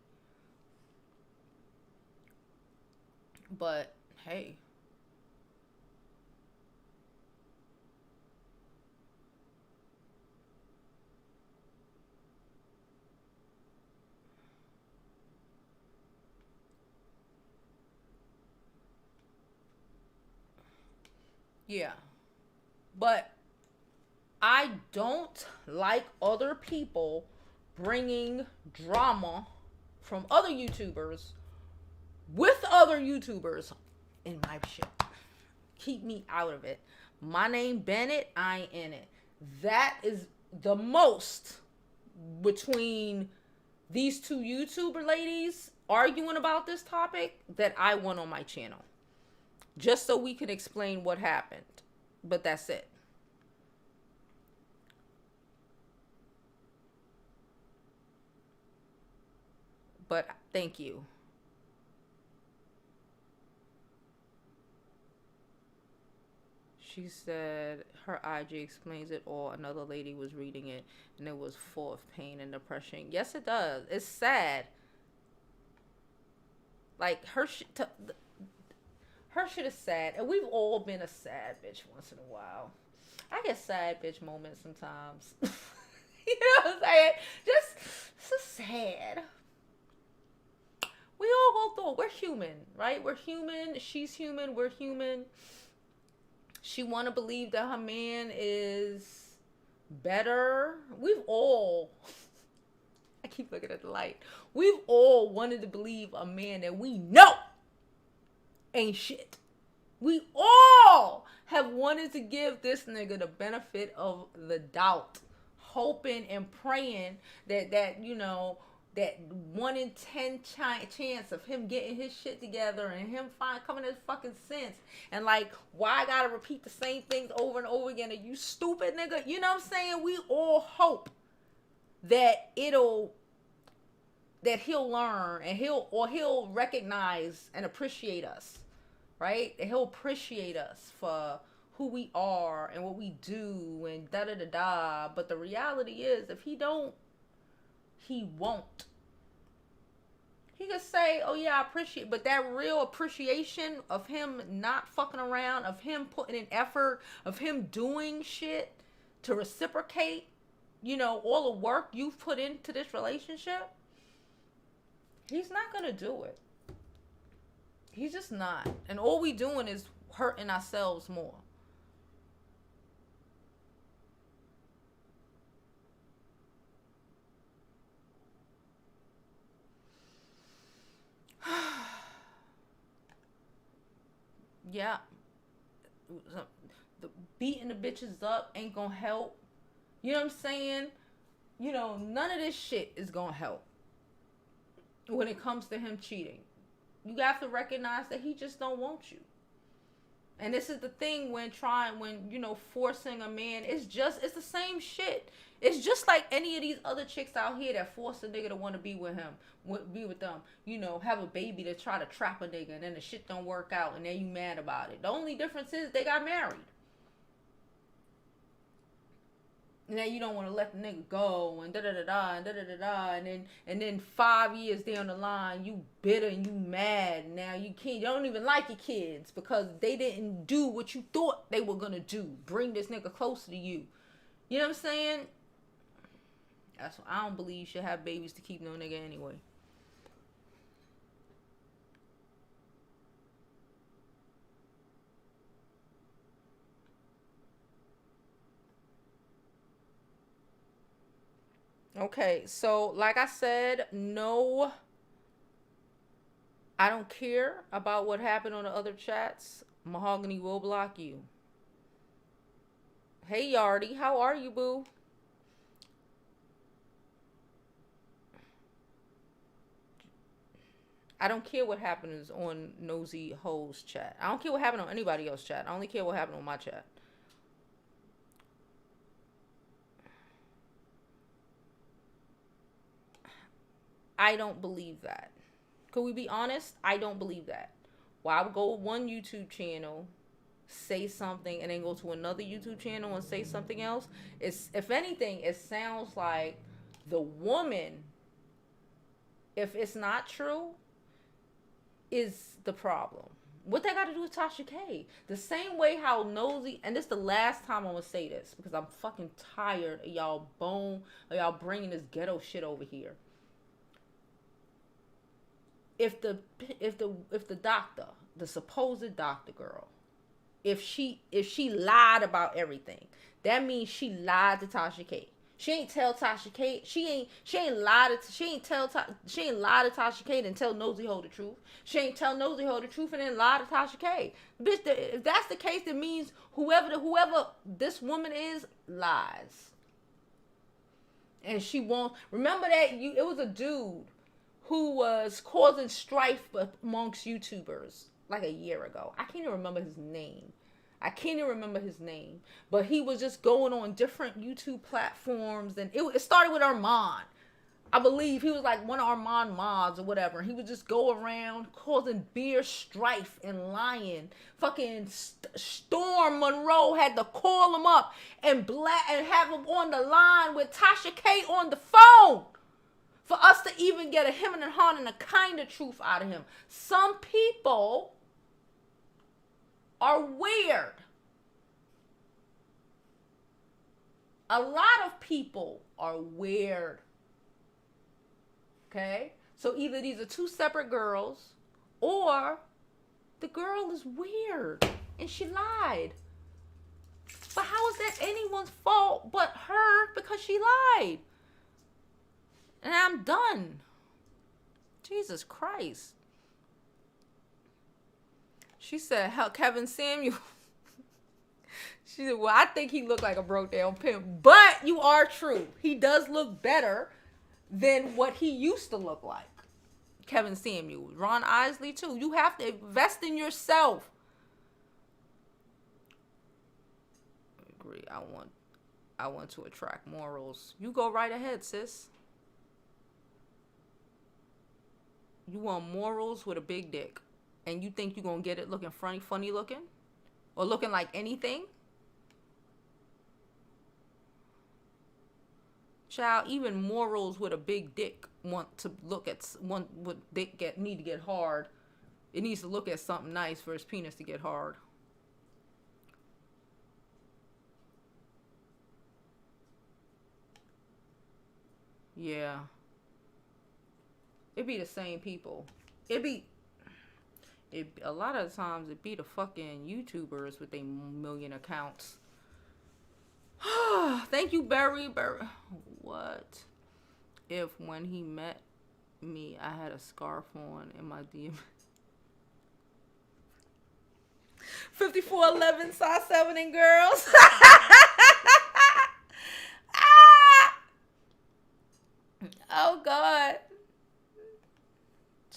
But hey, yeah, but I don't like other people bringing drama from other YouTubers with other YouTubers in my shit. Keep me out of it. My name Bennett, I ain't in it. That is the most between these two YouTuber ladies arguing about this topic that I want on my channel. just so we can explain what happened. But that's it. But thank you. She said her IG explains it all. Another lady was reading it and it was full of pain and depression. Yes, it does. It's sad. Like her shit is sad, and we've all been a sad bitch once in a while. I get sad bitch moments sometimes. You know what I'm saying? Just so sad. We all go through it. We're human, right? We're human. She's human. We're human. She want to believe that her man is better. We've all, I keep looking at the light. We've all wanted to believe a man that we know ain't shit. We all have wanted to give this nigga the benefit of the doubt, hoping and praying that you know, that 1 in 10 chance of him getting his shit together and him coming to his fucking sense. And like, why I gotta repeat the same things over and over again? Are you stupid, nigga? You know what I'm saying? We all hope that he'll learn and he'll recognize and appreciate us, right? And he'll appreciate us for who we are and what we do and da da da da. But the reality is, if he don't, he won't. He could say, oh yeah, I appreciate, but that real appreciation of him not fucking around, of him putting in effort, of him doing shit to reciprocate, you know, all the work you've put into this relationship, he's not gonna do it. He's just not. And all we doing is hurting ourselves more. Yeah. The beating the bitches up ain't gonna help. You know what I'm saying? You know, none of this shit is gonna help when it comes to him cheating. You have to recognize that he just don't want you. And this is the thing when you know, forcing a man, it's the same shit. It's just like any of these other chicks out here that force a nigga to want to be with him, be with them. You know, have a baby to try to trap a nigga, and then the shit don't work out, and then you mad about it. The only difference is they got married. Now you don't want to let the nigga go and da da da da and da da da da, and then 5 years down the line you bitter and you mad. Now you don't even like your kids because they didn't do what you thought they were gonna do. Bring this nigga closer to you. You know what I'm saying? That's why I don't believe you should have babies to keep no nigga anyway. Okay, so like I said, no, I don't care about what happened on the other chats. Mahogany will block you. Hey Yardy, how are you, boo? I don't care what happens on Nosy Ho's chat. I don't care what happened on anybody else's chat. I only care what happened on my chat. I don't believe that. Could we be honest? I don't believe that. Why I would go to one YouTube channel, say something, and then go to another YouTube channel and say something else? It's, if anything, it sounds like the woman, if it's not true, is the problem. What they got to do with Tasha K? The same way how nosy, and this is the last time I'm gonna say this because I'm fucking tired of y'all bringing this ghetto shit over here. If the doctor, the supposed doctor girl, if she lied about everything, that means she lied to Tasha K. She ain't tell Tasha K. She ain't lie to Tasha K and tell Nosy Ho the truth. She ain't tell Nosy Ho the truth and then lie to Tasha K. Bitch, if that's the case, that means whoever this woman is lies. And she won't remember that it was a dude who was causing strife amongst YouTubers. like a year ago. I can't even remember his name. But he was just going on different YouTube platforms, and it started with Armand. I believe he was like one of Armand mods or whatever. He would just go around causing beer strife and lying. Fucking Storm Monroe had to call him up and have him on the line with Tasha K on the phone for us to even get a him and a han and a kind of truth out of him. Some people are weird. A lot of people are weird. Okay? So either these are two separate girls, or the girl is weird and she lied. But how is that anyone's fault but her because she lied? And I'm done. Jesus Christ. She said, hell, Kevin Samuel. She said, well, I think he looked like a broke down pimp. But you are true. He does look better than what he used to look like. Kevin Samuel. Ron Isley, too. You have to invest in yourself. I agree. I want to attract morals. You go right ahead, sis. You want morals with a big dick. And you think you're going to get it looking funny looking? Or looking like anything? Child, even morals with a big dick want to look at one with dick need to get hard. It needs to look at something nice for his penis to get hard. Yeah. It be the same people. A lot of the times it be the fucking YouTubers with their million accounts. Thank you, Barry. What if when he met me, I had a scarf on in my DM? 5411 size 7 and girls. Oh, God.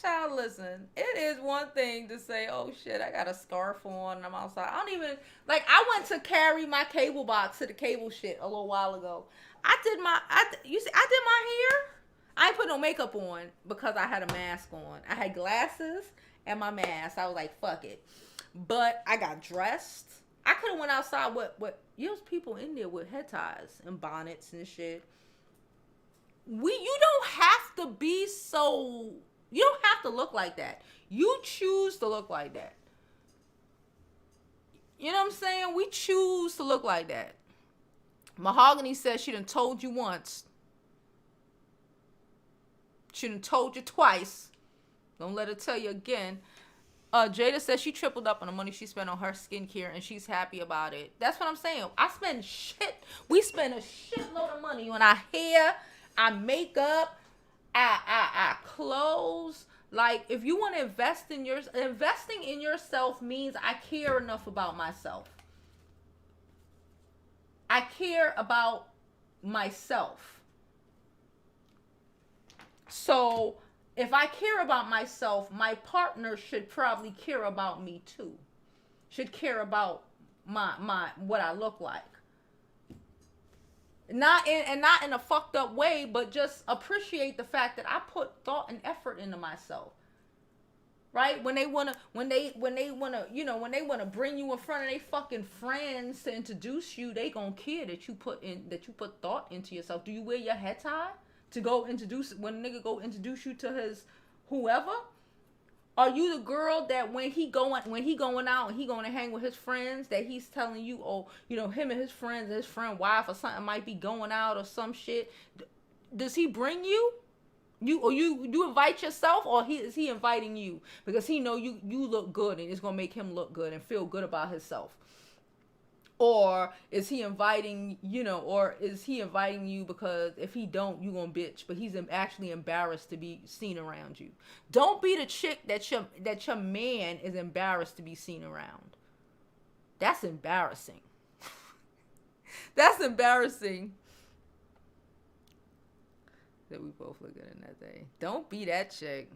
Child, listen, it is one thing to say, oh shit, I got a scarf on and I'm outside. I don't even, like, I went to carry my cable box to the cable shit a little while ago. I did my hair. I ain't put no makeup on because I had a mask on. I had glasses and my mask. I was like, fuck it. But I got dressed. I could have went outside with there's people in there with head ties and bonnets and shit. You don't have to be so... You don't have to look like that. You choose to look like that. You know what I'm saying? We choose to look like that. Mahogany says she done told you once. She done told you twice. Don't let her tell you again. Jada says she tripled up on the money she spent on her skincare and she's happy about it. That's what I'm saying. We spend a shitload of money on our hair, our makeup, our clothes. Like, if you want to investing in yourself means I care enough about myself. I care about myself. So if I care about myself, my partner should probably care about me too. Should care about my what I look like. Not in a fucked up way, but just appreciate the fact that I put thought and effort into myself. Right? When they wanna bring you in front of their fucking friends to introduce you, they gonna care that you put thought into yourself. Do you wear your head tie to go introduce when a nigga go introduce you to his whoever? Are you the girl that when he going out and he going to hang with his friends, that he's telling you, oh, him and his friends, his friend wife or something might be going out or some shit? Does he bring you? You invite yourself, or is he inviting you because he know you look good and it's gonna make him look good and feel good about himself? Or is he inviting you because if he don't, you gonna bitch, but he's actually embarrassed to be seen around you? Don't be the chick that your man is embarrassed to be seen around. That's embarrassing. That's embarrassing. That we both look good in that day. Don't be that chick.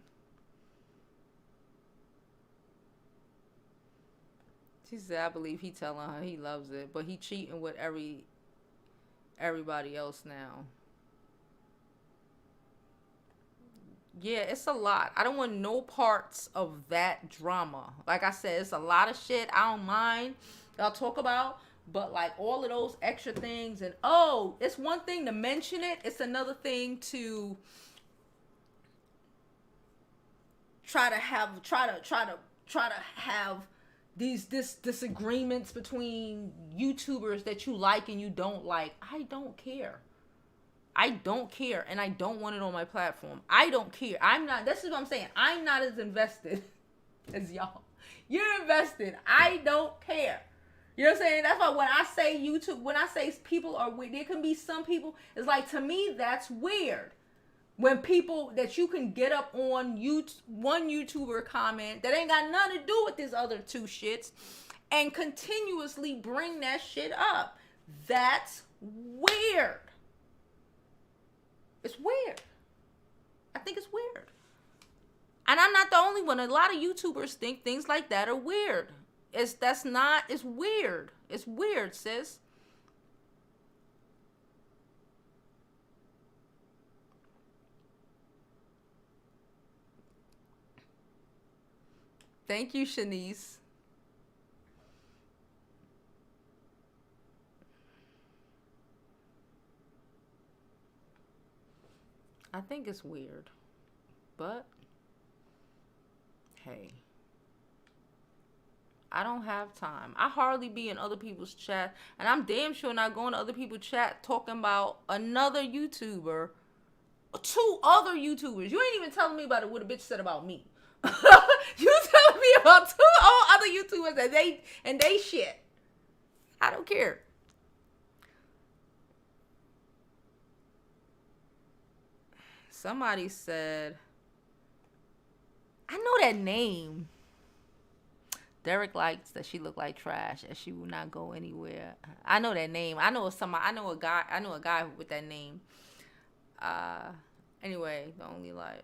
She said, I believe he telling her he loves it, but he cheating with everybody else now. Yeah, it's a lot. I don't want no parts of that drama. Like I said, it's a lot of shit I don't mind y'all talk about, but like all of those extra things, and oh, it's one thing to mention it, it's another thing to try to have these disagreements between YouTubers that you like and you don't like. I don't care. I don't care, and I don't want it on my platform. I don't care. I'm not. This is what I'm saying. I'm not as invested as y'all. You're invested. I don't care. You know what I'm saying? That's why when I say YouTube, when I say people are weird, there can be some people. It's like, to me, that's weird. When people that you can get up on YouTube, one YouTuber comment that ain't got nothing to do with this other two shits, and continuously bring that shit up. That's weird. It's weird. I think it's weird. And I'm not the only one. A lot of YouTubers think things like that are weird. It's weird. It's weird, sis. Thank you, Shanice. I think it's weird. But, hey. I don't have time. I hardly be in other people's chat. And I'm damn sure not going to other people's chat talking about another YouTuber. Two other YouTubers. You ain't even telling me about what a bitch said about me. You telling me about two other YouTubers and they shit. I don't care. Somebody said, I know that name. Derrick likes that she look like trash and she will not go anywhere. I know that name. I know a guy with that name. Anyway, the only lie.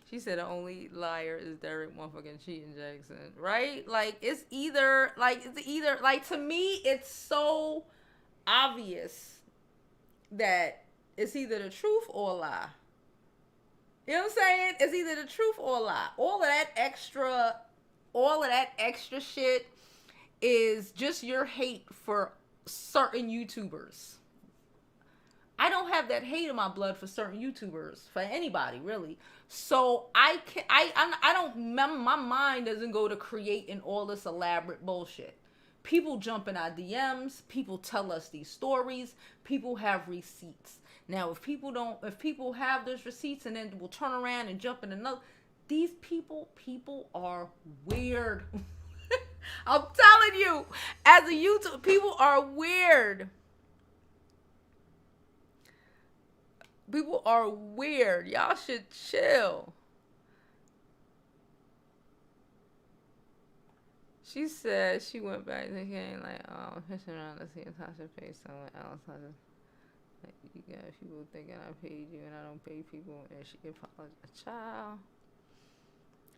She said the only liar is Derrick motherfucking cheating Jackson. Right? Like it's either to me it's so obvious that it's either the truth or a lie. You know what I'm saying? It's either the truth or a lie. All of that extra shit is just your hate for certain YouTubers. I don't have that hate in my blood for certain YouTubers, for anybody really. So my mind doesn't go to creating all this elaborate bullshit. People jump in our DMs, people tell us these stories, people have receipts. Now, if people have those receipts and then will turn around and jump in another, these people are weird. I'm telling you, as a YouTube, people are weird. People are weird. Y'all should chill. She said she went back to the game like, oh, pissing around to see Natasha pay someone else. Like, you got people thinking I paid you and I don't pay people, and she apologized. Child.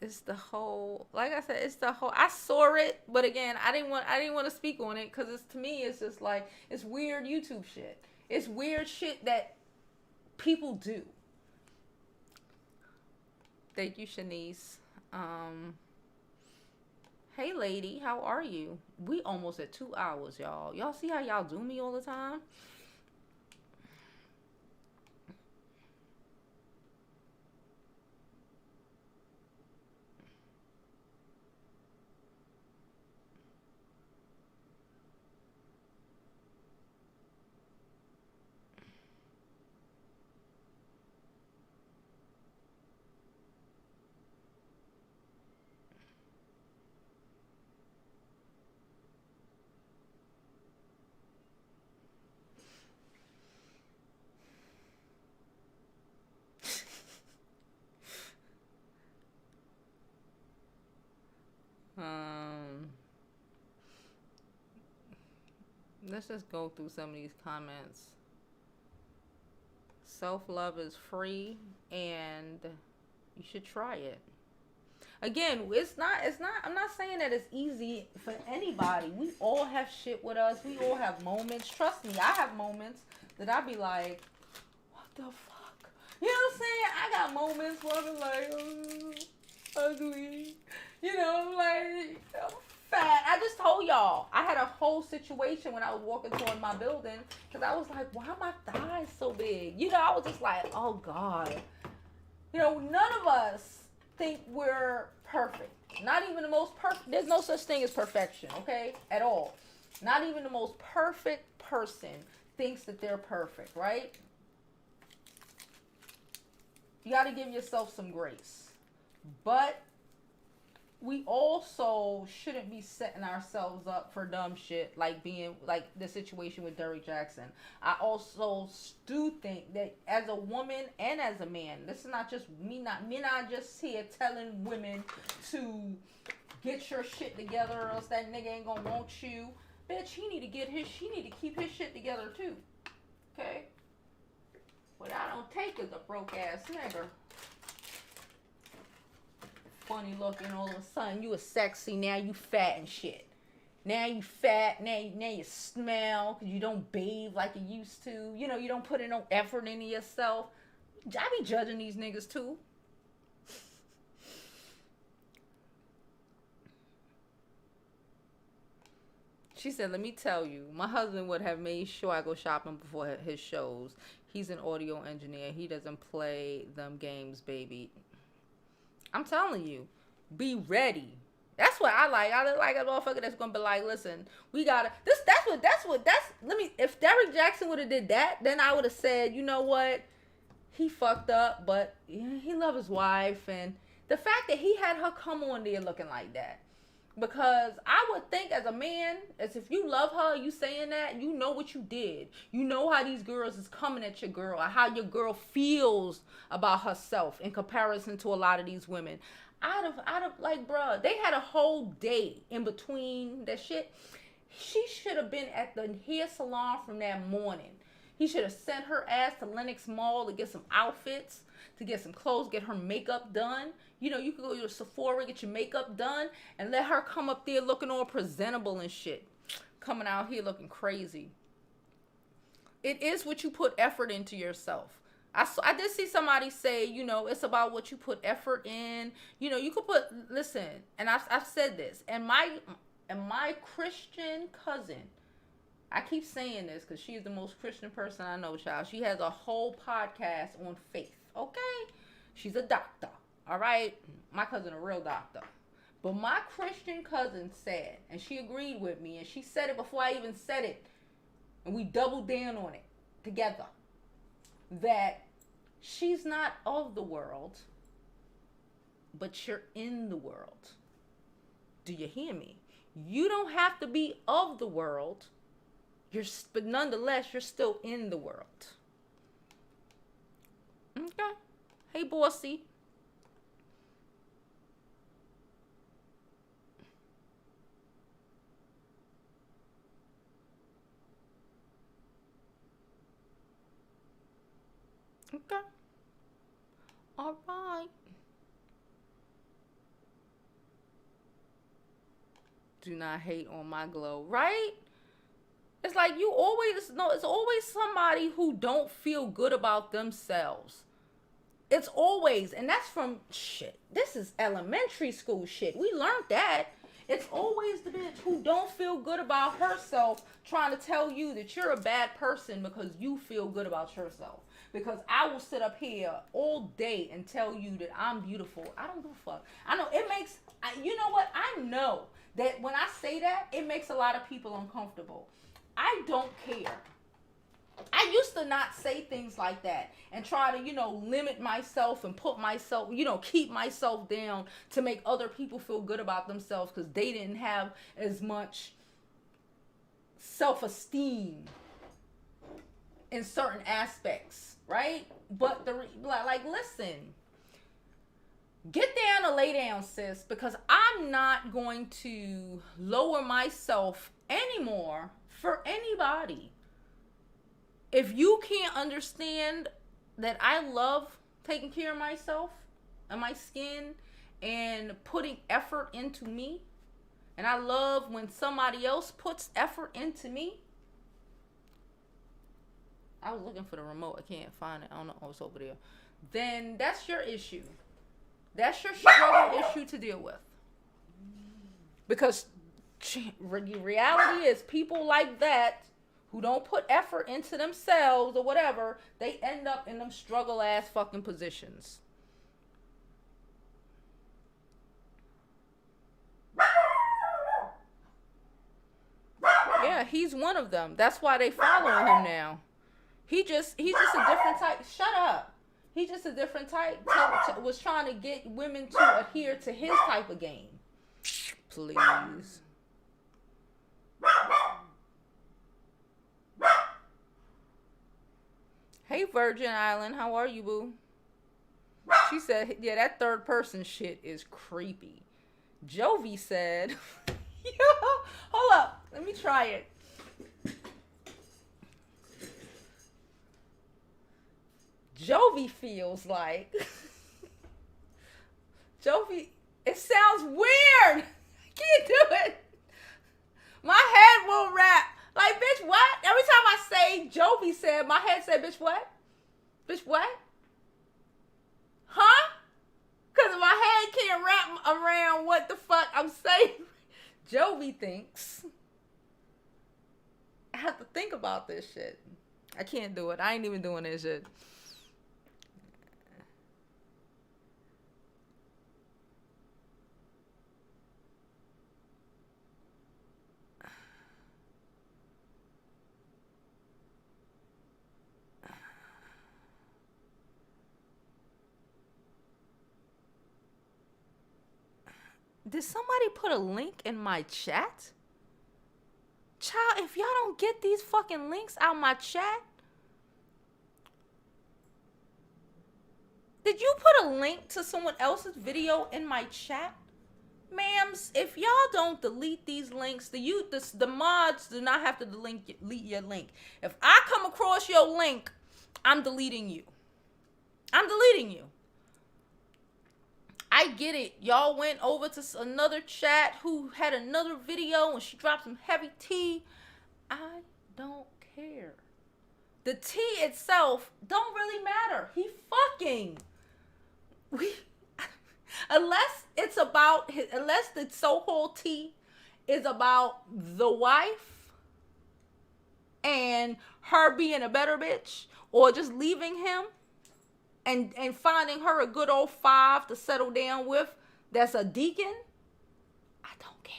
It's the whole, like I said, I saw it, but again, I didn't want to speak on it because to me, it's just like, it's weird YouTube shit. It's weird shit that people do. Thank you, Shanice. Hey, lady, how are you? We almost at 2 hours, y'all. Y'all see how y'all do me all the time? Let's just go through some of these comments. Self-love is free and you should try it. Again, it's not I'm not saying that it's easy for anybody. We all have shit with us. We all have moments. Trust me, I have moments that I be like, what the fuck? You know what I'm saying? I got moments where I'm like, ugly. You know, I'm like, I'm fat. I just told y'all, I had a whole situation when I was walking toward my building because I was like, why are my thighs so big? You know, I was just like, oh God. You know, none of us think we're perfect. Not even the most perfect. There's no such thing as perfection, okay? At all. Not even the most perfect person thinks that they're perfect, right? You got to give yourself some grace. But we also shouldn't be setting ourselves up for dumb shit like being like the situation with DERRICK JAXN. I also do think that as a woman and as a man, this is not just me not just here telling women to get your shit together or else that nigga ain't gonna want you. Bitch, he need to keep his shit together too. Okay? What I don't take is a broke ass nigga. Funny looking, all of a sudden you was sexy, now you fat and shit. Now you fat, now you smell because you don't bathe like you used to. You know, you don't put in no effort into yourself. I be judging these niggas too. She said, let me tell you, my husband would have made sure I go shopping before his shows. He's an audio engineer. He doesn't play them games, baby. I'm telling you, be ready. That's what I like. I like a motherfucker that's gonna be like, listen, we gotta if DERRICK JAXN would have did that, then I would have said, you know what? He fucked up, but he loved his wife, and the fact that he had her come on there looking like that. Because I would think as a man, as if you love her, you saying that, you know what you did. You know how these girls is coming at your girl, or how your girl feels about herself in comparison to a lot of these women. I'd have like, bruh, they had a whole day in between that shit. She should have been at the hair salon from that morning. He should have sent her ass to Lenox Mall to get some outfits, to get some clothes, get her makeup done. You know, you could go to Sephora, get your makeup done, and let her come up there looking all presentable and shit. Coming out here looking crazy. It is what you put effort into yourself. I did see somebody say, you know, it's about what you put effort in. You know, you could put, listen, and I've said this, and my Christian cousin, I keep saying this because she's the most Christian person I know, child. She has a whole podcast on faith, okay? She's a doctor, all right? My cousin a real doctor. But my Christian cousin said, and she agreed with me, and she said it before I even said it, and we doubled down on it together, that she's not of the world, but you're in the world. Do you hear me? You don't have to be of the world, but nonetheless, you're still in the world. Okay. Hey, bossy. Okay. All right. Do not hate on my glow, right? It's like you always know, it's always somebody who don't feel good about themselves. It's always, and that's from shit. This is elementary school shit. We learned that. It's always the bitch who don't feel good about herself trying to tell you that you're a bad person because you feel good about yourself. Because I will sit up here all day and tell you that I'm beautiful. I don't give a fuck. I know it makes, you know what? I know that when I say that, it makes a lot of people uncomfortable. I don't care. I used to not say things like that and try to, you know, limit myself and put myself, you know, keep myself down to make other people feel good about themselves because they didn't have as much self-esteem in certain aspects, right? But like, listen, get down or lay down, sis, because I'm not going to lower myself anymore for anybody. If you can't understand that I love taking care of myself and my skin in putting effort into me. And I love when somebody else puts effort into me. I was looking for the remote. I can't find it. I don't know. Oh, it's over there. Then that's your issue. That's your struggle issue to deal with. Because reality is people like that who don't put effort into themselves or whatever, they end up in them struggle ass fucking positions. Yeah, he's one of them. That's why they following him now. He's just a different type. Shut up. He's just a different type. Was trying to get women to adhere to his type of game. Please. Hey, Virgin Island. How are you, boo? She said, yeah, that third person shit is creepy. Jovi said, hold up. Let me try it. Jovi feels like. Jovi, it sounds weird. I can't do it. My head won't wrap. Like, bitch, what? Every time I say Jovi said, my head said, bitch, what? Bitch, what? Huh? Because my head can't wrap around what the fuck I'm saying. Jovi thinks. I have to think about this shit. I can't do it. I ain't even doing this shit. Did somebody put a link in my chat? Child, if y'all don't get these fucking links out my chat. Did you put a link to someone else's video in my chat? Ma'ams, if y'all don't delete these links, the mods do not have to delete your link. If I come across your link, I'm deleting you. I'm deleting you. I get it. Y'all went over to another chat who had another video and she dropped some heavy tea. I don't care. The tea itself don't really matter. He fucking. Unless the so-called tea is about the wife and her being a better bitch or just leaving him. And finding her a good old 5 to settle down with that's a deacon, I don't care.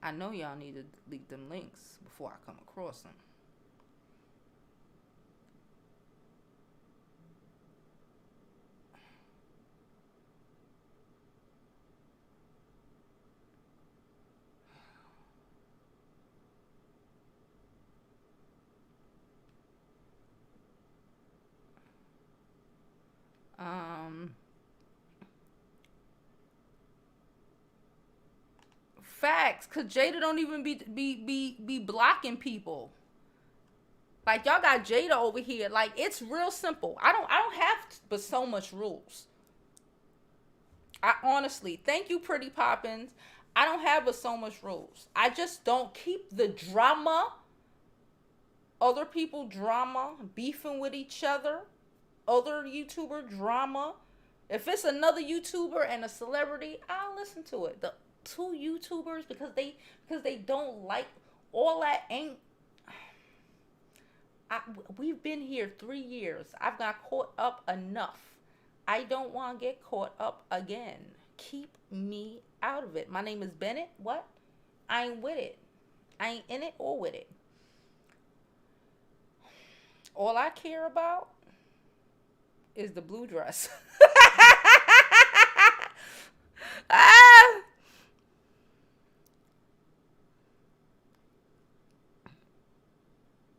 I know y'all need to delete them links before I come across them. Facts, cause Jada don't even be blocking people. Like, y'all got Jada over here. Like, it's real simple. I don't have but so much rules. I honestly, thank you, Pretty Poppins. I don't have but so much rules. I just don't keep the drama. Other people drama, beefing with each other. Other YouTuber drama. If it's another YouTuber and a celebrity, I'll listen to it. The 2 YouTubers because they don't like all that ain't. We've been here 3 years. I've got caught up enough. I don't want to get caught up again. Keep me out of it. My name is Bennett. What? I ain't with it. I ain't in it or with it. All I care about is the blue dress. Ah!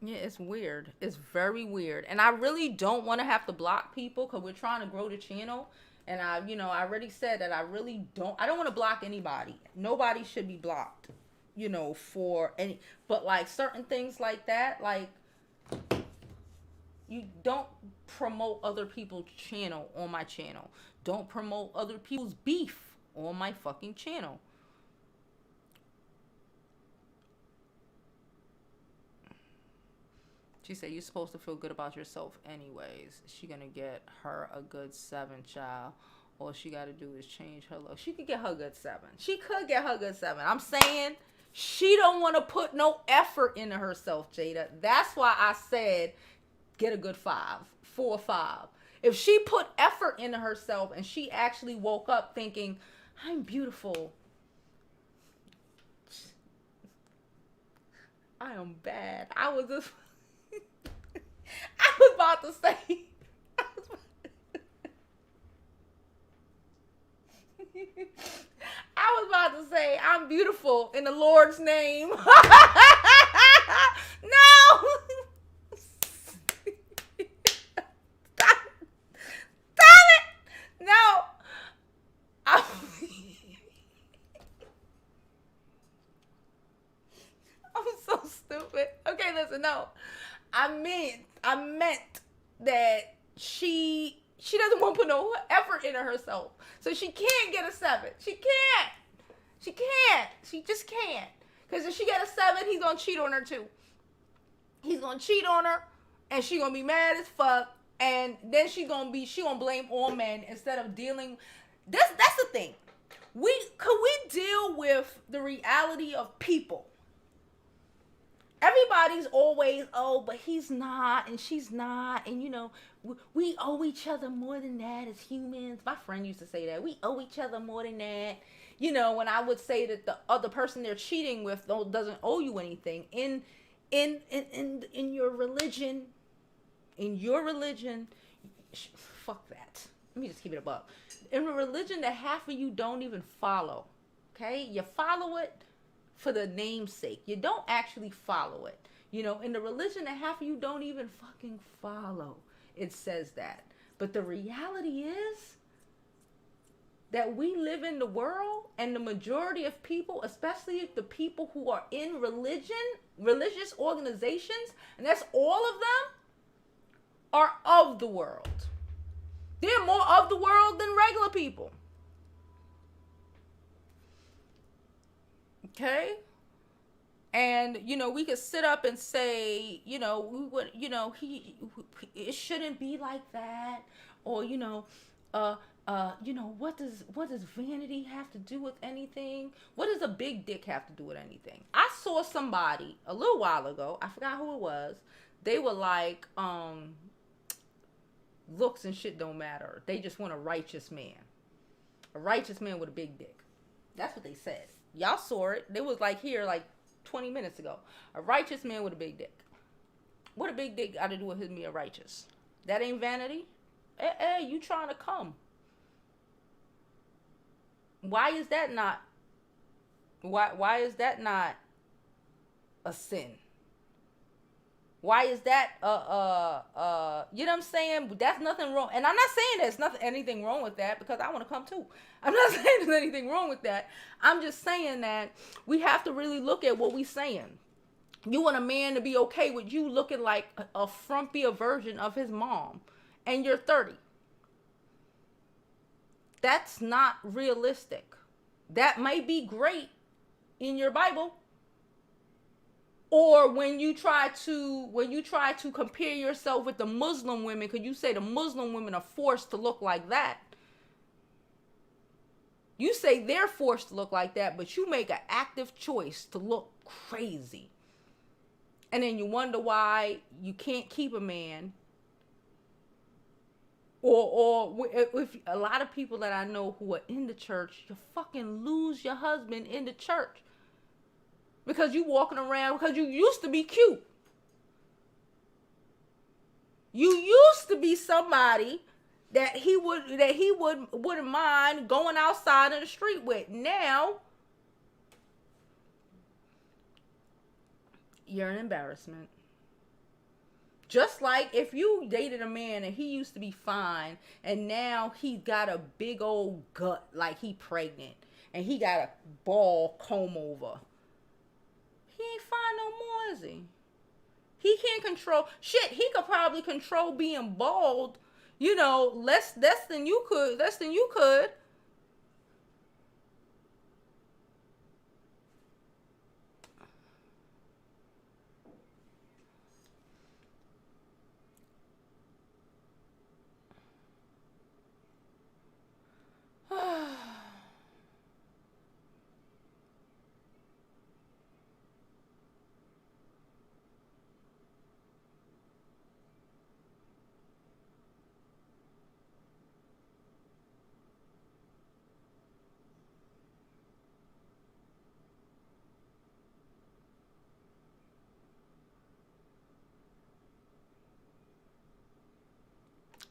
Yeah, it's weird. It's very weird. And I really don't want to have to block people because we're trying to grow the channel. And I already said that I don't want to block anybody. Nobody should be blocked, for any, but like certain things like that, like You don't promote other people's channel on my channel. Don't promote other people's beef on my fucking channel. She said, you're supposed to feel good about yourself anyways. She gonna get her a good 7, child. All she gotta do is change her look. She could get her good 7. She could get her good 7. I'm saying she don't want to put no effort into herself, Jada. That's why I said get a good 5, 4 or 5. If she put effort into herself and she actually woke up thinking, I'm beautiful. I am bad. I was about to say. I was about to say, I'm beautiful in the Lord's name. No! Stop it! No! I'm so stupid. Okay, listen, no. I meant that she doesn't want to put no effort into herself. So she can't get a 7. She can't. She just can't. Because if she get a 7, he's going to cheat on her too. He's going to cheat on her. And she going to be mad as fuck. And then she going to blame all men instead of dealing. That's the thing. Could we deal with the reality of people? Everybody's always, oh, but he's not, and she's not, and you know, we owe each other more than that as humans. My friend used to say that. We owe each other more than that. You know, when I would say that the other person they're cheating with doesn't owe you anything. In your religion, fuck that. Let me just keep it above. In a religion that half of you don't even follow, okay? You follow it for the name's sake. You don't actually follow it. You know, in the religion that half of you don't even fucking follow, it says that. But the reality is that we live in the world, and the majority of people, especially the people who are in religious organizations, and that's all of them, are of the world. They're more of the world than regular people. Okay? And, you know, we could sit up and say, you know, we would, you know, it shouldn't be like that. Or, you know, what does vanity have to do with anything? What does a big dick have to do with anything? I saw somebody a little while ago, I forgot who it was. They were like, looks and shit don't matter. They just want a righteous man. A righteous man with a big dick. That's what they said. Y'all saw it. They was like here like 20 minutes ago. A righteous man with a big dick. What a big dick got to do with him being righteous? That ain't vanity? You trying to come. Why is that not a sin? Why is that you know what I'm saying? That's nothing wrong. And I'm not saying there's anything wrong with that, because I want to come too. I'm not saying there's anything wrong with that. I'm just saying that we have to really look at what we're saying. You want a man to be okay with you looking like a frumpier version of his mom, and you're 30. That's not realistic. That might be great in your Bible. Or when you try to compare yourself with the Muslim women, because you say the Muslim women are forced to look like that. You say they're forced to look like that, but you make an active choice to look crazy. And then you wonder why you can't keep a man. Or if a lot of people that I know who are in the church, you fucking lose your husband in the church. Because you walking around, because you used to be cute. You used to be somebody that he wouldn't mind going outside in the street with. Now you're an embarrassment. Just like if you dated a man and he used to be fine and now he got a big old gut like he pregnant and he got a ball comb over. He ain't fine no more, is he? He can't control shit. He could probably control being bald, you know, less than you could. Less than you could.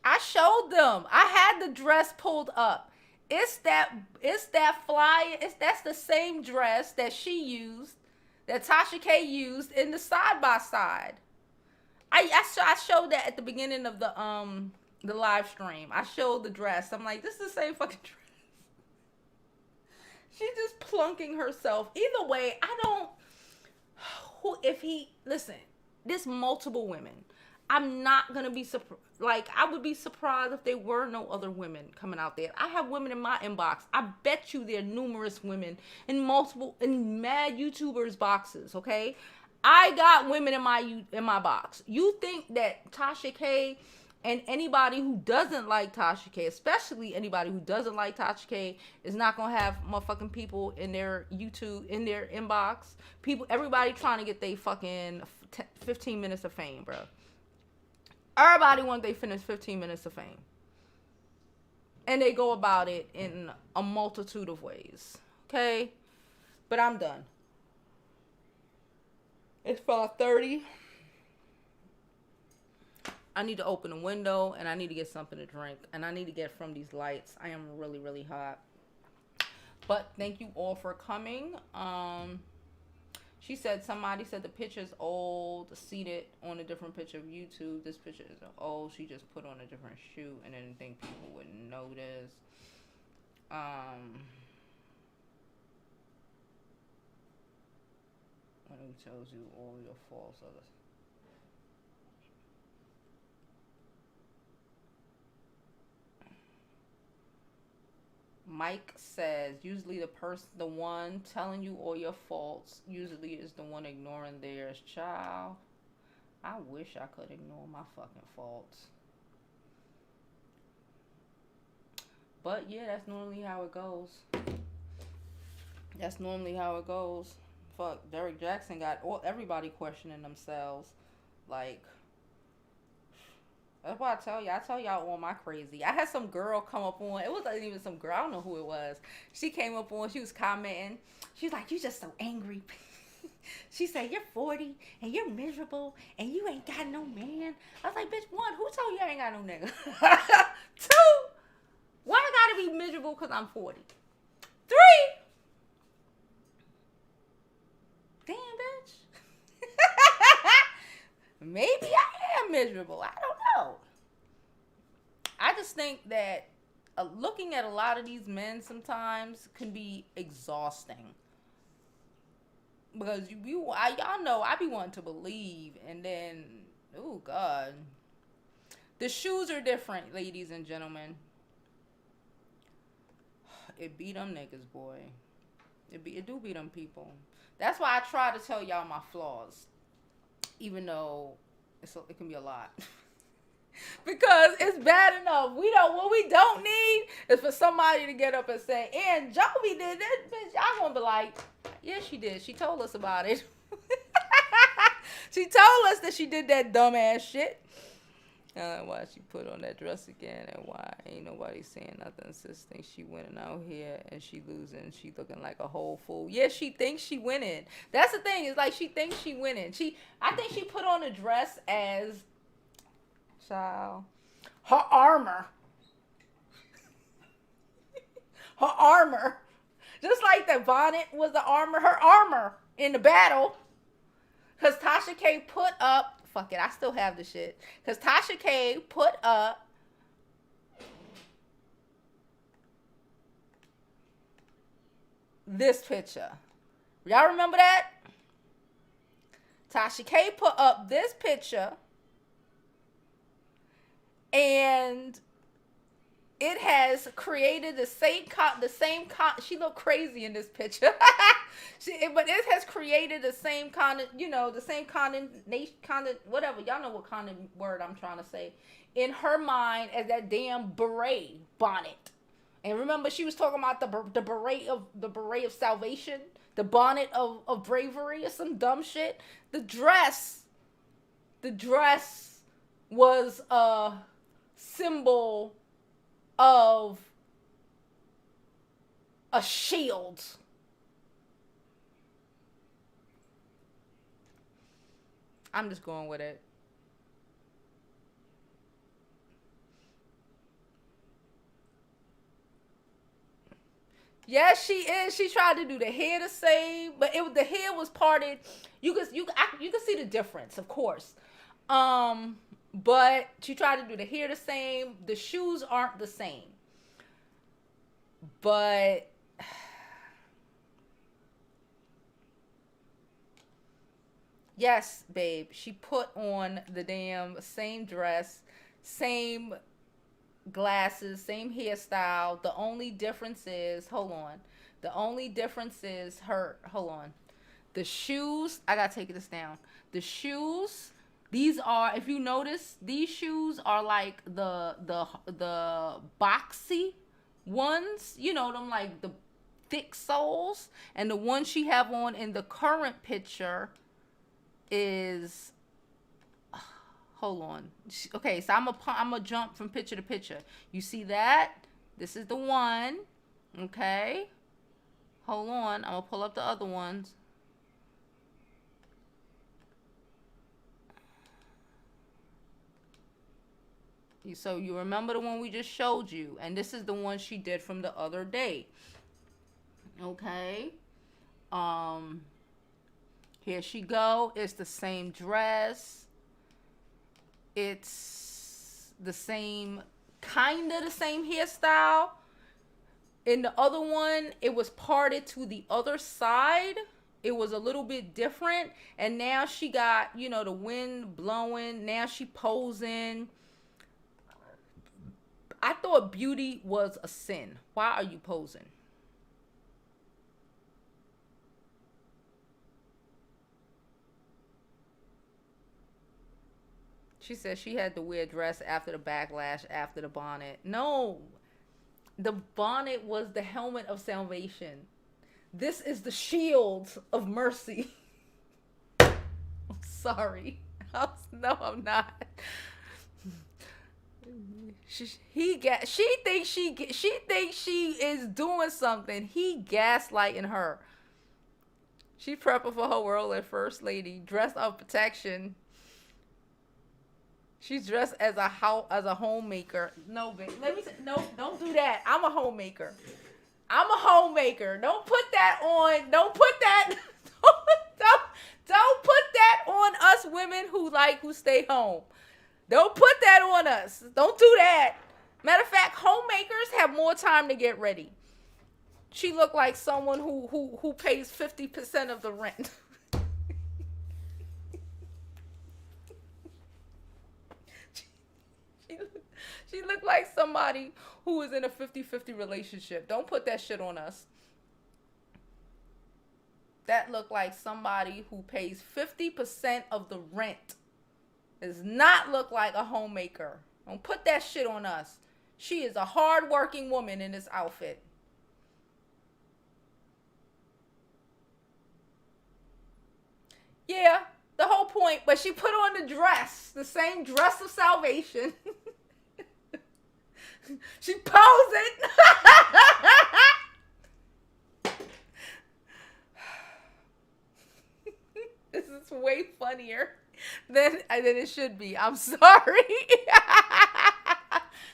I showed them. I had the dress pulled up. It's that flyer. That's the same dress that she used, that Tasha K used in the side by side. I showed that at the beginning of the live stream. I showed the dress. I'm like, this is the same fucking dress. She's just plunking herself. Either way, I don't. Who if he listen? There's multiple women. I'm not gonna be surprised. Like, I would be surprised if there were no other women coming out there. I have women in my inbox. I bet you there are numerous women in mad YouTubers boxes. Okay, I got women in my box. You think that Tasha K and anybody who doesn't like Tasha K, especially anybody who doesn't like Tasha K, is not gonna have motherfucking people in their YouTube, in their inbox? Everybody trying to get they fucking 15 minutes of fame, bro. Everybody want they finish 15 minutes of fame. And they go about it in a multitude of ways. Okay? But I'm done. It's 5:30. I need to open a window and I need to get something to drink. And I need to get from these lights. I am really, really hot. But thank you all for coming. Somebody said the picture's old, seated on a different picture of YouTube. This picture is old. She just put on a different shoe and didn't think people would notice. When he tells you all your faults, others. Mike says, usually the one telling you all your faults usually is the one ignoring theirs. Child, I wish I could ignore my fucking faults. But yeah, that's normally how it goes. Fuck, Derrick Jaxn got everybody questioning themselves. Like, that's why I tell y'all on my crazy. I had some girl come up on. It wasn't even some girl. I don't know who it was. She came up on. She was commenting. She was like, "You just so angry." She said, "You're 40 and you're miserable and you ain't got no man." I was like, "Bitch, one, who told you I ain't got no nigga?" Two, why I gotta be miserable because I'm 40? Three, damn, bitch. Maybe I am miserable. I don't know. I just think that looking at a lot of these men sometimes can be exhausting. Because y'all know I be wanting to believe, and then, oh God. The shoes are different, ladies and gentlemen. It beat them niggas, boy. It do beat them people. That's why I try to tell y'all my flaws. Even though it can be a lot. Because it's bad enough. What we don't need is for somebody to get up and say, "And Jovi did this," bitch. Y'all gonna be like, "Yeah, she did. She told us about it." She told us that she did that dumbass shit. Why she put on that dress again, and why ain't nobody saying nothing. Sis thinks she winning out here and she losing. She looking like a whole fool. Yeah, she thinks she winning. That's the thing. It's like she thinks she winning. I think she put on a dress as child. Her armor. Her armor. Just like the bonnet was the armor. Her armor in the battle. Because Tasha K put up. Fuck it, I still have the shit. Because Tasha K put up this picture. Y'all remember that? Tasha K put up this picture, and it has created the same she looked crazy in this picture. But it has created the same kind of, the same whatever, y'all know what kind of word I'm trying to say, in her mind as that damn beret bonnet. And remember, she was talking about the beret of salvation, the bonnet of bravery, or some dumb shit. The dress was a symbol of a shield. I'm just going with it. Yes, she is. She tried to do the hair the same, but the hair was parted. You could see the difference, of course. But she tried to do the hair the same. The shoes aren't the same. But yes, babe, she put on the damn same dress, same glasses, same hairstyle. The only difference is, hold on. The shoes, I gotta take this down. The shoes, these are, if you notice, these shoes are like the boxy ones, them like the thick soles, and the one she have on in the current picture is, hold on. Okay, so I'm gonna jump from picture to picture. You see that? This is the one. Okay. Hold on. I'm gonna pull up the other ones. So you remember the one we just showed you, and this is the one she did from the other day. Okay. Here she go. It's the same dress. It's the same, kind of the same hairstyle. In the other one, it was parted to the other side. It was a little bit different. And now she got, the wind blowing. Now she posing. I thought beauty was a sin. Why are you posing? She said she had to wear a dress after the backlash, after the bonnet. No, the bonnet was the helmet of salvation. This is the shield of mercy. I'm sorry. No, I'm not. She thinks she is doing something. He gaslighting her. She prepping for her role as first lady, dressed up protection. She's dressed as a homemaker. No, babe. Let me say, no, don't do that. I'm a homemaker. Don't put that on. Don't put that on us women who stay home. Don't put that on us. Don't do that. Matter of fact, homemakers have more time to get ready. She looked like someone who pays 50% of the rent. She looked like somebody who is in a 50-50 relationship. Don't put that shit on us. That looked like somebody who pays 50% of the rent. Does not look like a homemaker. Don't put that shit on us. She is a hard-working woman in this outfit. Yeah, the whole point. But she put on the dress. The same dress of salvation. She posing. This is way funnier than it should be. I'm sorry.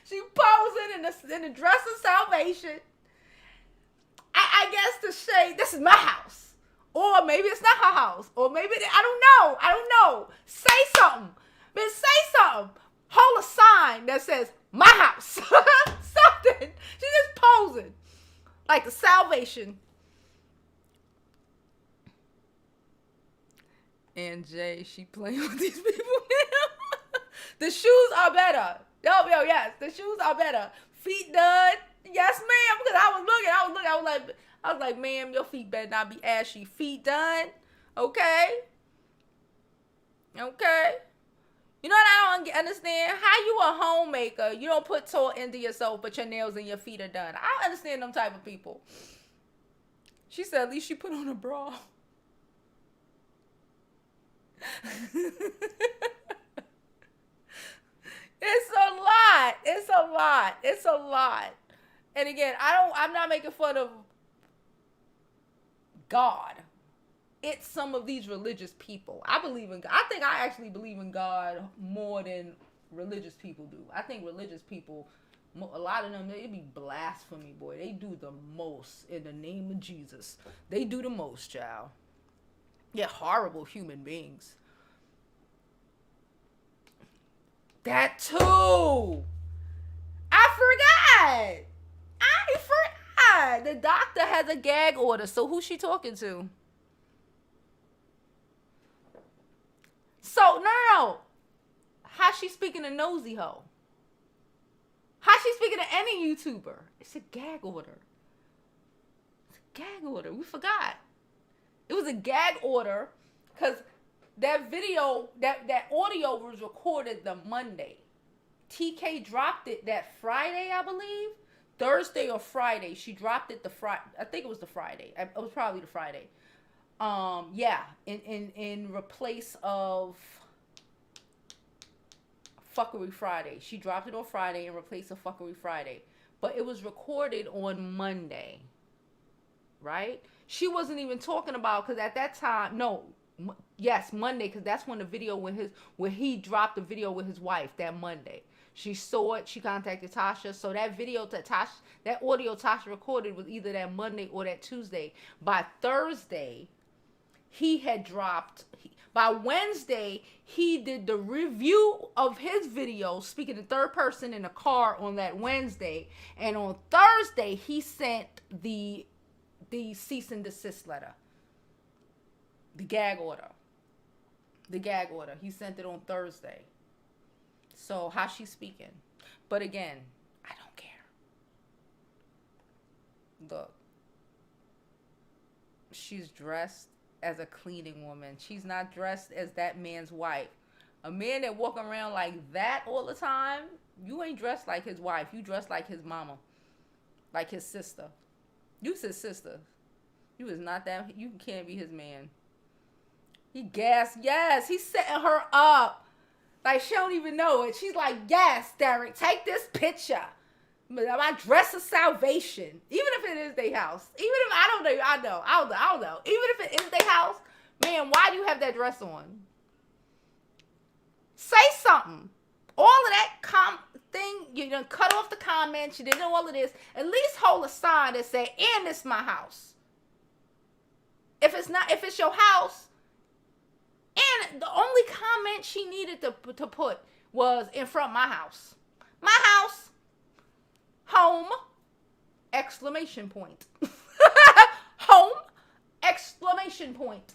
She posing in the dress of salvation. I guess to say this is my house. Or maybe it's not her house. Or maybe, I don't know. Say something. Man, say something. Hold a sign that says, my house. Something. She's just posing. Like the salvation. And Jay, she playing with these people now. The shoes are better. Yo, yes, the shoes are better. Feet done. Yes, ma'am. Because I was like, ma'am, your feet better not be ashy. Feet done. Okay. You know what I don't understand? How you a homemaker? You don't put toil into yourself, but your nails and your feet are done. I don't understand them type of people. She said, at least she put on a bra. It's a lot. And again, I'm not making fun of God. It's some of these religious people. I think I actually believe in God more than religious people do. I think religious people, a lot of them, they be blasphemy, boy. They do the most in the name of Jesus. They do the most, child. They're horrible human beings. That too. I forgot. The doctor has a gag order. So who's she talking to? So no. How's she speaking to Nosy Ho? How's she speaking to any YouTuber? It's a gag order. We forgot. It was a gag order because that video, that audio was recorded the Monday. TK dropped it that Friday, I believe. Thursday or Friday. She dropped it the Friday. I think it was the Friday. It was probably the Friday. Yeah. In replace of Fuckery Friday. She dropped it on Friday in replace of Fuckery Friday. But it was recorded on Monday. Right? She wasn't even talking about, because at that time, Monday, because that's when the video when he dropped the video with his wife that Monday. She saw it. She contacted Tasha. So that video that audio Tasha recorded was either that Monday or that Tuesday. By Thursday, he had dropped. By Wednesday, he did the review of his video, speaking in third person in the car on that Wednesday. And on Thursday, he sent the cease and desist letter. The gag order. He sent it on Thursday. So how's she speaking? But again, I don't care. Look. She's dressed as a cleaning woman. She's not dressed as that man's wife. A man that walk around like that all the time, you ain't dressed like his wife. You dressed like his mama. Like his sister. You's his sister. You is not that. You can't be his man. He gasped. Yes, he's setting her up. Like, she don't even know it. She's like, yes, Derrick, take this picture. My dress of salvation. Even if it is their house. Even if, I don't know. Even if it is their house, man, why do you have that dress on? Say something. All of that thing, you done cut off the comments, you didn't know all of this. At least hold a sign that say, and it's my house. If it's your house, and the only comment she needed to put was in front of my house. My house. Home. Exclamation point. Home. Exclamation point.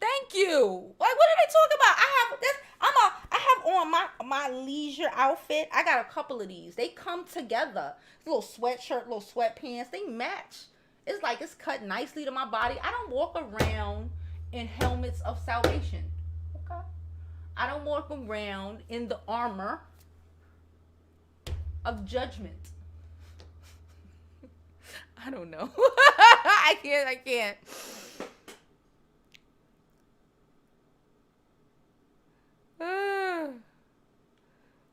Thank you. Like, what are they talking about? I have on my leisure outfit. I got a couple of these. They come together. Little sweatshirt, little sweatpants. They match. It's like it's cut nicely to my body. I don't walk around in helmets of salvation. Okay? I don't walk around in the armor of judgment. I don't know. I can't.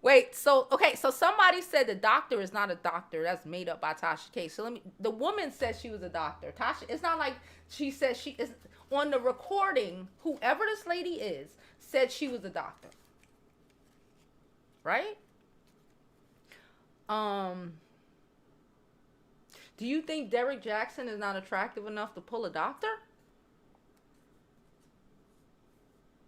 Wait, so somebody said the doctor is not a doctor. That's made up by Tasha K. So the woman said she was a doctor. Tasha, it's not like she said she is on the recording. Whoever this lady is said she was a doctor. Right? Do you think DERRICK JAXN is not attractive enough to pull a doctor?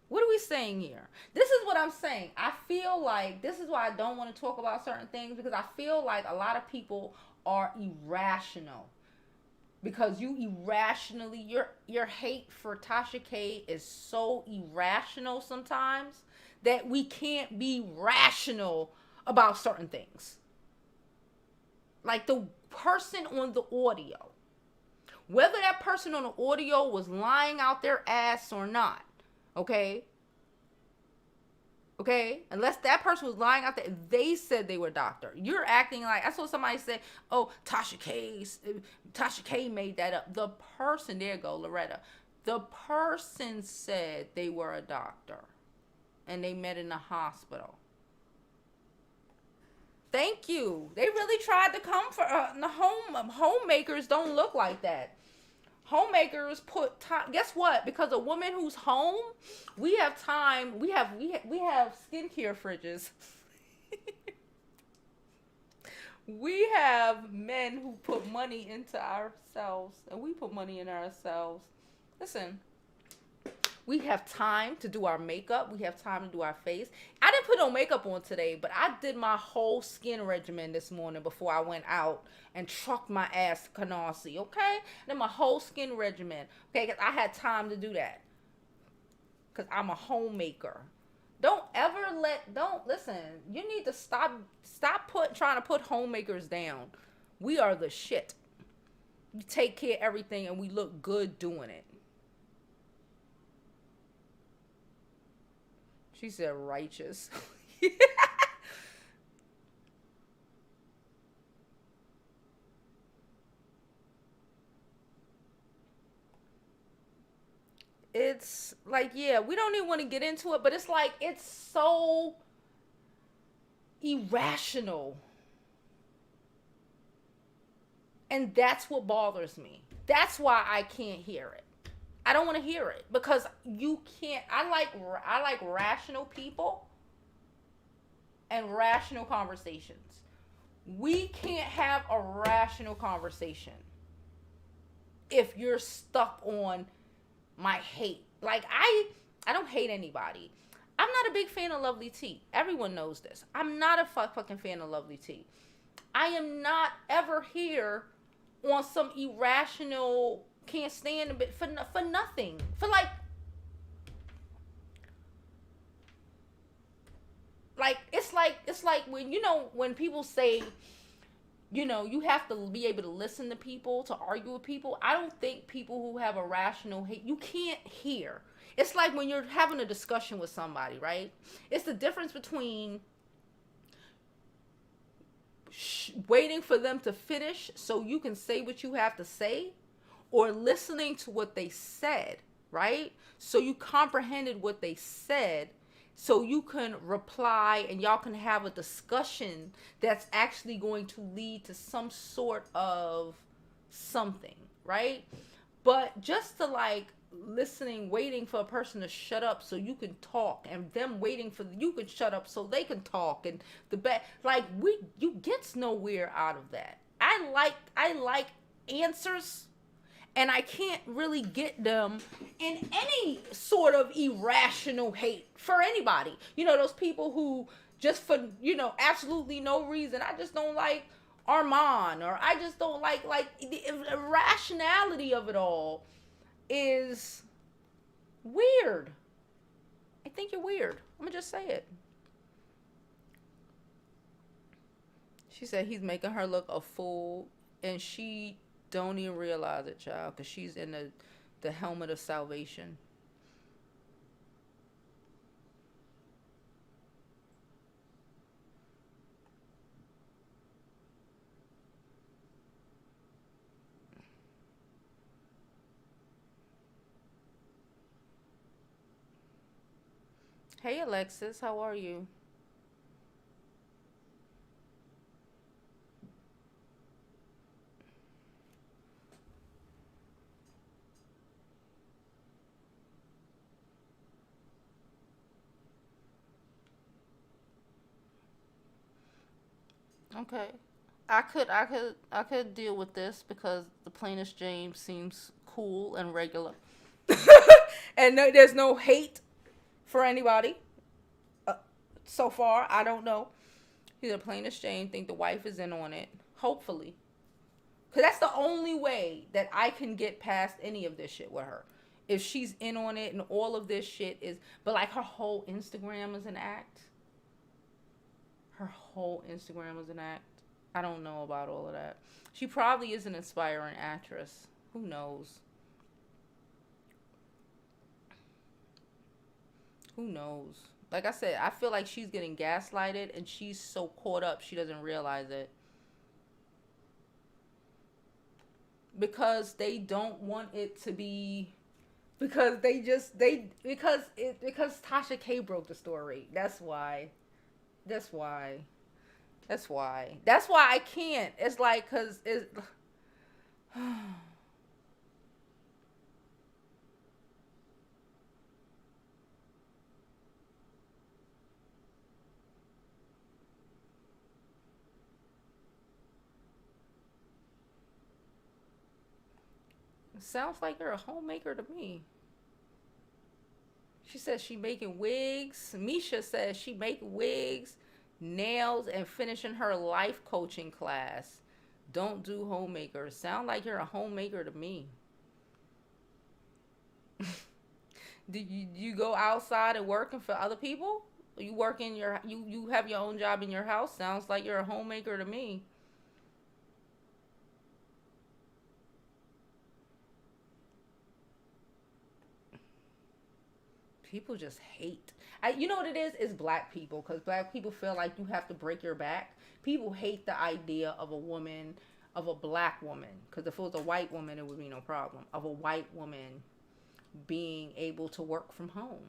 What are we saying here? This is what I'm saying. I feel like this is why I don't want to talk about certain things, because I feel like a lot of people are irrational. because you irrationally, your hate for Tasha K is so irrational sometimes that we can't be rational about certain things. Like the person on the audio, whether that person on the audio was lying out their ass or not, okay? Okay? Unless that person was lying out there, they said they were a doctor. You're acting like, I saw somebody say, oh, Tasha K made that up. The person, there you go, Loretta. The person said they were a doctor and they met in the hospital. Thank you. They really tried to come for the homemakers don't look like that. Homemakers put time. Guess what? Because a woman who's home, we have time. We have skincare fridges. We have men who put money into ourselves, and we put money in ourselves. Listen. We have time to do our makeup. We have time to do our face. I didn't put no makeup on today, but I did my whole skin regimen this morning before I went out and trucked my ass to Canarsie, okay? Then my whole skin regimen, okay? Because I had time to do that. Because I'm a homemaker. Don't listen. You need to stop trying to put homemakers down. We are the shit. We take care of everything and we look good doing it. She said righteous. It's like, yeah, we don't even want to get into it, but it's like, it's so irrational. And that's what bothers me. That's why I can't hear it. I don't want to hear it because you can't. I like rational people and rational conversations. We can't have a rational conversation if you're stuck on my hate. Like I don't hate anybody. I'm not a big fan of Lovely T. Everyone knows this. I'm not a fucking fan of Lovely T. I am not ever here on some irrational, can't stand a bit for nothing. For like it's like when people say, you have to be able to listen to people, to argue with people. I don't think people who have a rational hate, you can't hear. It's like when you're having a discussion with somebody, right? It's the difference between waiting for them to finish so you can say what you have to say, or listening to what they said, right? So you comprehended what they said, so you can reply and y'all can have a discussion that's actually going to lead to some sort of something, right? But just to like waiting for a person to shut up so you can talk, and them waiting for you can shut up so they can talk, and you gets nowhere out of that. I like answers, and I can't really get them in any sort of irrational hate for anybody. Those people who just for, absolutely no reason. I just don't like Armand, or I just don't like the irrationality of it all is weird. I think you're weird. I'm gonna just say it. She said he's making her look a fool, and she don't even realize it, child, because she's in the helmet of salvation. Hey, Alexis, how are you? Okay. I could deal with this because the plainest James seems cool and regular. And there's no hate for anybody. So far, I don't know. He's a plainest James. Think the wife is in on it. Hopefully. Because that's the only way that I can get past any of this shit with her. If she's in on it and all of this shit is, but like her whole Instagram is an act. Her whole Instagram is an act. I don't know about all of that. She probably is an aspiring actress. Who knows? Who knows? Like I said, I feel like she's getting gaslighted and she's so caught up she doesn't realize it. Because they don't want it to be, because because Tasha K broke the story. That's why. That's why. That's why. That's why I can't. It's like, cause it's it sounds like you're a homemaker to me. She says she making wigs. Misha says she making wigs, nails, and finishing her life coaching class. Don't do homemakers. Sound like you're a homemaker to me. Do you go outside and working for other people? You work in your you have your own job in your house. Sounds like you're a homemaker to me. People just hate. You know what it is? It's black people, because black people feel like you have to break your back. People hate the idea of a woman, of a black woman, because if it was a white woman, it would be no problem. Of a white woman being able to work from home.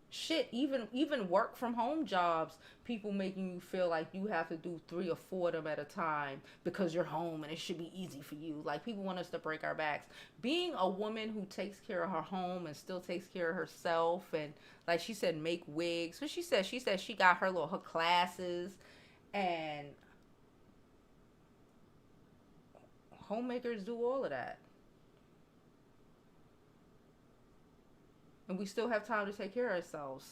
Shit, even work from home jobs, people making you feel like you have to do 3 or 4 of them at a time because you're home and it should be easy for you. Like, people want us to break our backs. Being a woman who takes care of her home and still takes care of herself, and like she said, make wigs. What she said she got her classes, and homemakers do all of that. And we still have time to take care of ourselves.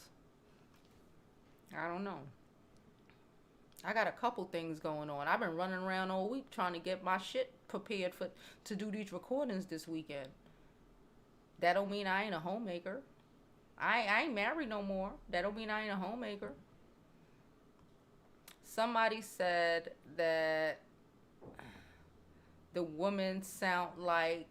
I don't know. I got a couple things going on. I've been running around all week trying to get my shit prepared to do these recordings this weekend. That don't mean I ain't a homemaker. I ain't married no more. That don't mean I ain't a homemaker. Somebody said that the women sound like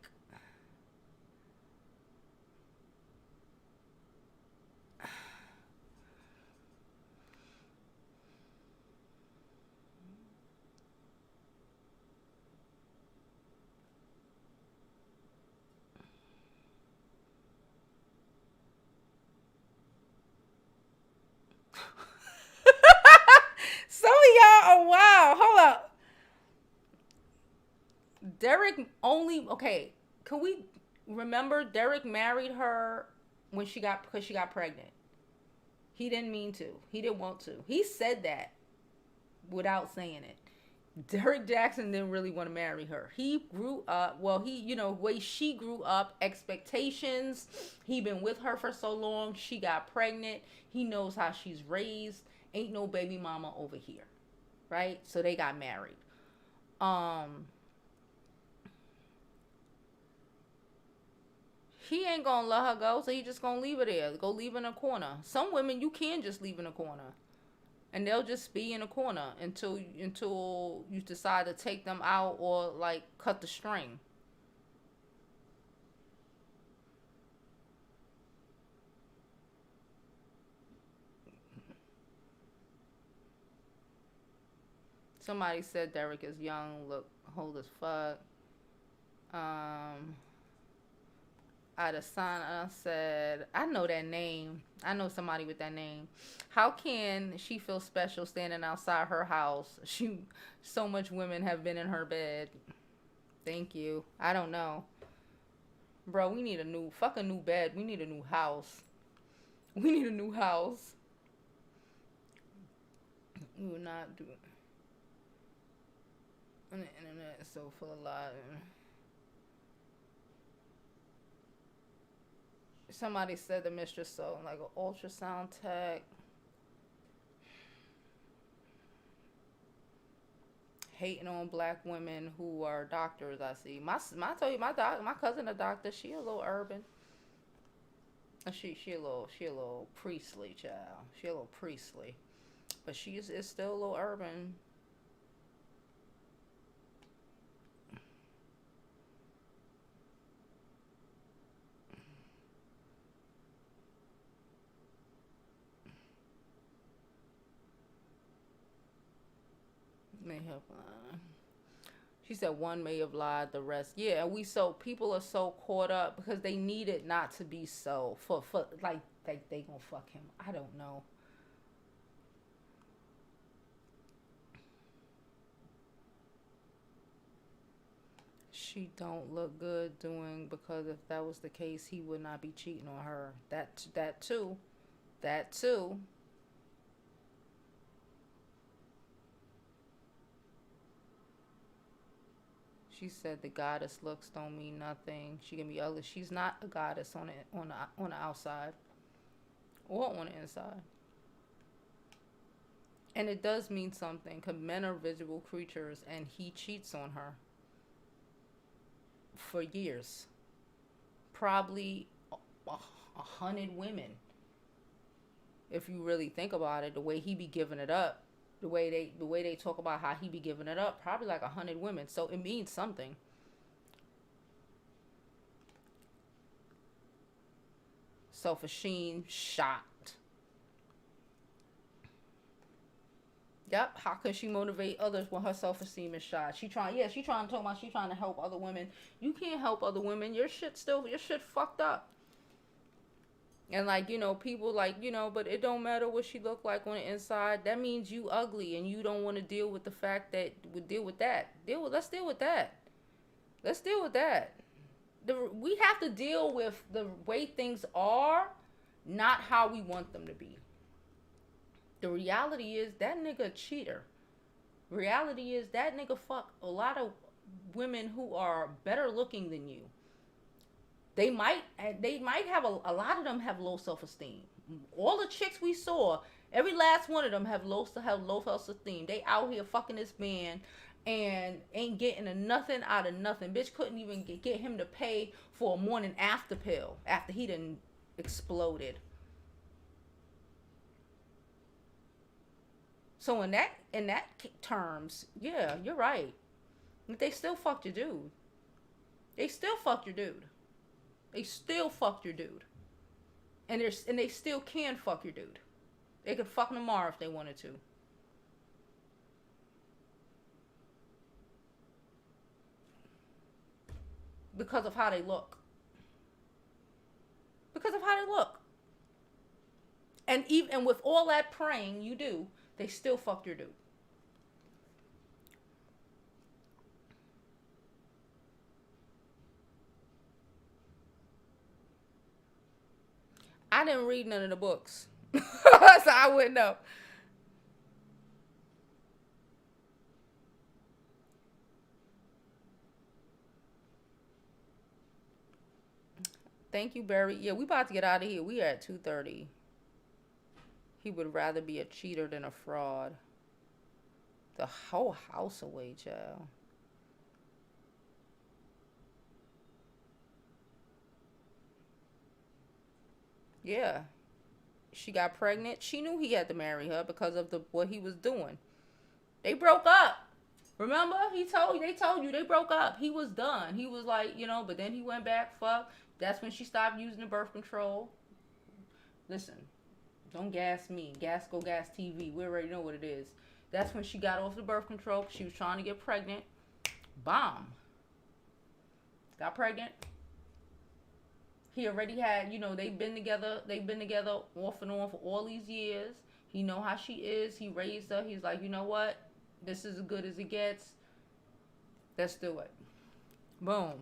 some of y'all are wild. Hold up. Derrick only, okay, can we remember Derrick married her because she got pregnant. He didn't mean to. He didn't want to. He said that without saying it. Derrick Jaxn didn't really want to marry her. He grew up, well, way she grew up, expectations. He been with her for so long. She got pregnant. He knows how she's raised. Ain't no baby mama over here. Right? So they got married. He ain't gonna let her go, so he just gonna leave her there. Go leave in a corner. Some women you can just leave in a corner, and they'll just be in a corner until you decide to take them out or like cut the string. Somebody said Derrick is young, look old as fuck. Adesanya said, I know that name. I know somebody with that name. How can she feel special standing outside her house? So much women have been in her bed. Thank you. I don't know. Bro, we need a new bed. We need a new house. We need a new house. We will not do it. And the internet is so full of lies. Somebody said the Mistress so like an ultrasound tech. Hating on black women who are doctors. I see. I told you my cousin a doctor. She a little urban. She a little priestly child. She a little priestly, but she is still a little urban. May have lied. She said one may have lied, the rest. Yeah, and people are so caught up because they need it not to be so for like they gonna fuck him. I don't know. She don't look good doing, because if that was the case, he would not be cheating on her. That too. That too. She said the goddess looks don't mean nothing. She can be ugly. She's not a goddess on the outside or on the inside. And it does mean something because men are visual creatures, and he cheats on her for years. Probably 100 women, if you really think about it. The way he be giving it up, the way they talk about how he be giving it up, probably like 100 women. So it means something. Self-esteem shot. Yep. How could she motivate others when her self-esteem is shot? She trying to talk about she trying to help other women. You can't help other women. Your shit fucked up. And like, people like, but it don't matter what she look like on the inside. That means you ugly and you don't want to deal with the fact that we deal with that. Let's deal with that. Let's deal with that. We have to deal with the way things are, not how we want them to be. The reality is that nigga a cheater. Reality is that nigga fuck a lot of women who are better looking than you. They might have a lot of them have low self-esteem. All the chicks we saw, every last one of them have low self-esteem. They out here fucking this man and ain't getting nothing out of nothing. Bitch couldn't even get him to pay for a morning after pill after he done exploded. So in that terms, yeah, you're right. They still fucked your dude. They still fucked your dude. They still fucked your dude. And they still can fuck your dude. They could fuck him tomorrow if they wanted to. Because of how they look. Because of how they look. And with all that praying you do, they still fucked your dude. I didn't read none of the books. So I wouldn't know. Thank you, Barry. Yeah, we about to get out of here. We are at 2:30. He would rather be a cheater than a fraud. The whole house away, child. Yeah. She got pregnant. She knew he had to marry her because of what he was doing. They broke up. Remember? They told you they broke up. He was done. He was like, but then he went back, fuck. That's when she stopped using the birth control. Listen, don't gas me. Gas TV. We already know what it is. That's when she got off the birth control. She was trying to get pregnant. Bomb. Got pregnant. He already had, they've been together off and on for all these years. He know how she is. He raised her. He's like, you know what? This is as good as it gets. Let's do it. Boom.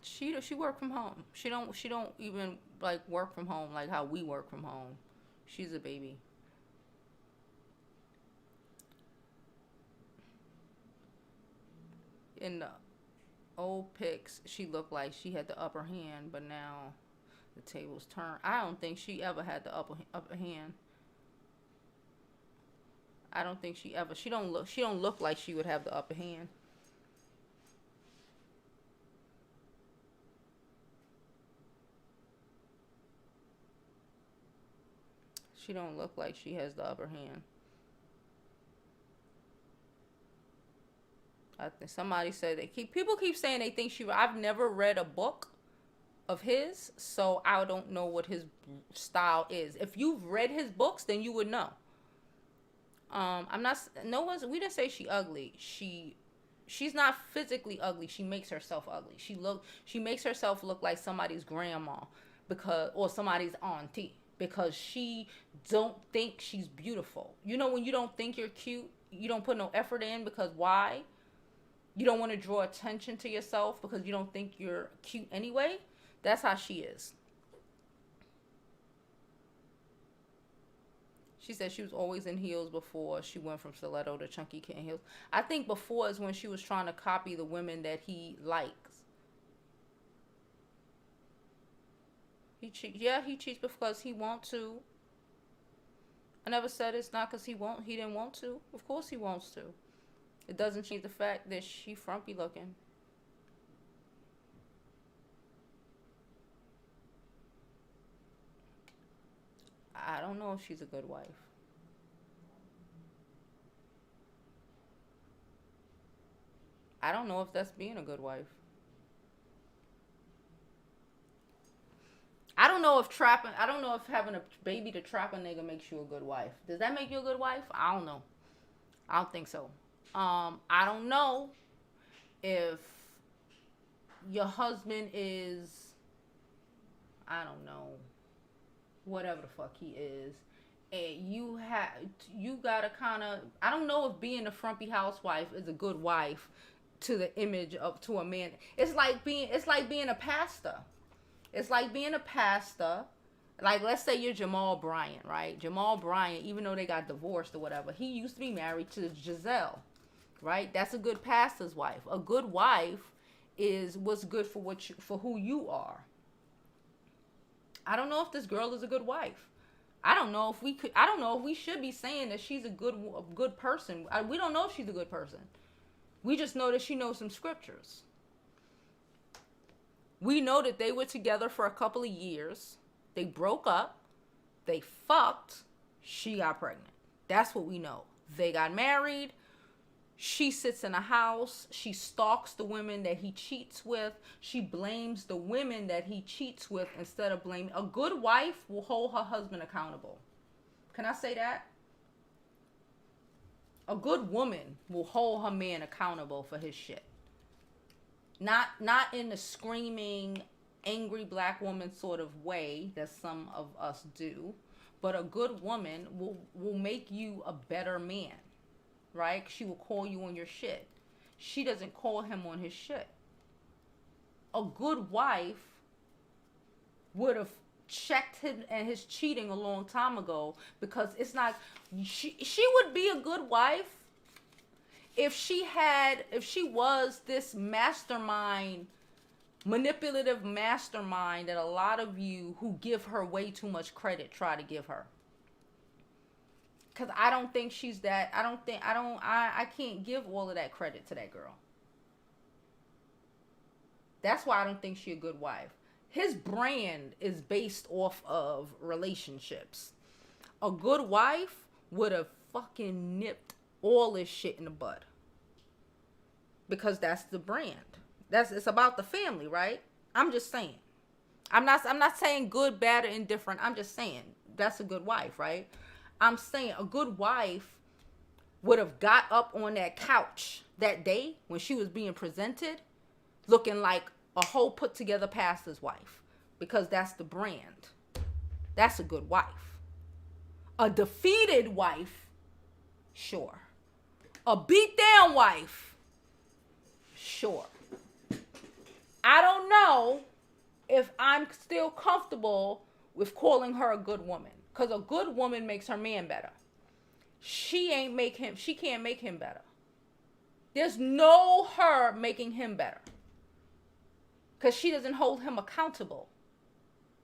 She work from home. She don't even like work from home like how we work from home. She's a baby. In the old pics, she looked like she had the upper hand, but now the tables turned. I don't think she ever had the upper hand. I don't think she don't look like she would have the upper hand. She don't look like she has the upper hand. I think somebody said people keep saying they think I've never read a book of his, so I don't know what his style is. If you've read his books, then you would know. We didn't say she ugly. She's not physically ugly. She makes herself ugly. She makes herself look like somebody's grandma or somebody's auntie, because she don't think she's beautiful. You know, when you don't think you're cute, you don't put no effort in, because why? You don't want to draw attention to yourself because you don't think you're cute anyway. That's how she is. She said she was always in heels before she went from stiletto to chunky kitten heels. I think before is when she was trying to copy the women that he likes. He cheats because he wants to. I never said it's not because he didn't want to. Of course he wants to. It doesn't change the fact that she frumpy looking. I don't know if she's a good wife. I don't know if that's being a good wife. I don't know if having a baby to trap a nigga makes you a good wife. Does that make you a good wife? I don't know. I don't think so. I don't know if your husband is, I don't know, whatever the fuck he is, and you gotta kind of, I don't know if being a frumpy housewife is a good wife to the image of, to a man. It's like being a pastor. It's like being a pastor. Like, let's say you're Jamal Bryant, right? Jamal Bryant, even though they got divorced or whatever, he used to be married to Giselle, right? That's a good pastor's wife. A good wife is what's good for who you are. I don't know if this girl is a good wife. I don't know if we should be saying that she's a good person. We don't know if she's a good person. We just know that she knows some scriptures. We know that they were together for a couple of years. They broke up. They fucked. She got pregnant. That's what we know. They got married. She sits in a house. She stalks the women that he cheats with. She blames the women that he cheats with instead of blaming. A good wife will hold her husband accountable. Can I say that? A good woman will hold her man accountable for his shit. Not in the screaming, angry black woman sort of way that some of us do, but a good woman will make you a better man, right? She will call you on your shit. She doesn't call him on his shit. A good wife would have checked him and his cheating a long time ago, because it's not, she would be a good wife if she was this mastermind, manipulative mastermind that a lot of you who give her way too much credit try to give her. Because I don't think she's that. I can't give all of that credit to that girl. That's why I don't think she's a good wife. His brand is based off of relationships. A good wife would have fucking nipped all this shit in the bud. Because that's the brand. It's about the family, right? I'm just saying. I'm not saying good, bad, or indifferent. I'm just saying that's a good wife, right? I'm saying a good wife would have got up on that couch that day when she was being presented looking like a whole put together pastor's wife, because that's the brand. That's a good wife. A defeated wife, sure. A beat down wife, sure. I don't know if I'm still comfortable with calling her a good woman, because a good woman makes her man better. She can't make him better. There's no her making him better, because she doesn't hold him accountable.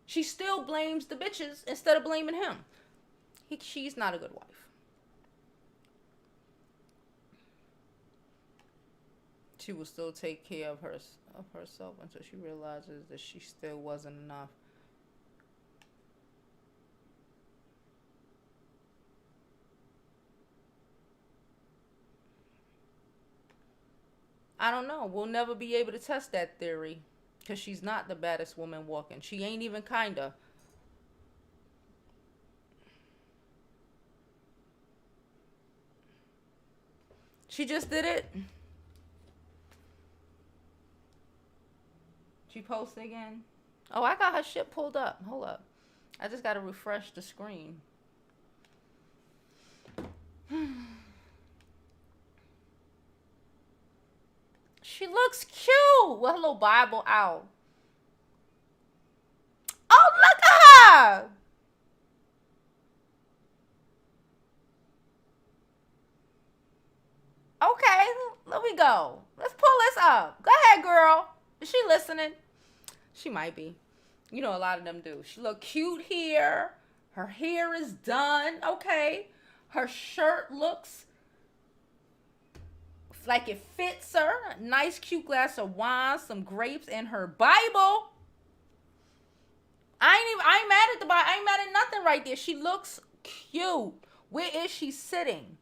She still blames the bitches instead of blaming him. She's not a good wife. she will still take care of herself until she realizes that she still wasn't enough. I don't know. We'll never be able to test that theory because she's not the baddest woman walking. She ain't even kinda. She just did it. She posted again. Oh, I got her shit pulled up. Hold up. I just got to refresh the screen. She looks cute with her little Bible out. Oh, look at her. Okay, let me go. Let's pull this up. Go ahead, girl. Is she listening? She might be. You know, a lot of them do. She look cute here. Her hair is done. Okay. Her shirt looks like it fits her. Nice, cute glass of wine, some grapes, and her Bible. I ain't mad at the Bible. I ain't mad at nothing right there. She looks cute. Where is she sitting?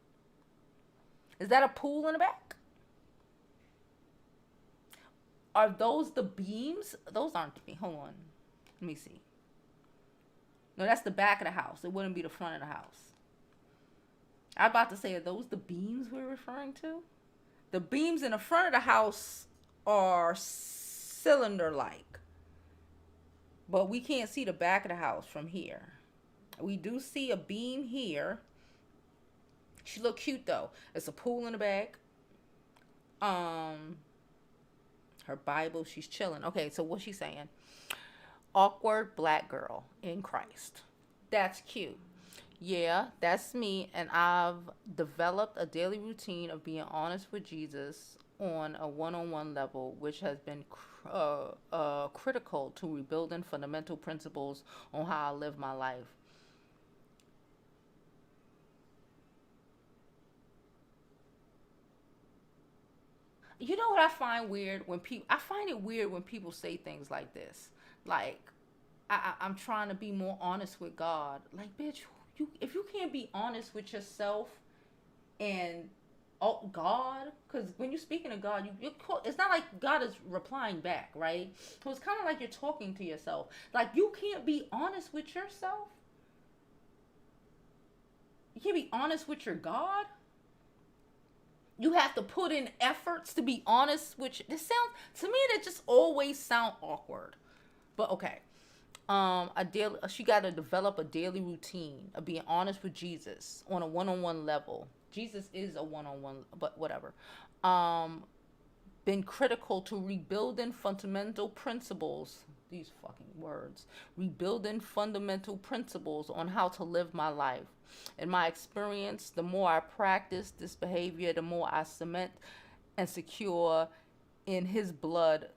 Is that a pool in the back? Are those the beams? Those aren't the beams. Hold on. Let me see. No, that's the back of the house. It wouldn't be the front of the house. I'm about to say, are those the beams we're referring to? The beams in the front of the house are cylinder-like. But we can't see the back of the house from here. We do see a beam here. She look cute, though. It's a pool in the back. Her Bible, she's chilling. Okay, so what's she saying? Awkward black girl in Christ. That's cute. Yeah, that's me, and I've developed a daily routine of being honest with Jesus on a one-on-one level, which has been critical to rebuilding fundamental principles on how I live my life. You know what I find weird when I find it weird when people say things like this. Like, I'm trying to be more honest with God. Like, bitch, if you can't be honest with yourself and God, because when you're speaking to God, it's not like God is replying back, right? So it's kind of like you're talking to yourself. Like, you can't be honest with yourself. You can't be honest with your God. You have to put in efforts to be honest, which this sounds to me that just always sound awkward. But okay. She got to develop a daily routine of being honest with Jesus on a one-on-one level. Jesus is a one-on-one, but whatever. Been critical to rebuilding fundamental principles. These fucking words. Rebuilding fundamental principles on how to live my life. In my experience, the more I practice this behavior, the more I cement and secure in his blood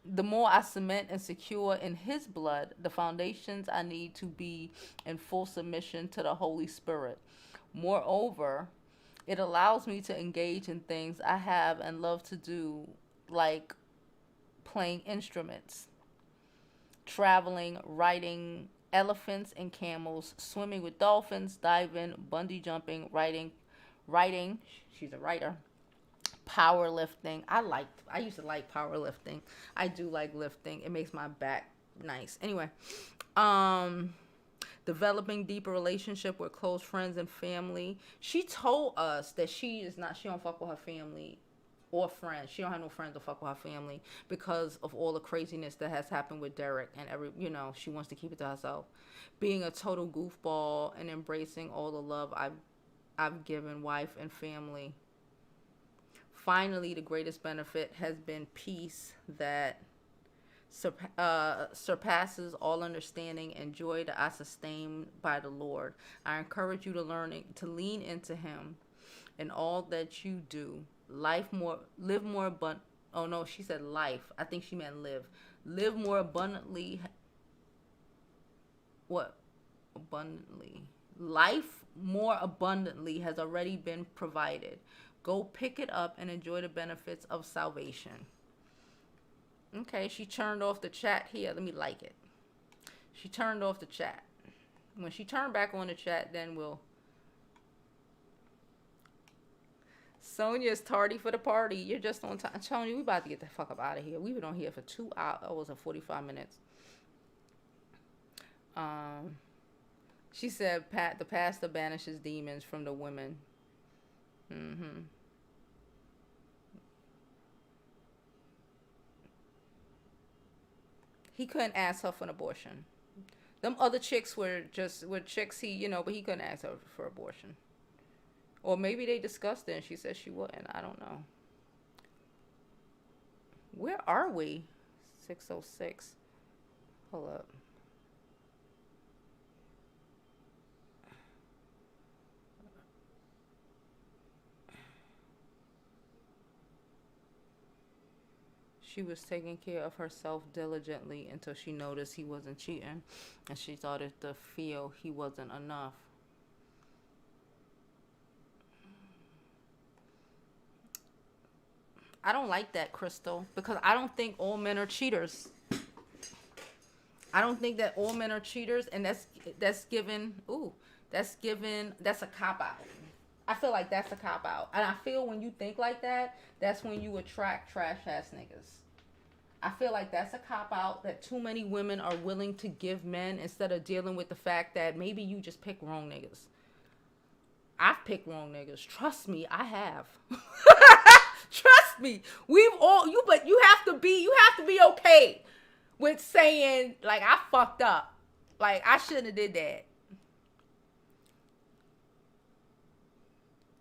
the more I cement and secure in his blood the foundations I need to be in full submission to the Holy Spirit. Moreover, it allows me to engage in things I have and love to do, like playing instruments, traveling, riding elephants and camels, swimming with dolphins, diving, bungee jumping, writing. She's a writer. Powerlifting. I used to like powerlifting. I do like lifting. It makes my back nice. Anyway, developing deeper relationship with close friends and family. She told us that she don't fuck with her family or friends. She don't have no friends to fuck with her family because of all the craziness that has happened with Derrick and she wants to keep it to herself. Being a total goofball and embracing all the love I've given wife and family. Finally, the greatest benefit has been peace that surpasses all understanding and joy that I sustain by the Lord. I encourage you to lean into him in all that you do. Live more abundant. Oh no, she said life. I think she meant live. Live more abundantly. What? Abundantly. Life more abundantly has already been provided. Go pick it up and enjoy the benefits of salvation. Okay, she turned off the chat here. Let me like it. She turned off the chat. When she turned back on the chat, then we'll... Sonia's tardy for the party. You're just on time. I'm telling you, we about to get the fuck up out of here. We've been on here for 2 hours and 45 minutes. She said, the pastor banishes demons from the women. He couldn't ask her for an abortion. Them other chicks were chicks but he couldn't ask her for abortion. Or maybe they discussed it and she said she wouldn't. I don't know. Where are we? 6:06. Hold up. She was taking care of herself diligently until she noticed he wasn't cheating, and she started to feel he wasn't enough. I don't like that, Crystal, because I don't think all men are cheaters. I don't think that all men are cheaters, and that's a cop-out. I feel like that's a cop-out. And I feel when you think like that, that's when you attract trash-ass niggas. I feel like that's a cop-out that too many women are willing to give men instead of dealing with the fact that maybe you just pick wrong niggas. I've picked wrong niggas. Trust me, I have. Trust me. But you have to be okay with saying, like, I fucked up. Like, I shouldn't have did that.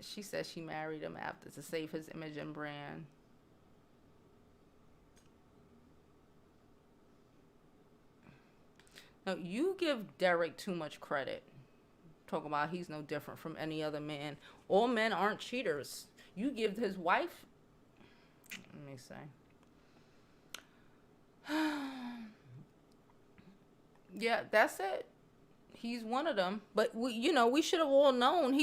She said she married him after to save his image and brand. No, you give Derrick too much credit. Talking about he's no different from any other man. All men aren't cheaters. You give his wife... Let me say. Yeah, that's it. He's one of them. But we should have all known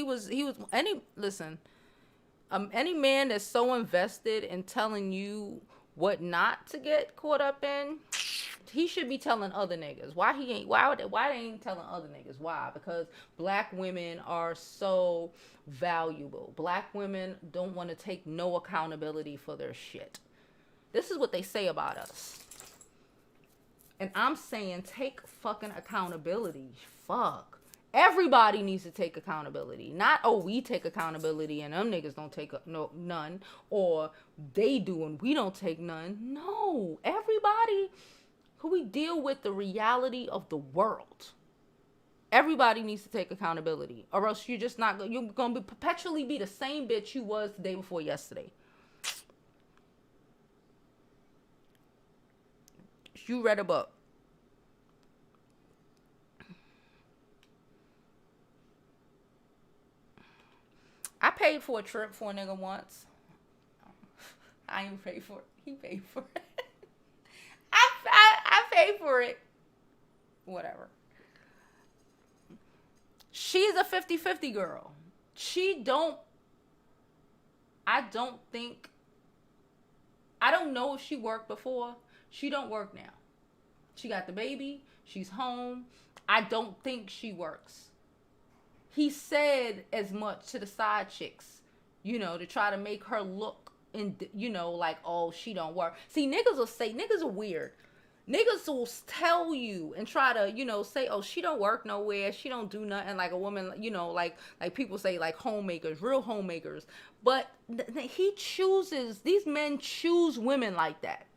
any man that's so invested in telling you what not to get caught up in, he should be telling other niggas. Why they ain't telling other niggas? Why? Because black women are so valuable. Black women don't want to take no accountability for their shit. This is what they say about us. And I'm saying take fucking accountability. Fuck. Everybody needs to take accountability. Not, we take accountability and them niggas don't take none. Or they do and we don't take none. No. Everybody who we deal with the reality of the world. Everybody needs to take accountability. Or else you're going to perpetually be the same bitch you was the day before yesterday. You read a book. I paid for a trip for a nigga once. I ain't paid for it. He paid for it. I paid for it. Whatever. She's a 50-50 girl. I don't know if she worked before. She don't work now. She got the baby. She's home. I don't think she works. He said as much to the side chicks, to try to make her look like, oh, she don't work. See, niggas are weird. Niggas will tell you and try to, say, oh, she don't work nowhere. She don't do nothing, like a woman, like people say, like homemakers, real homemakers. But these men choose women like that.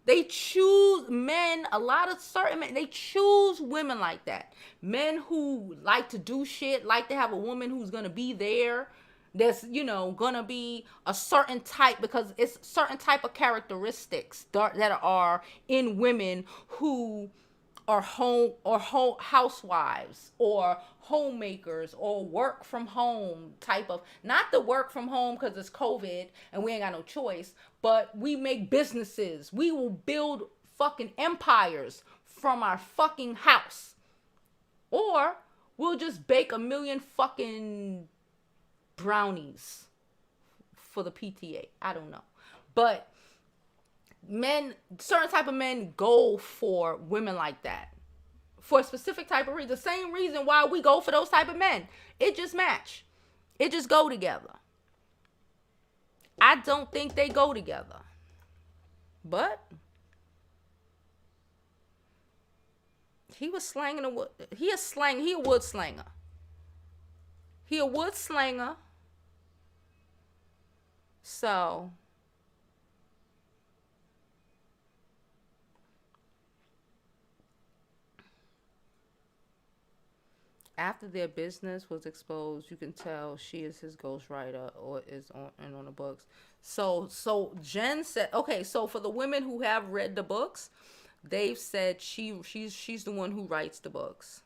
They choose men, a lot of certain men, they choose women like that. Men who like to do shit, like to have a woman who's going to be there, that's, going to be a certain type, because it's certain type of characteristics that are in women who are housewives or homemakers or work from home type of, not the work from home because it's COVID and we ain't got no choice, but we make businesses. We will build fucking empires from our fucking house. Or we'll just bake 1 million fucking brownies for the PTA. I don't know. But men, certain type of men go for women like that. For a specific type of reason. The same reason why we go for those type of men. It just match. It just go together. I don't think they go together. But he was slanging a wood. He a wood slanger. He a wood slanger. So after their business was exposed, you can tell she is his ghostwriter or is on the books. So Jen said, okay, so for the women who have read the books, they've said she's the one who writes the books.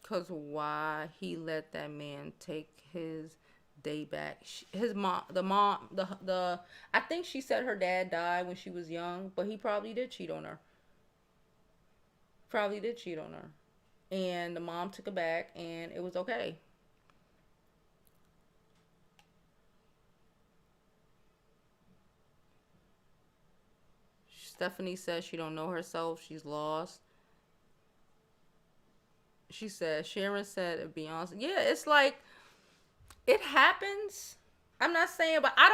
Cause why he let that man take his day back? His mom, I think she said her dad died when she was young, but he probably did cheat on her. And the mom took it back, and it was okay. Stephanie says she don't know herself. She's lost. She said, Sharon said, Beyonce. Yeah, it's like, it happens. I'm not saying, but I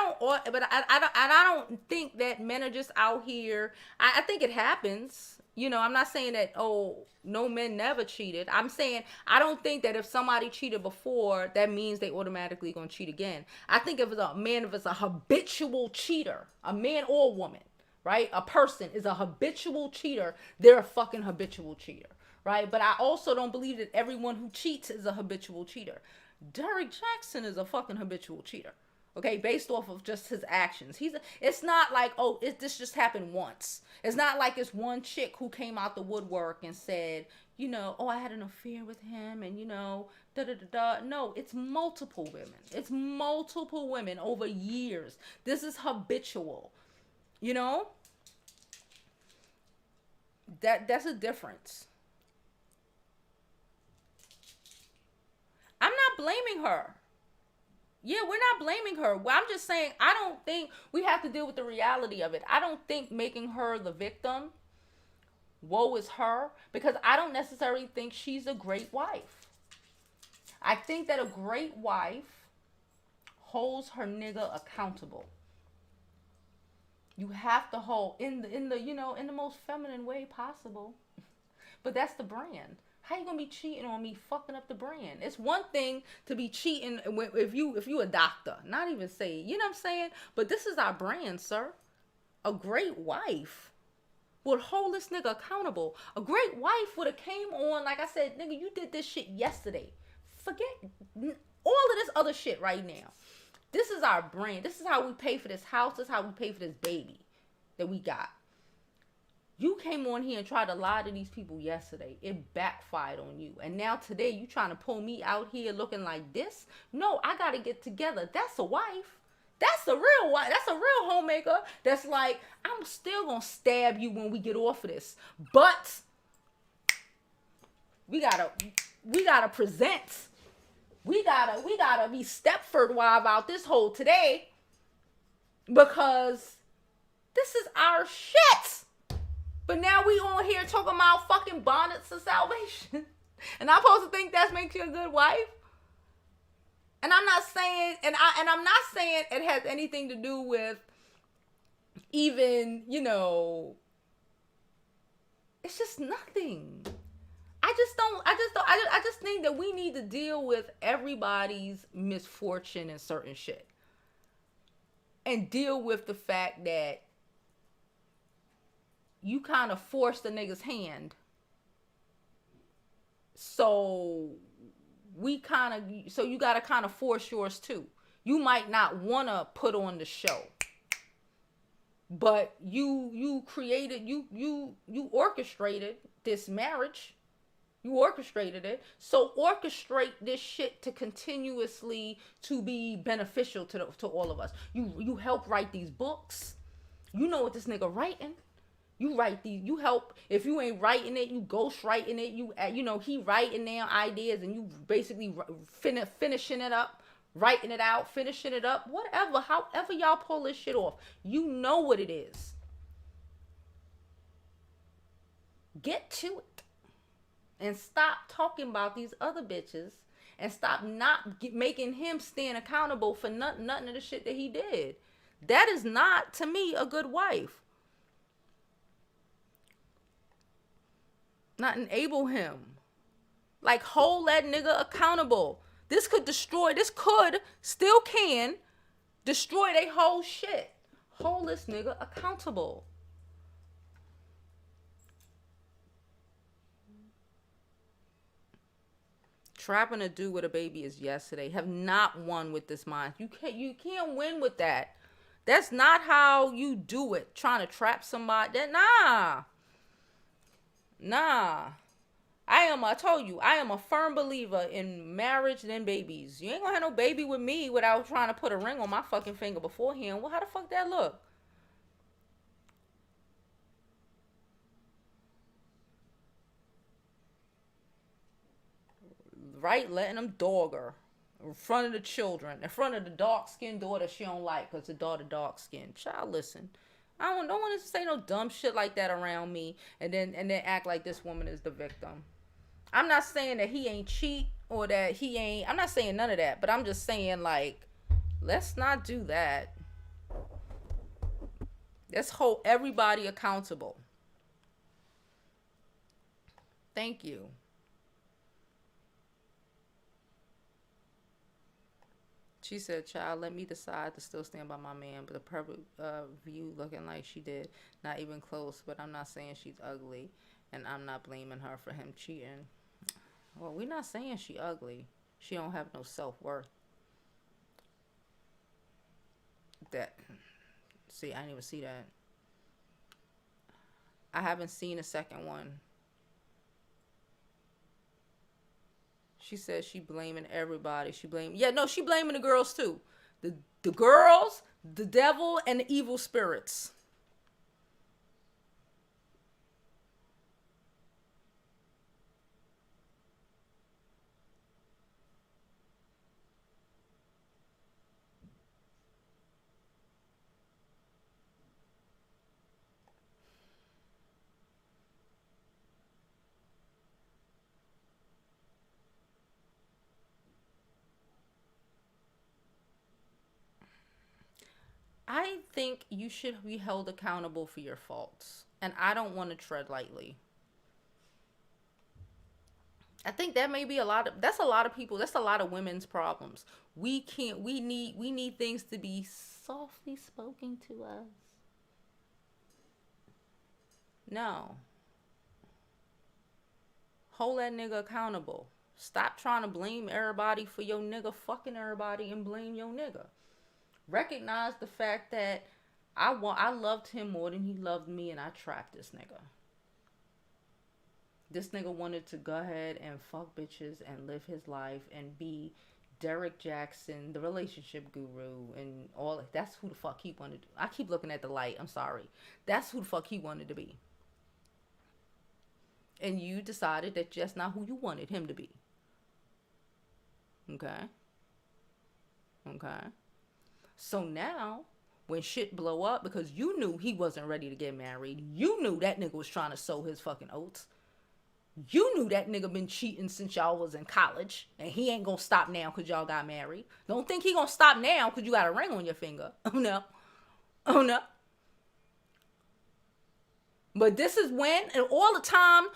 don't think that men are just out here. I think it happens. You know, I'm not saying that, oh, no men never cheated. I'm saying, I don't think that if somebody cheated before, that means they automatically gonna cheat again. I think if it's a habitual cheater, a man or a woman, right? A person is a habitual cheater, they're a fucking habitual cheater. Right? But I also don't believe that everyone who cheats is a habitual cheater. DERRICK JAXN is a fucking habitual cheater. Okay? Based off of just his actions. It's not like, oh, this just happened once. It's not like it's one chick who came out the woodwork and said, you know, oh, I had an affair with him and, you know, da-da-da-da. No, it's multiple women. It's multiple women over years. This is habitual. You know? That's a difference. I'm not blaming her. Yeah, we're not blaming her. Well, I'm just saying, I don't think we have to deal with the reality of it. I don't think making her the victim, woe is her, because I don't necessarily think she's a great wife. I think that a great wife holds her nigga accountable. You have to hold in the most feminine way possible. But that's the brand. How you gonna be cheating on me, fucking up the brand? It's one thing to be cheating if you a doctor, not even say, you know what I'm saying? But this is our brand, sir. A great wife would hold this nigga accountable. A great wife would have came on, like I said, nigga, you did this shit yesterday. Forget all of this other shit right now. This is our brand. This is how we pay for this house. This is how we pay for this baby that we got. You came on here and tried to lie to these people yesterday. It backfired on you. And now today you trying to pull me out here looking like this? No, I got to get together. That's a wife. That's a real wife. That's a real homemaker. That's like, I'm still going to stab you when we get off of this. But we got to present. We got to be Stepford wife out this hole today. Because this is our shit. But now we on here talking about fucking bonnets of salvation. And I'm supposed to think that makes you a good wife? And I'm not saying, and I'm not saying it has anything to do with even, you know, it's just nothing. I just think that we need to deal with everybody's misfortune and certain shit. And deal with the fact that you kind of forced the nigga's hand. So you got to kind of force yours too. You might not want to put on the show. But you orchestrated this marriage. You orchestrated it. So orchestrate this shit to continuously to be beneficial to all of us. You help write these books. You know what this nigga writing. You write these, you help. If you ain't writing it, you ghost writing it. He writing down ideas and you basically finishing it up, writing it out, finishing it up, whatever, however y'all pull this shit off. You know what it is. Get to it. And stop talking about these other bitches. And stop making him stand accountable for nothing of the shit that he did. That is not, to me, a good wife. Not enable him. Like, hold that nigga accountable. This could still can destroy their whole shit. Hold this nigga accountable. Trapping a dude with a baby is yesterday. Have not won with this mind. You can't win with that. That's not how you do it. Trying to trap somebody. Nah. I told you, I am a firm believer in marriage than babies. You ain't gonna have no baby with me without trying to put a ring on my fucking finger beforehand. Well, how the fuck that look? Right? Letting them dog her in front of the children, in front of the dark-skinned daughter she don't like because the daughter dark-skinned. Child, listen. I don't want to say no dumb shit like that around me and then act like this woman is the victim. I'm not saying that he ain't cheat or that he ain't. I'm not saying none of that, but I'm just saying, like, let's not do that. Let's hold everybody accountable. Thank you. She said, child, let me decide to still stand by my man, but the perfect view looking like she did. Not even close, but I'm not saying she's ugly, and I'm not blaming her for him cheating. Well, we're not saying she ugly. She don't have no self-worth. See, I didn't even see that. I haven't seen a second one. She said she blaming everybody. She blaming the girls too. The girls, the devil, and the evil spirits. I think you should be held accountable for your faults. And I don't want to tread lightly. I think that may be that's a lot of people, that's a lot of women's problems. We need things to be softly spoken to us. No. Hold that nigga accountable. Stop trying to blame everybody for your nigga fucking everybody and blame your nigga. Recognize the fact that I loved him more than he loved me, and I trapped this nigga. This nigga wanted to go ahead and fuck bitches and live his life and be DERRICK JAXN, the relationship guru, and all. That's who the fuck he wanted to. I keep looking at the light. I'm sorry. That's who the fuck he wanted to be. And you decided that that's not who you wanted him to be. Okay? So now, when shit blow up, because you knew he wasn't ready to get married, you knew that nigga was trying to sow his fucking oats. You knew that nigga been cheating since y'all was in college, and he ain't gonna stop now because y'all got married. Don't think he gonna stop now because you got a ring on your finger. Oh no. But this is when, and all the time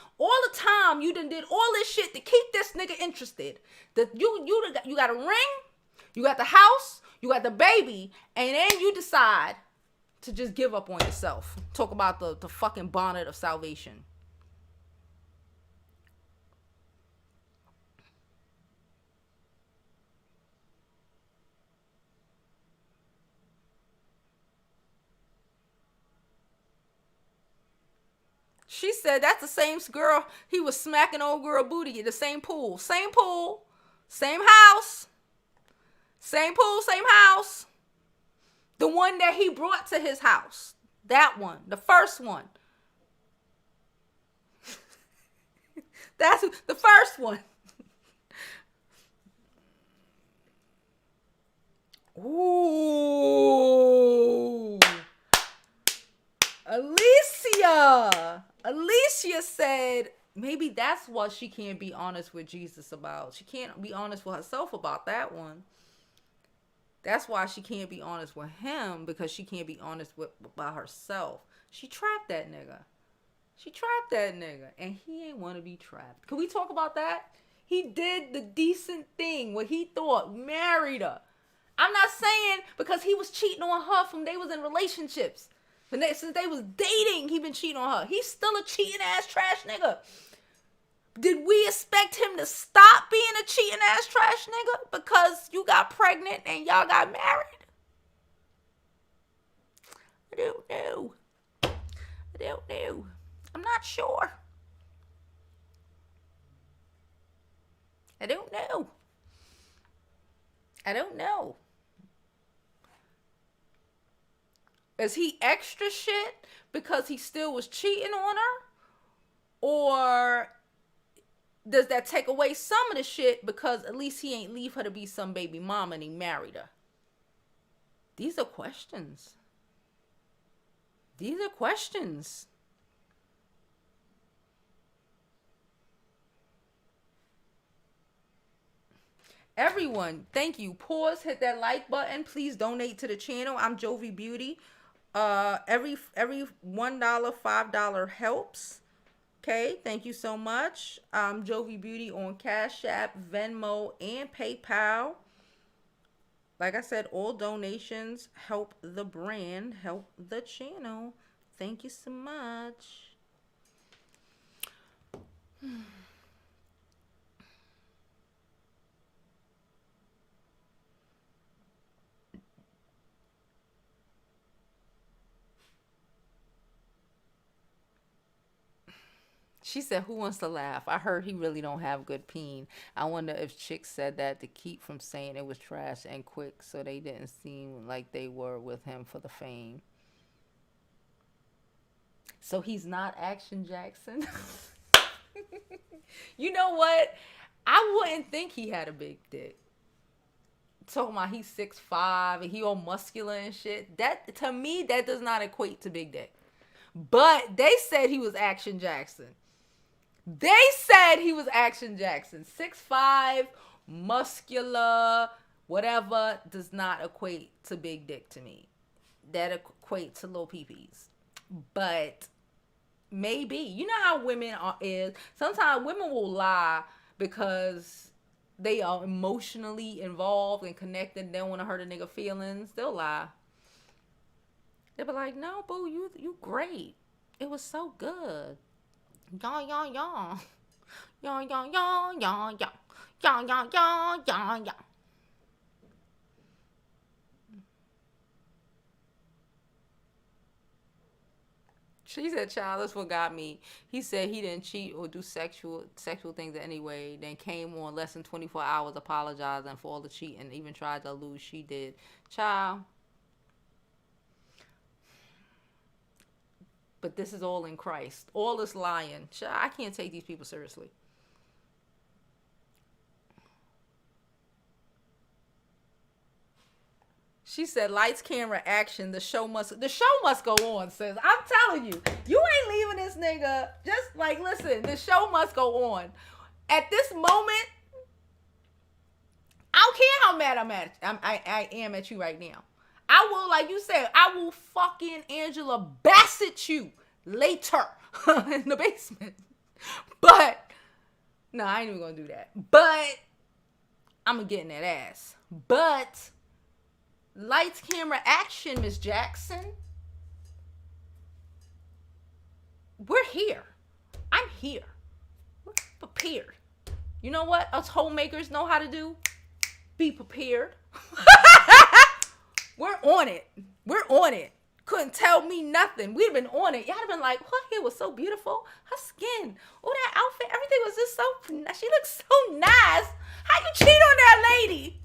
you done did all this shit to keep this nigga interested. That you got a ring, you got the house, you got the baby, and then you decide to just give up on yourself. Talk about the fucking bonnet of salvation. She said that's the same girl he was smacking old girl booty in the same pool. Same pool, same house. Same pool, same house. The one that he brought to his house. That one. The first one. That's the first one. Ooh. Alicia said maybe that's what she can't be honest with Jesus about. She can't be honest with herself about that one. That's why she can't be honest with him, because she can't be honest with about herself. She trapped that nigga. And he ain't want to be trapped. Can we talk about that? He did the decent thing, what he thought, married her. I'm not saying because he was cheating on her from they was in relationships. Since they was dating, he been cheating on her. He's still a cheating ass trash nigga. Did we expect him to stop being a cheating ass trash nigga because you got pregnant and y'all got married? I don't know. I'm not sure. I don't know. Is he extra shit because he still was cheating on her? Or does that take away some of the shit because at least he ain't leave her to be some baby mama and he married her? These are questions. Everyone, thank you. Pause, hit that like button. Please donate to the channel. I'm Jovi Beauty. Every $1, $5 helps. Okay, thank you so much. Jovi Beauty on CashAPP, Venmo, and PayPal. Like I said, all donations help the brand, help the channel. Thank you so much. She said, who wants to laugh? I heard he really don't have good peen. I wonder if chicks said that to keep from saying it was trash and quick so they didn't seem like they were with him for the fame. So he's not Action Jackson? You know what? I wouldn't think he had a big dick. Talking about he's 6'5" and he all muscular and shit. That, to me, that does not equate to big dick. But they said he was Action Jackson. 6'5", muscular, whatever, does not equate to big dick to me. That equates to little peepees. But maybe. You know how women is. Sometimes women will lie because they are emotionally involved and connected. They don't want to hurt a nigga feelings. They'll lie. They'll be like, no, boo, you great. It was so good. Yaw, yaw, yaw. Yaw, yaw, yaw, yaw, yaw. Yaw, yaw, yaw, yaw, yaw. She said, child, that's what got me. He said he didn't cheat or do sexual things anyway. Then came on less than 24 hours apologizing for all the cheating. Even tried to lose. She did. Child. But this is all in Christ. All this lying. Child, I can't take these people seriously. She said, lights, camera, action. The show must go on, sis. I'm telling you, you ain't leaving this nigga. Just like, listen, the show must go on. At this moment, I don't care how mad I am at you right now. I will, like you said, I will fucking Angela Bassett you later in the basement. But, no, I ain't even gonna do that. But, I'm gonna get in that ass. But, lights, camera, action, Miss Jackson. We're here. I'm here. We're prepared. You know what us homemakers know how to do? Be prepared. We're on it. Couldn't tell me nothing. We'd have been on it. Y'all have been like, her hair was so beautiful. Her skin. Oh, that outfit. Everything was just so, she looks so nice. How you cheat on that lady?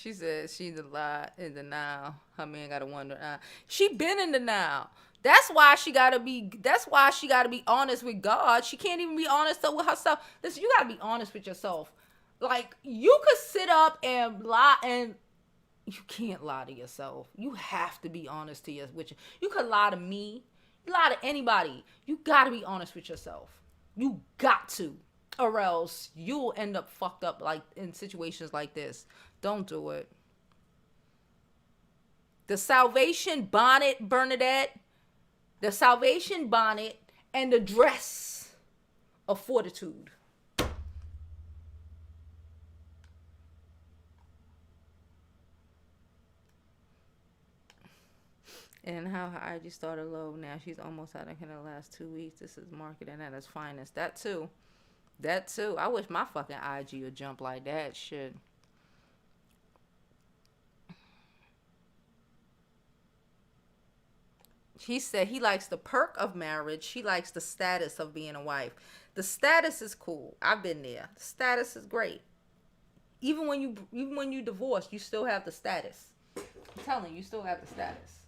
She said she's a lot in denial. Her man gotta wonder. She been in denial. That's why she gotta be. That's why she gotta be honest with God. She can't even be honest with herself. Listen, you gotta be honest with yourself. Like, you could sit up and lie, and you can't lie to yourself. You have to be honest to you could lie to me. You lie to anybody. You gotta be honest with yourself. You got to, or else you'll end up fucked up, like in situations like this. Don't do it. The salvation bonnet, Bernadette. The salvation bonnet and the dress of fortitude. And how her IG started low. Now she's almost out of here in the last 2 weeks. This is marketing at its finest. That too. That too. I wish my fucking IG would jump like that. Shit. He said he likes the perk of marriage. She likes the status of being a wife. The status is cool. I've been there. The status is great. Even when you divorce, you still have the status. I'm telling you, you still have the status.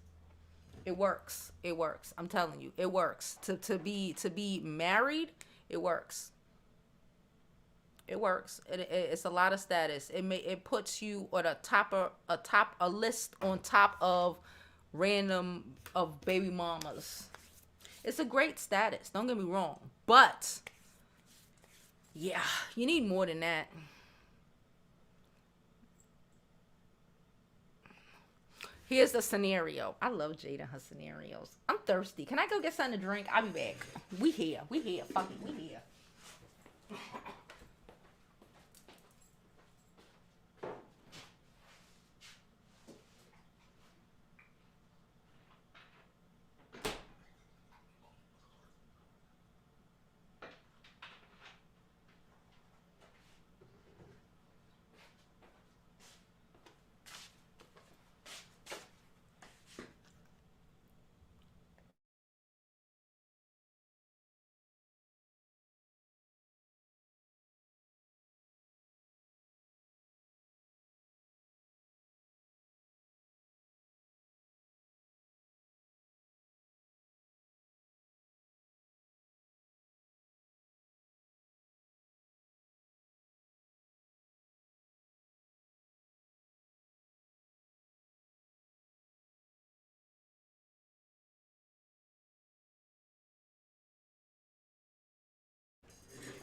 It works. It works. I'm telling you, it works. To be married, it works. It works. It's a lot of status. It puts you on a list on top of random of baby mamas. It's a great status. Don't get me wrong, but yeah, you need more than that. Here's the scenario. I love Jade and her scenarios. I'm thirsty. Can I go get something to drink? I'll be back. We here. Fuck it. We here.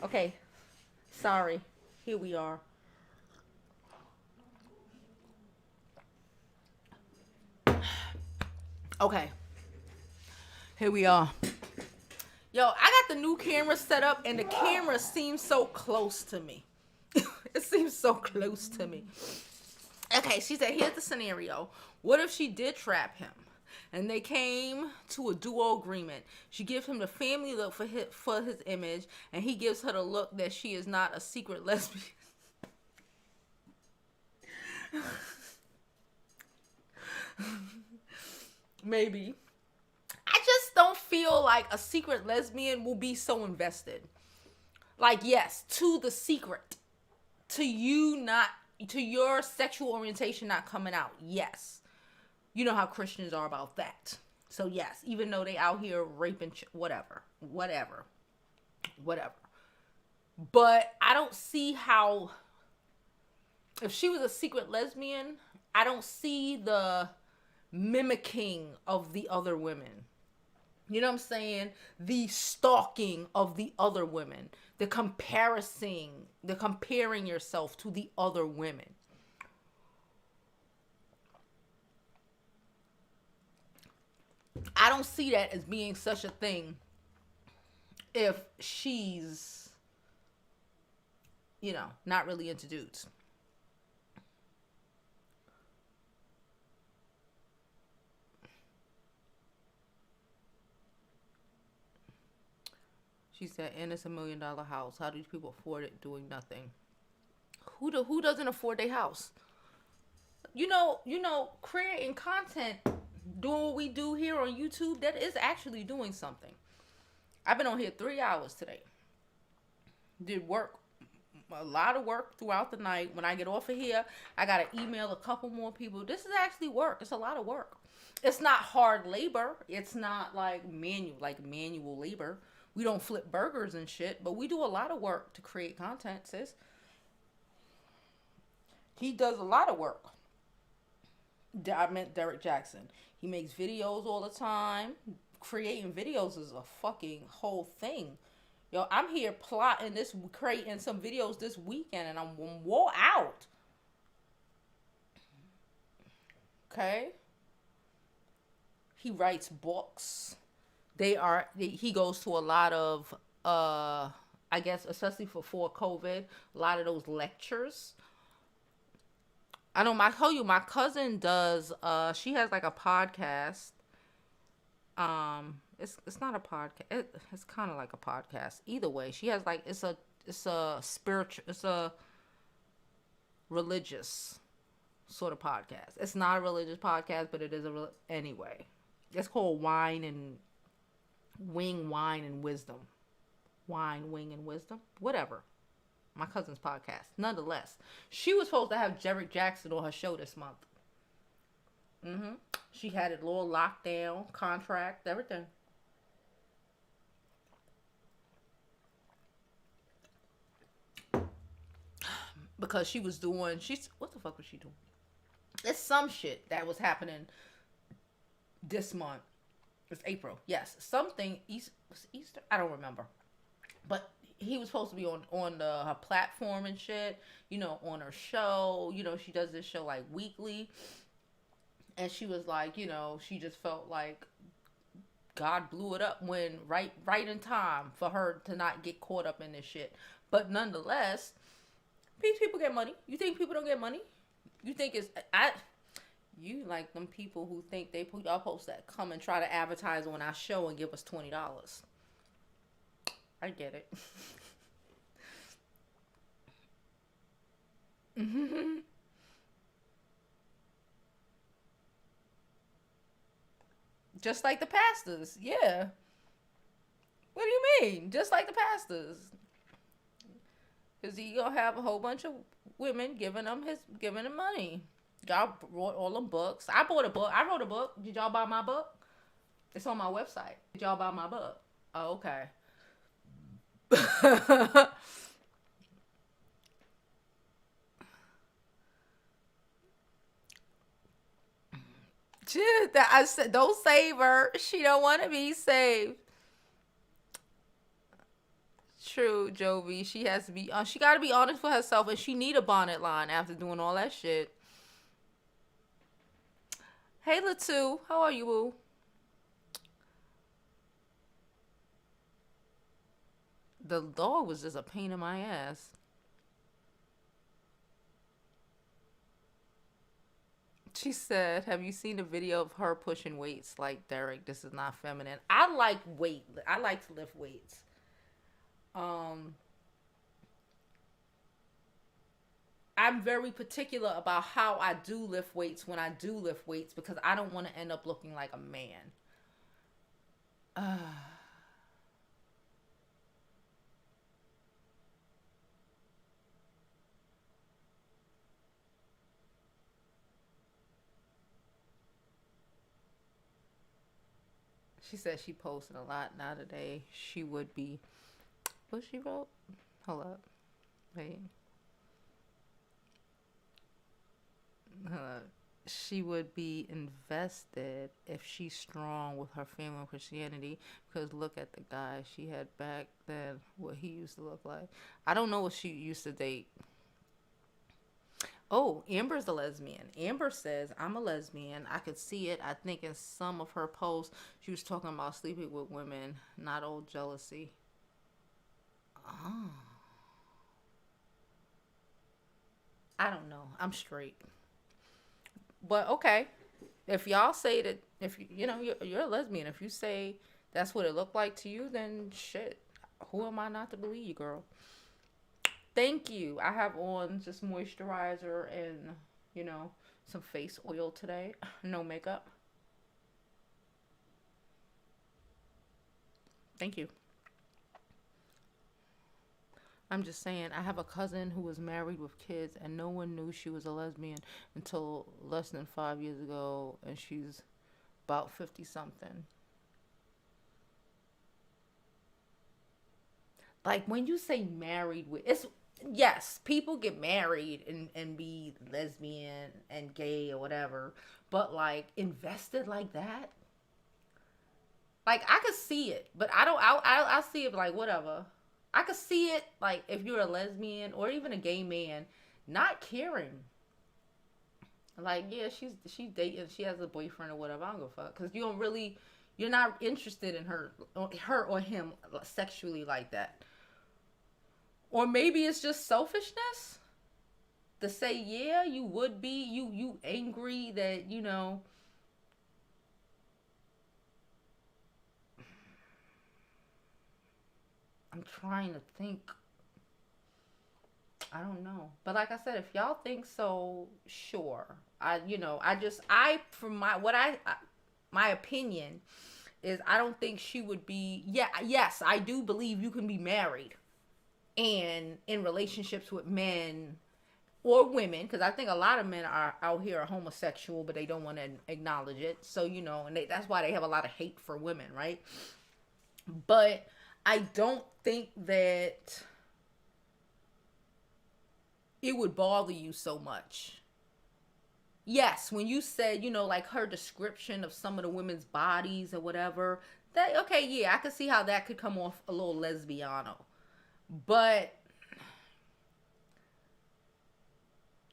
Okay. Sorry. Here we are. Okay. Here we are. Yo, I got the new camera set up and the camera seems so close to me. It seems so close to me. Okay, she said, here's the scenario. What if she did trap him and they came to a duo agreement? She gives him the family look for his image, and he gives her the look that she is not a secret lesbian. Maybe. I just don't feel like a secret lesbian will be so invested. Like, yes, to the secret. To you not, to your sexual orientation not coming out. Yes. You know how Christians are about that. So yes, even though they out here raping, whatever. But I don't see how, if she was a secret lesbian, I don't see the mimicking of the other women. You know what I'm saying? The stalking of the other women. The comparing yourself to the other women. I don't see that as being such a thing if she's, not really into dudes. She said, and it's $1 million house. How do these people afford it doing nothing? Who doesn't afford their house? Creating content, doing what we do here on YouTube, that is actually doing something. I've been on here 3 hours today. Did work a lot of work throughout the night. When I get off of here, I got to email a couple more people. This is actually work. It's a lot of work. It's not hard labor. It's not like manual labor. We don't flip burgers and shit, but we do a lot of work to create content, sis. He does a lot of work. I meant Derrick Jaxn. He makes videos all the time. Creating videos is a fucking whole thing. Yo, I'm here plotting this, creating some videos this weekend, and I'm wore out. Okay? He writes books. He goes to a lot of, I guess, especially before COVID, a lot of those lectures. I know, I told you, my cousin does, she has like a podcast. It's not a podcast. It's kind of like a podcast. Either way, she has like, it's a spiritual, it's a religious sort of podcast. It's not a religious podcast, but it is anyway. It's called Wine and Wisdom. Wine, Wing, and Wisdom. Whatever. My cousin's podcast. Nonetheless, she was supposed to have Derrick Jaxn on her show this month. She had it all locked down, contract, everything. Because she was doing, what the fuck was she doing? It's some shit that was happening this month. It's April. Yes. Something, Easter? I don't remember. But he was supposed to be on her platform and shit, you know, on her show. You know, she does this show like weekly. And she was like, you know, she just felt like God blew it up when right in time for her to not get caught up in this shit. But nonetheless, these people get money. You think people don't get money? You think you like them people who think y'all supposed to come and try to advertise on our show and give us $20. I get it. Just like the pastors. Yeah. What do you mean? Just like the pastors. Because he gonna have a whole bunch of women giving him money. Y'all bought all them books. I bought a book. I wrote a book. Did y'all buy my book? It's on my website. Did y'all buy my book? Oh, okay. I said, don't save her. She don't want to be saved. True, Jovi. She has to be. She got to be honest with herself, and she need a bonnet line after doing all that shit. Hey, Latu, how are you, boo? The dog was just a pain in my ass. She said, have you seen a video of her pushing weights like Derrick? This is not feminine. I like weight. I like to lift weights. I'm very particular about how I do lift weights when I do lift weights because I don't want to end up looking like a man. She said she posted a lot now today. She would be. What she wrote? Hold up. Wait. She would be invested if she's strong with her family and Christianity, because look at the guy she had back then, what he used to look like. I don't know what she used to date. Oh, Amber's a lesbian. Amber says, I'm a lesbian. I could see it. I think in some of her posts, she was talking about sleeping with women, not old jealousy. Oh. I don't know. I'm straight. But okay, if y'all say that, if you know you're a lesbian, if you say that's what it looked like to you, then shit, who am I not to believe you, girl? Thank you. I have on just moisturizer and, you know, some face oil today. No makeup. Thank you. I'm just saying, I have a cousin who was married with kids, and no one knew she was a lesbian until less than 5 years ago, and she's about 50 something. Like, when you say married with, it's, yes, people get married and be lesbian and gay or whatever, but like invested like that, like I could see it, but I don't. I see it like whatever. I could see it like if you're a lesbian or even a gay man, not caring. Like, yeah, she's dating, she has a boyfriend or whatever. I don't give a fuck, because you don't really, you're not interested in her or him sexually like that. Or maybe it's just selfishness to say, yeah, you would be, you angry that, I'm trying to think. I don't know. But like I said, if y'all think so, sure. From my opinion is, I don't think she would be, yeah, yes, I do believe you can be married and in relationships with men or women, because I think a lot of men are out here are homosexual, but they don't want to acknowledge it. So, and that's why they have a lot of hate for women, right? But I don't think that it would bother you so much. Yes, when you said, like her description of some of the women's bodies or whatever, that, okay, yeah, I could see how that could come off a little lesbiano. But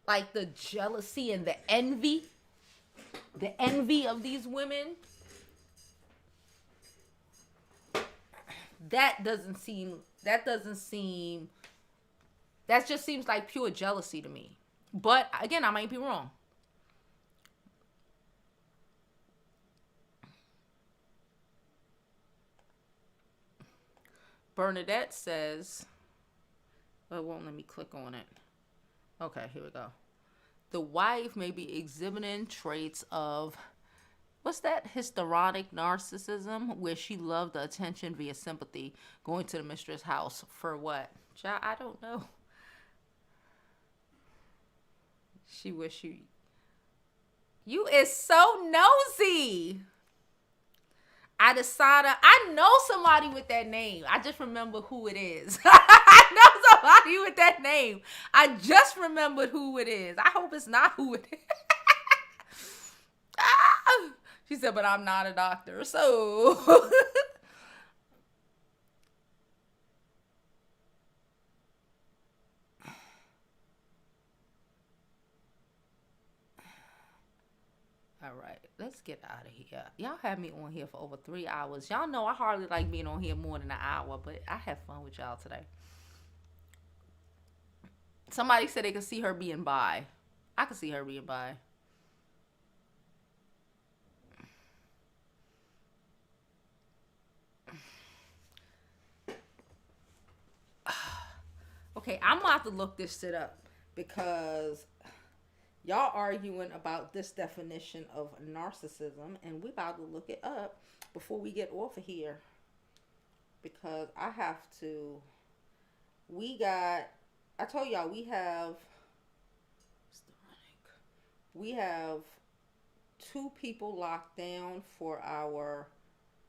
like the jealousy and the envy of these women, that just seems like pure jealousy to me. But again, I might be wrong. Bernadette says, well, it won't let me click on it. Okay, here we go. The wife may be exhibiting traits of, what's that? Histrionic narcissism, where she loved the attention via sympathy, going to the mistress' house for what? I don't know. She wish you. You is so nosy. I know somebody with that name. I just remember who it is. I know somebody with that name. I just remembered who it is. I hope it's not who it is. She said, but I'm not a doctor, so. All right, let's get out of here. Y'all have me on here for over 3 hours. Y'all know I hardly like being on here more than an hour, but I had fun with y'all today. Somebody said they could see her being bi. I could see her being bi. Okay, I'm about to look this shit up because y'all arguing about this definition of narcissism, and we about to look it up before we get off of here, because I have to. I told y'all we have 2 people locked down for our,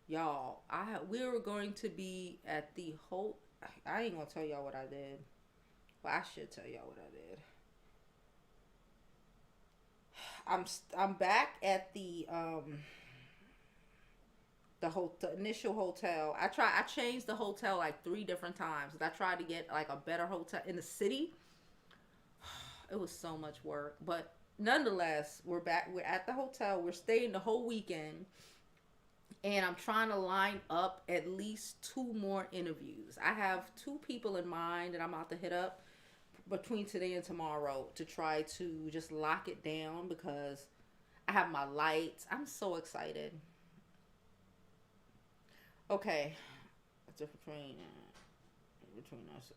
y'all. We were going to be at the whole. I ain't gonna tell y'all what I did. Well, I should tell y'all what I did. I'm back at the initial hotel. I changed the hotel like 3 different times. I tried to get like a better hotel in the city. It was so much work, but nonetheless, we're back. We're at the hotel. We're staying the whole weekend, and I'm trying to line up at least 2 more interviews. I have 2 people in mind that I'm about to hit up between today and tomorrow to try to just lock it down, because I have my lights. I'm so excited. Okay, between us.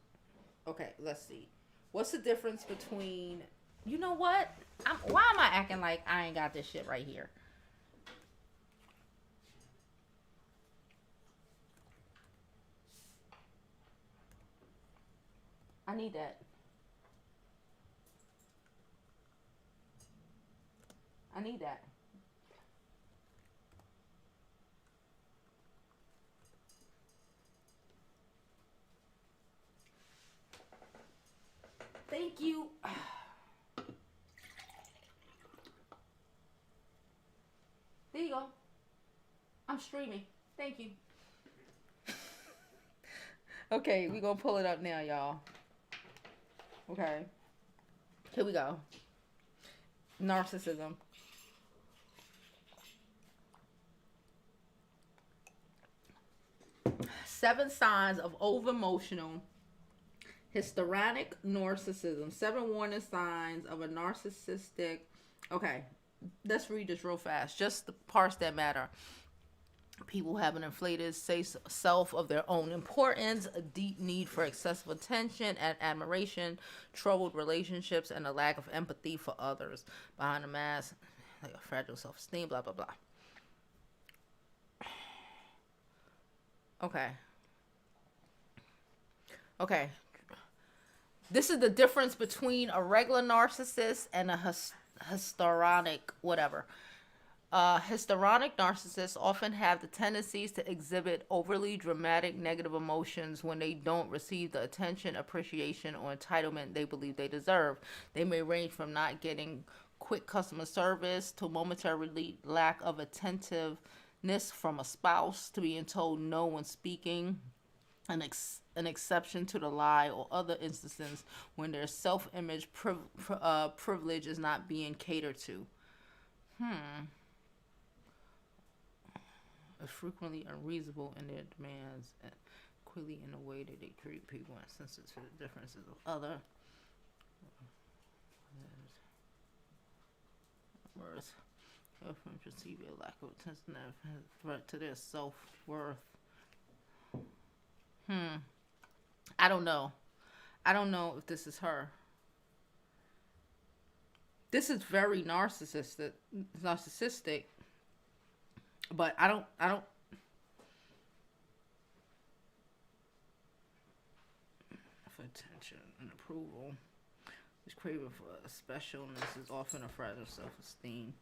Okay, let's see. What's the difference between? You know what? Why am I acting like I ain't got this shit right here? I need that. I need that. Thank you. There you go. I'm streaming. Thank you. Okay, we gonna pull it up now, y'all. Okay. Here we go. Narcissism. Seven signs of over-emotional histrionic narcissism. 7 warning signs of a narcissistic. Okay, let's read this real fast. Just the parts that matter. People have an inflated self of their own importance, a deep need for excessive attention and admiration, troubled relationships, and a lack of empathy for others. Behind the mask, like a fragile self-esteem, blah, blah, blah. Okay. Okay. This is the difference between a regular narcissist and a histrionic whatever. Histrionic narcissists often have the tendencies to exhibit overly dramatic negative emotions when they don't receive the attention, appreciation, or entitlement they believe they deserve. They may range from not getting quick customer service to momentary lack of attentiveness from a spouse to being told no when speaking, an exception to the lie, or other instances when their self-image privilege is not being catered to. Are frequently unreasonable in their demands and quickly in the way that they treat people and sensitive to the differences of other words. Often perceive a lack of attention as a threat to their self-worth. I don't know. I don't know if this is her. This is very narcissistic, but I don't for attention and approval. This craving for specialness is often a fragile self-esteem.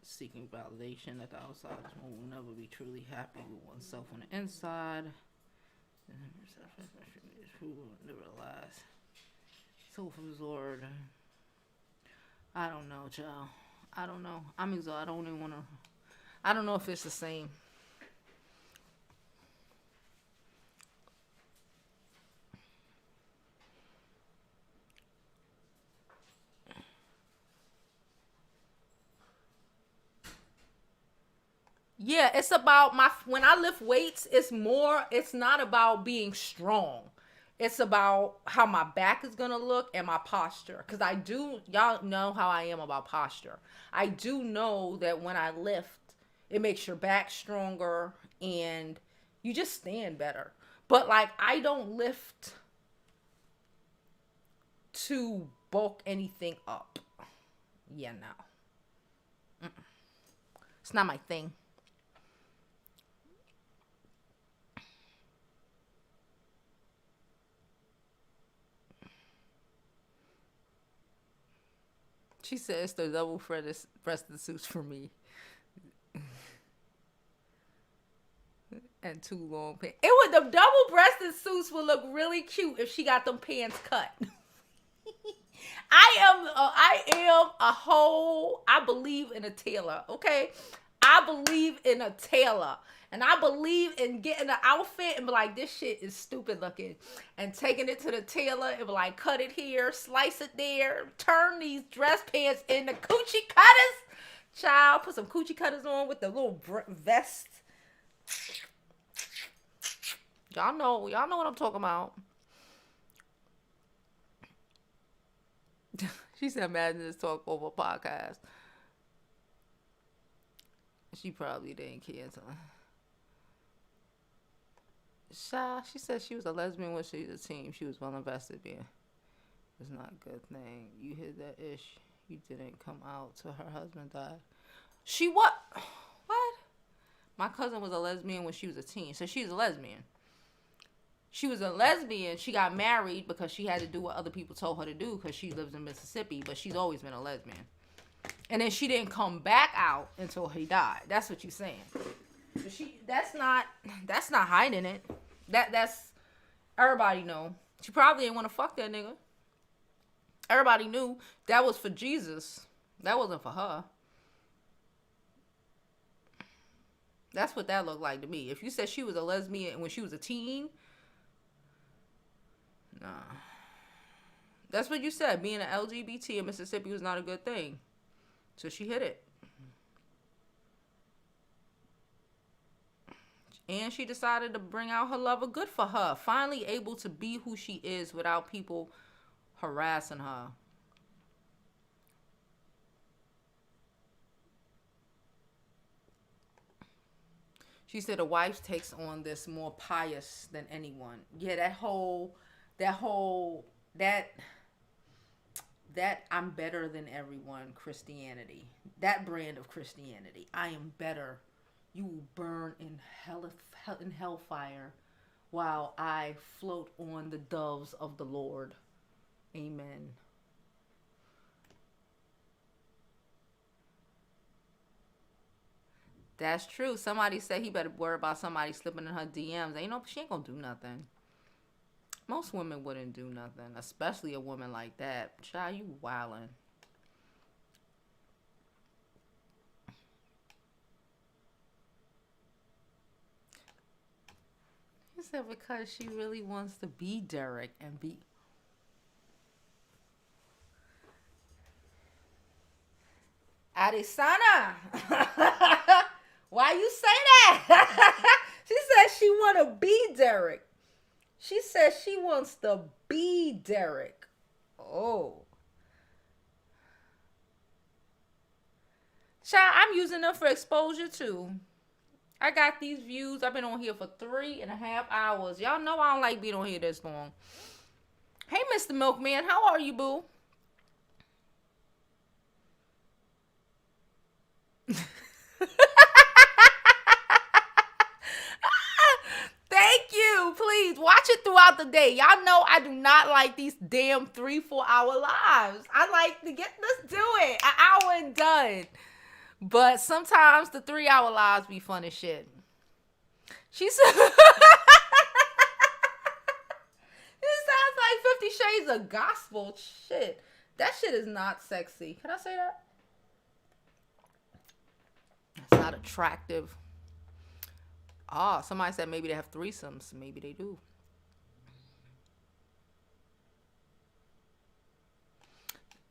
Seeking validation at the outside, one will never be truly happy with oneself on the inside. Never lies. Self-absorbed. I don't know, child. I don't know. I'm exhausted. I don't even want to. I don't know if it's the same. Yeah, it's about when I lift weights, it's not about being strong. It's about how my back is going to look and my posture. Because y'all know how I am about posture. I do know that when I lift, it makes your back stronger and you just stand better. But like, I don't lift to bulk anything up. Yeah, no. It's not my thing. She said it's the double-breasted suits for me. And 2 long pants. The double-breasted suits would look really cute if she got them pants cut. I am a whole. I believe in a tailor. Okay, I believe in a tailor, and I believe in getting an outfit and be like, this shit is stupid looking, and taking it to the tailor and be like, cut it here, slice it there, turn these dress pants into coochie cutters. Child, put some coochie cutters on with the little vest. Y'all know what I'm talking about. She said, imagine this talk over a podcast. She probably didn't care. She said she was a lesbian when she was a teen. She was well invested in. It's not a good thing. You hid that ish. You didn't come out till her husband died. She what? What? My cousin was a lesbian when she was a teen. So she's a lesbian. She was a lesbian. She got married because she had to do what other people told her to do because she lives in Mississippi, but she's always been a lesbian. And then she didn't come back out until he died. That's what you're saying. But that's not hiding it. That's everybody know. She probably didn't want to fuck that nigga. Everybody knew that was for Jesus. That wasn't for her. That's what that looked like to me. If you said she was a lesbian when she was a teen, nah. That's what you said. Being an LGBT in Mississippi was not a good thing. So she hit it. And she decided to bring out her lover. Good for her. Finally able to be who she is without people harassing her. She said a wife takes on this more pious than anyone. Yeah, that I'm better than everyone Christianity. That brand of Christianity. I am better. You will burn in hellfire while I float on the doves of the Lord. Amen. That's true. Somebody said he better worry about somebody slipping in her DMs. She ain't gonna do nothing. Most women wouldn't do nothing, especially a woman like that. Child, you wildin'. He said because she really wants to be Derrick and be... Arisana! Why you say that? She said she want to be Derrick. She said she wants to be Derrick. Oh. Child, I'm using them for exposure too. I got these views. I've been on here for 3.5 hours. Y'all know I don't like being on here this long. Hey, Mr. Milkman. How are you, boo? Thank you. Please watch it throughout the day. Y'all know I do not like these damn 3-4 hour lives. I like to let's do it. An hour and done. But sometimes the 3-hour lives be fun as shit. She said it sounds like 50 Shades of Gospel. Shit. That shit is not sexy. Can I say that? It's not attractive. Oh, somebody said maybe they have threesomes. Maybe they do.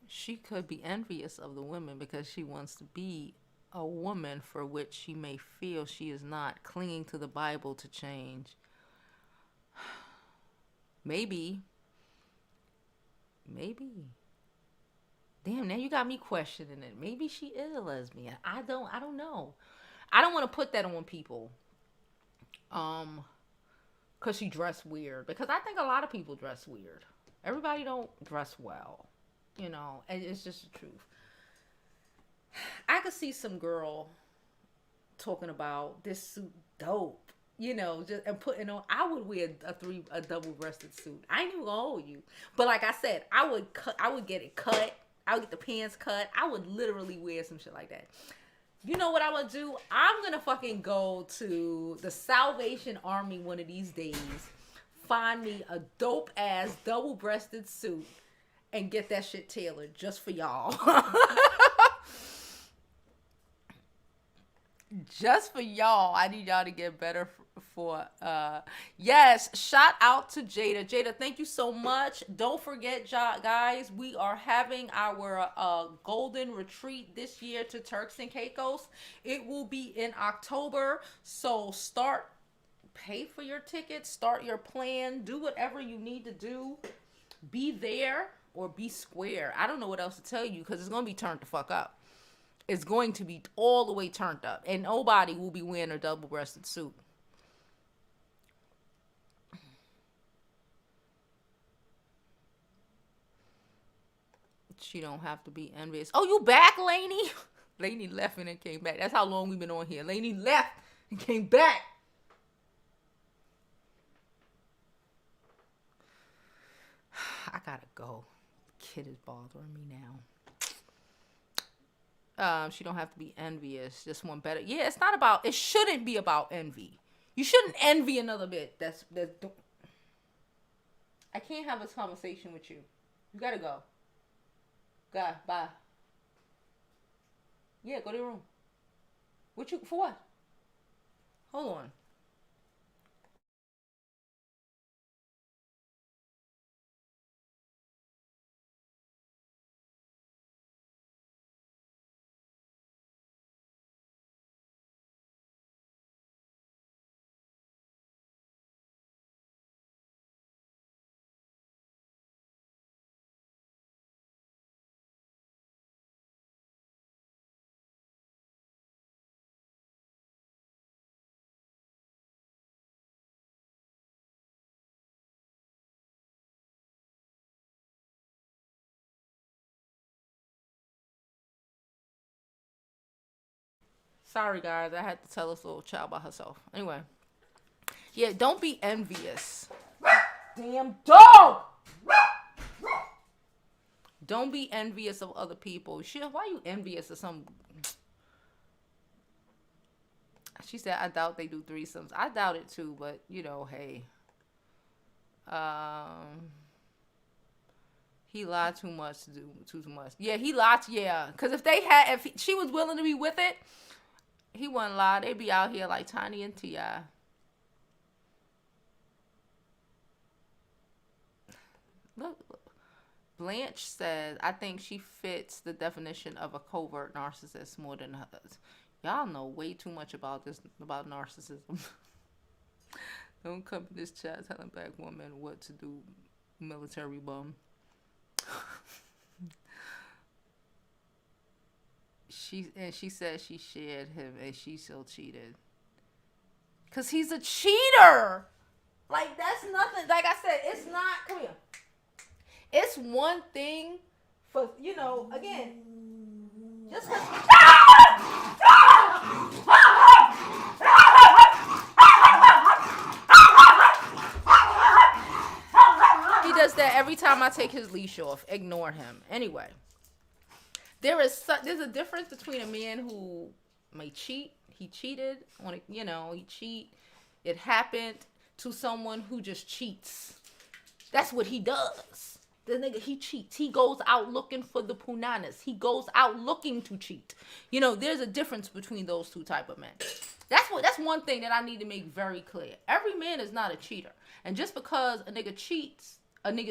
She could be envious of the women because she wants to be a woman for which she may feel she is not, clinging to the Bible to change. Maybe. Damn, now you got me questioning it. Maybe she is a lesbian. I don't know. I don't want to put that on people. Cause she dressed weird. Because I think a lot of people dress weird. Everybody don't dress well. And it's just the truth. I could see some girl talking about this suit dope. And putting on. I would wear a double-breasted suit. I ain't even gonna hold you. But like I said, I would get it cut. I would get the pants cut. I would literally wear some shit like that. You know what I would do? I'm going to fucking go to the Salvation Army one of these days, find me a dope-ass double-breasted suit, and get that shit tailored just for y'all. Just for y'all. I need y'all to get better for yes, shout out to Jada. Thank you so much. Don't forget, guys, we are having our golden retreat this year to Turks and Caicos. It will be in October, so pay for your tickets, start your plan, do whatever you need to do. Be there or be square. I don't know what else to tell you because it's going to be turned the fuck up. It's going to be all the way turned up. And nobody will be wearing a double-breasted suit. She don't have to be envious. Oh, you back, Lainey? Lainey left and then came back. That's how long we've been on here. Lainey left and came back. go. Kid is bothering me now. She don't have to be envious. Just one better. Yeah, it's not about. It shouldn't be about envy. You shouldn't envy another bit. That's. I can't have this conversation with you. You gotta go. Go. Bye. Yeah, go to your room. What you for? What? Hold on. Sorry, guys. I had to tell this little child by herself. Anyway. Yeah, don't be envious. Damn dog! Don't be envious of other people. Shit, why are you envious of some... She said, I doubt they do threesomes. I doubt it too, but, you know, hey. He lied too much to do too much. Yeah, he lied. Yeah, because if she was willing to be with it, he wouldn't lie. They'd be out here like Tiny and T.I. Look, Blanche says, I think she fits the definition of a covert narcissist more than others. Y'all know way too much about narcissism. Don't come to this chat telling black women what to do, military bum. She said she shared him and she still cheated. Cause he's a cheater. Like, that's nothing. Like I said, it's not. Come here. It's one thing for, you know, again, just cause. He does that every time I take his leash off. Ignore him. Anyway, there's a difference between a man who may cheat. He cheated on it, you know, he cheat. It happened, to someone who just cheats. That's what he does. The nigga, he cheats. He goes out looking for the punanas. He goes out looking to cheat. You know, there's a difference between those two type of men. That's one thing that I need to make very clear. Every man is not a cheater. And just because a nigga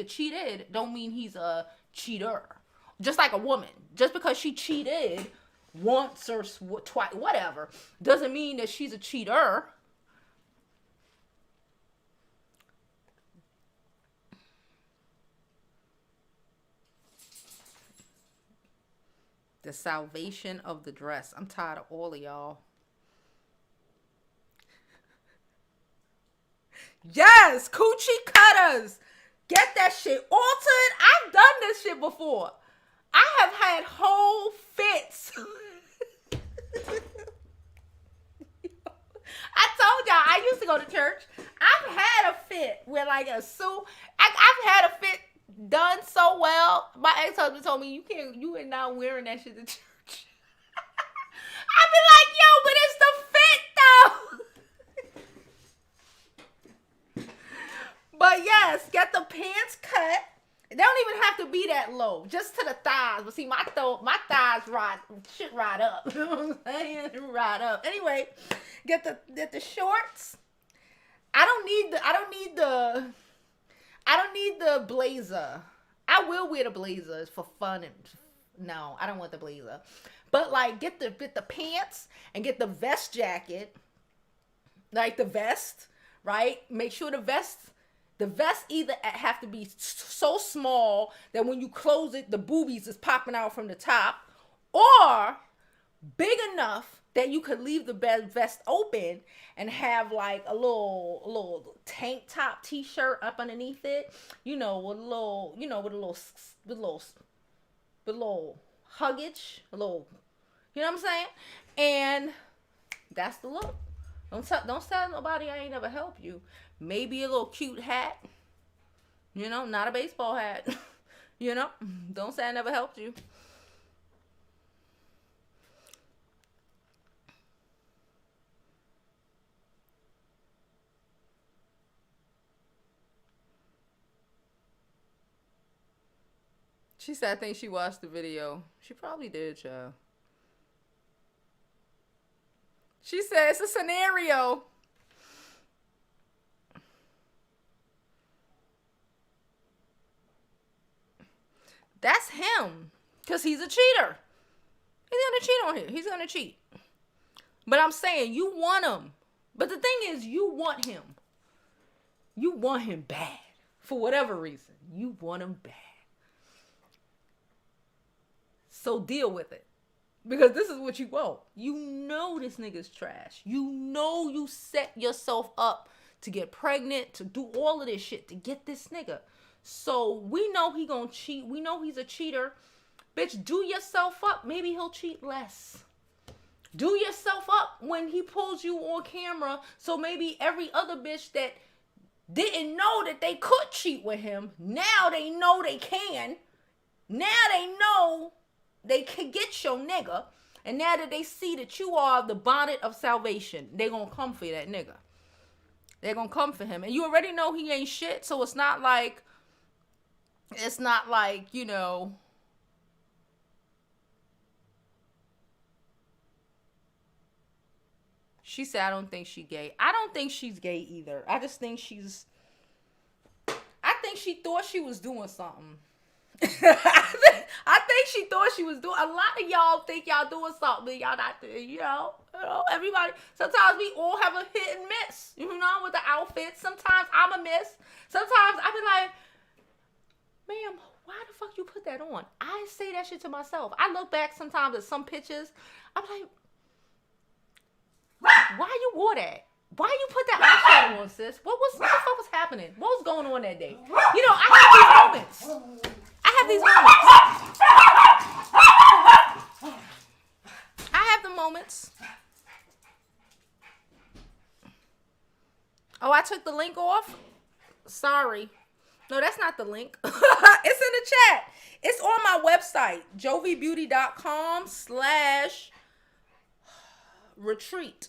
cheated, don't mean he's a cheater. Just like a woman. Just because she cheated once or twice, whatever, doesn't mean that she's a cheater. The salvation of the dress. I'm tired of all of y'all. Yes, coochie cutters. Get that shit altered. I've done this shit before. I have had whole fits. I told y'all, I used to go to church. I've had a fit where like I've had a fit done so well. My ex-husband told me, you are not wearing that shit to church. I be like, yo, but it's the fit though. But yes, get the pants cut. They don't even have to be that low, just to the thighs. But see, my thighs ride up. You know what I'm saying? Ride up. Anyway, get the shorts. I don't need the blazer. I will wear the blazer for fun no, I don't want the blazer. But like get the pants and get the vest jacket. Like the vest, right? Make sure the vest either have to be so small that when you close it, the boobies is popping out from the top, or big enough that you could leave the vest open and have like a little tank top t-shirt up underneath it, with a little huggage, a little, you know what I'm saying? And that's the look. Don't tell nobody I ain't never help you. Maybe a little cute hat, not a baseball hat. You know? Don't say I never helped you. She said, I think she watched the video. She probably did, child. She said, it's a scenario. That's him. Because he's a cheater. He's going to cheat on him. He's going to cheat. But I'm saying, you want him. But the thing is, you want him. You want him bad. For whatever reason. You want him bad. So deal with it. Because this is what you want. You know this nigga's trash. You know you set yourself up to get pregnant, to do all of this shit, to get this nigga. So we know he gonna cheat. We know he's a cheater. Bitch, do yourself up. Maybe he'll cheat less. Do yourself up when he pulls you on camera. So maybe every other bitch that didn't know that they could cheat with him, now they know they can. Now they know they can get your nigga. And now that they see that you are the bonnet of salvation, they gonna come for that nigga. They're gonna come for him. And you already know he ain't shit. So it's not like, you know, she said, I don't think she gay. I don't think she's gay either. I just think she thought she was doing something. I think she thought she was doing. A lot of y'all think y'all doing something. Y'all not doing, you know, everybody. Sometimes we all have a hit and miss, you know, with the outfits. Sometimes I'm a miss. Sometimes I be like, ma'am, why the fuck you put that on? I say that shit to myself. I look back sometimes at some pictures. I'm like, why you wore that? Why you put that eyeshadow on, sis? What the fuck was happening? What was going on that day? You know, I have these moments. I have the moments. Oh, I took the link off? Sorry. No, that's not the link. It's in the chat. It's on my website, JoviBeauty.com/retreat.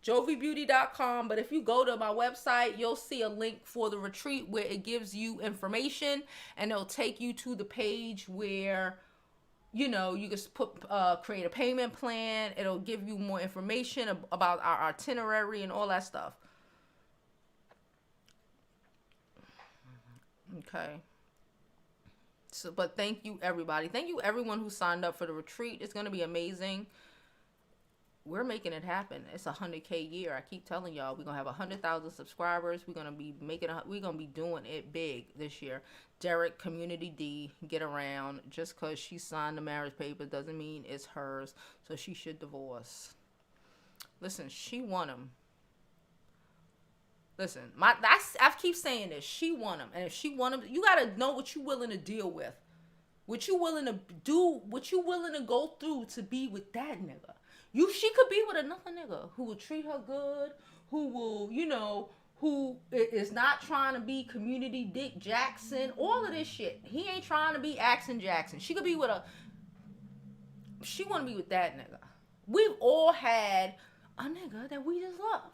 JoviBeauty.com. But if you go to my website, you'll see a link for the retreat where it gives you information, and it'll take you to the page where, you know, you can create a payment plan. It'll give you more information about our itinerary and all that stuff. Okay. So, but thank you, everybody. Thank you, everyone who signed up for the retreat. It's going to be amazing. We're making it happen. It's a 100K year. I keep telling y'all, we're gonna have 100,000 subscribers. We're gonna be doing it big this year. Derrick Community D, get around. Just cause she signed the marriage paper doesn't mean it's hers. So she should divorce. Listen, she want him. Listen, I keep saying this. She want him, and if she want him, you gotta know what you willing to deal with, what you willing to do, what you willing to go through to be with that nigga. She could be with another nigga who will treat her good, who will, you know, who is not trying to be community Dick Jackson, all of this shit. He ain't trying to be Axon Jackson. She could be with she want to be with that nigga. We've all had a nigga that we just love.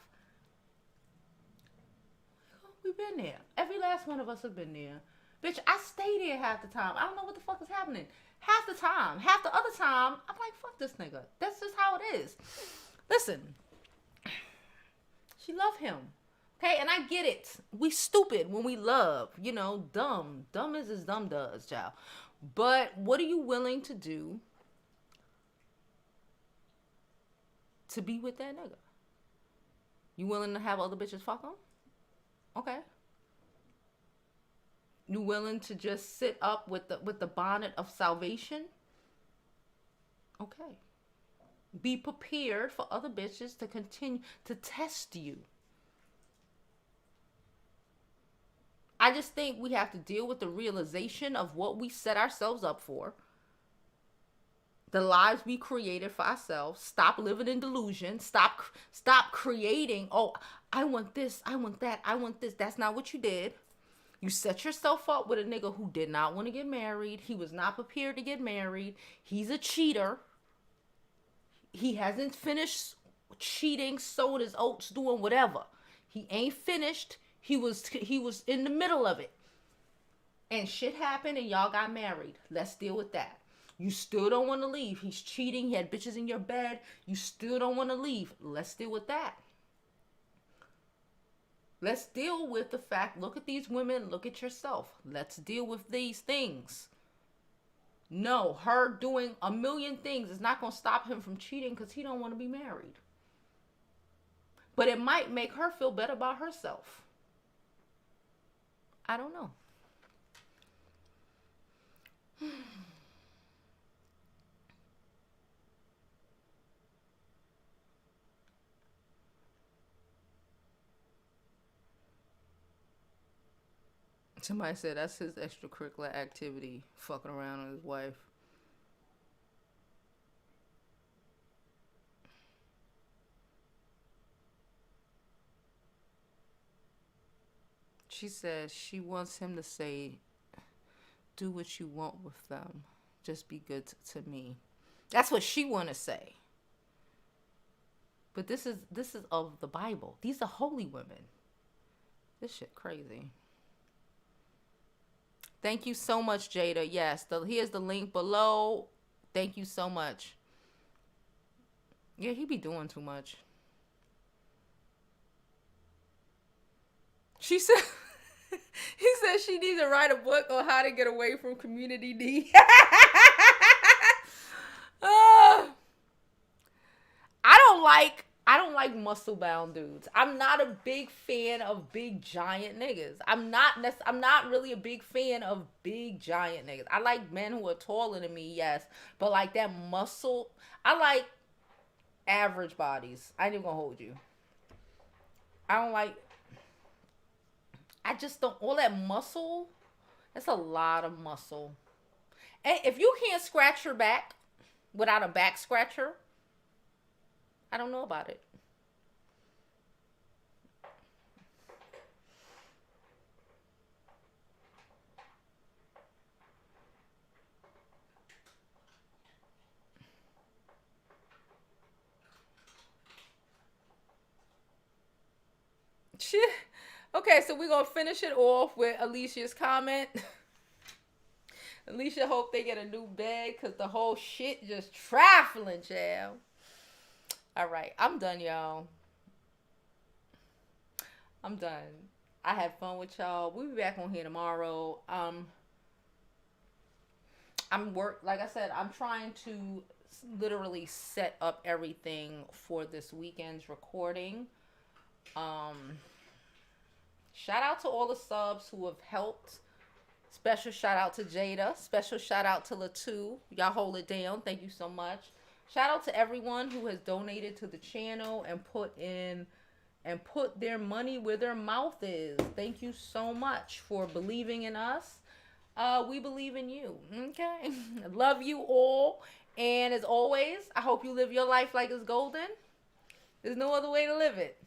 We've been there. Every last one of us have been there. Bitch, I stay there half the time. I don't know what the fuck is happening. Half the time. Half the other time, I'm like, fuck this nigga. That's just how it is. Listen. She love him. Okay, and I get it. We stupid when we love. You know, dumb. Dumb is as dumb does, child. But what are you willing to do to be with that nigga? You willing to have other bitches fuck him? Okay. You willing to just sit up with the bonnet of salvation? Okay. Be prepared for other bitches to continue to test you. I just think we have to deal with the realization of what we set ourselves up for. The lives we created for ourselves. Stop living in delusion. Stop creating, oh, I want this, I want that, I want this. That's not what you did. You set yourself up with a nigga who did not want to get married. He was not prepared to get married. He's a cheater. He hasn't finished cheating, sowed his oats, doing whatever. He ain't finished. He was in the middle of it. And shit happened and y'all got married. Let's deal with that. You still don't want to leave. He's cheating. He had bitches in your bed. You still don't want to leave. Let's deal with that. Let's deal with the fact, look at these women, look at yourself. Let's deal with these things. No, her doing a million things is not going to stop him from cheating because he don't want to be married. But it might make her feel better about herself. I don't know. Somebody said that's his extracurricular activity, fucking around with his wife. She said she wants him to say, do what you want with them. Just be good to me. That's what she want to say. But this is of the Bible. These are holy women. This shit crazy. Thank you so much, Jada. Yes, here's the link below. Thank you so much. Yeah, he be doing too much. She said, he said she needs to write a book on how to get away from community D. I don't like muscle bound dudes. I'm not a big fan of big giant niggas. I'm not really a big fan of big giant niggas. I like men who are taller than me, yes, but like that muscle. I like average bodies. I ain't even gonna hold you. I just don't, all that muscle. That's a lot of muscle. And if you can't scratch your back without a back scratcher, I don't know about it. Shit. Okay, so we're going to finish it off with Alicia's comment. Alicia hope they get a new bed because the whole shit just trifling, child. All right, I'm done, y'all. I'm done. I had fun with y'all. We'll be back on here tomorrow. Like I said, I'm trying to literally set up everything for this weekend's recording. Shout out to all the subs who have helped. Special shout out to Jada. Special shout out to Latu. Y'all hold it down. Thank you so much. Shout out to everyone who has donated to the channel and put their money where their mouth is. Thank you so much for believing in us. We believe in you. Okay. Love you all. And as always, I hope you live your life like it's golden. There's no other way to live it.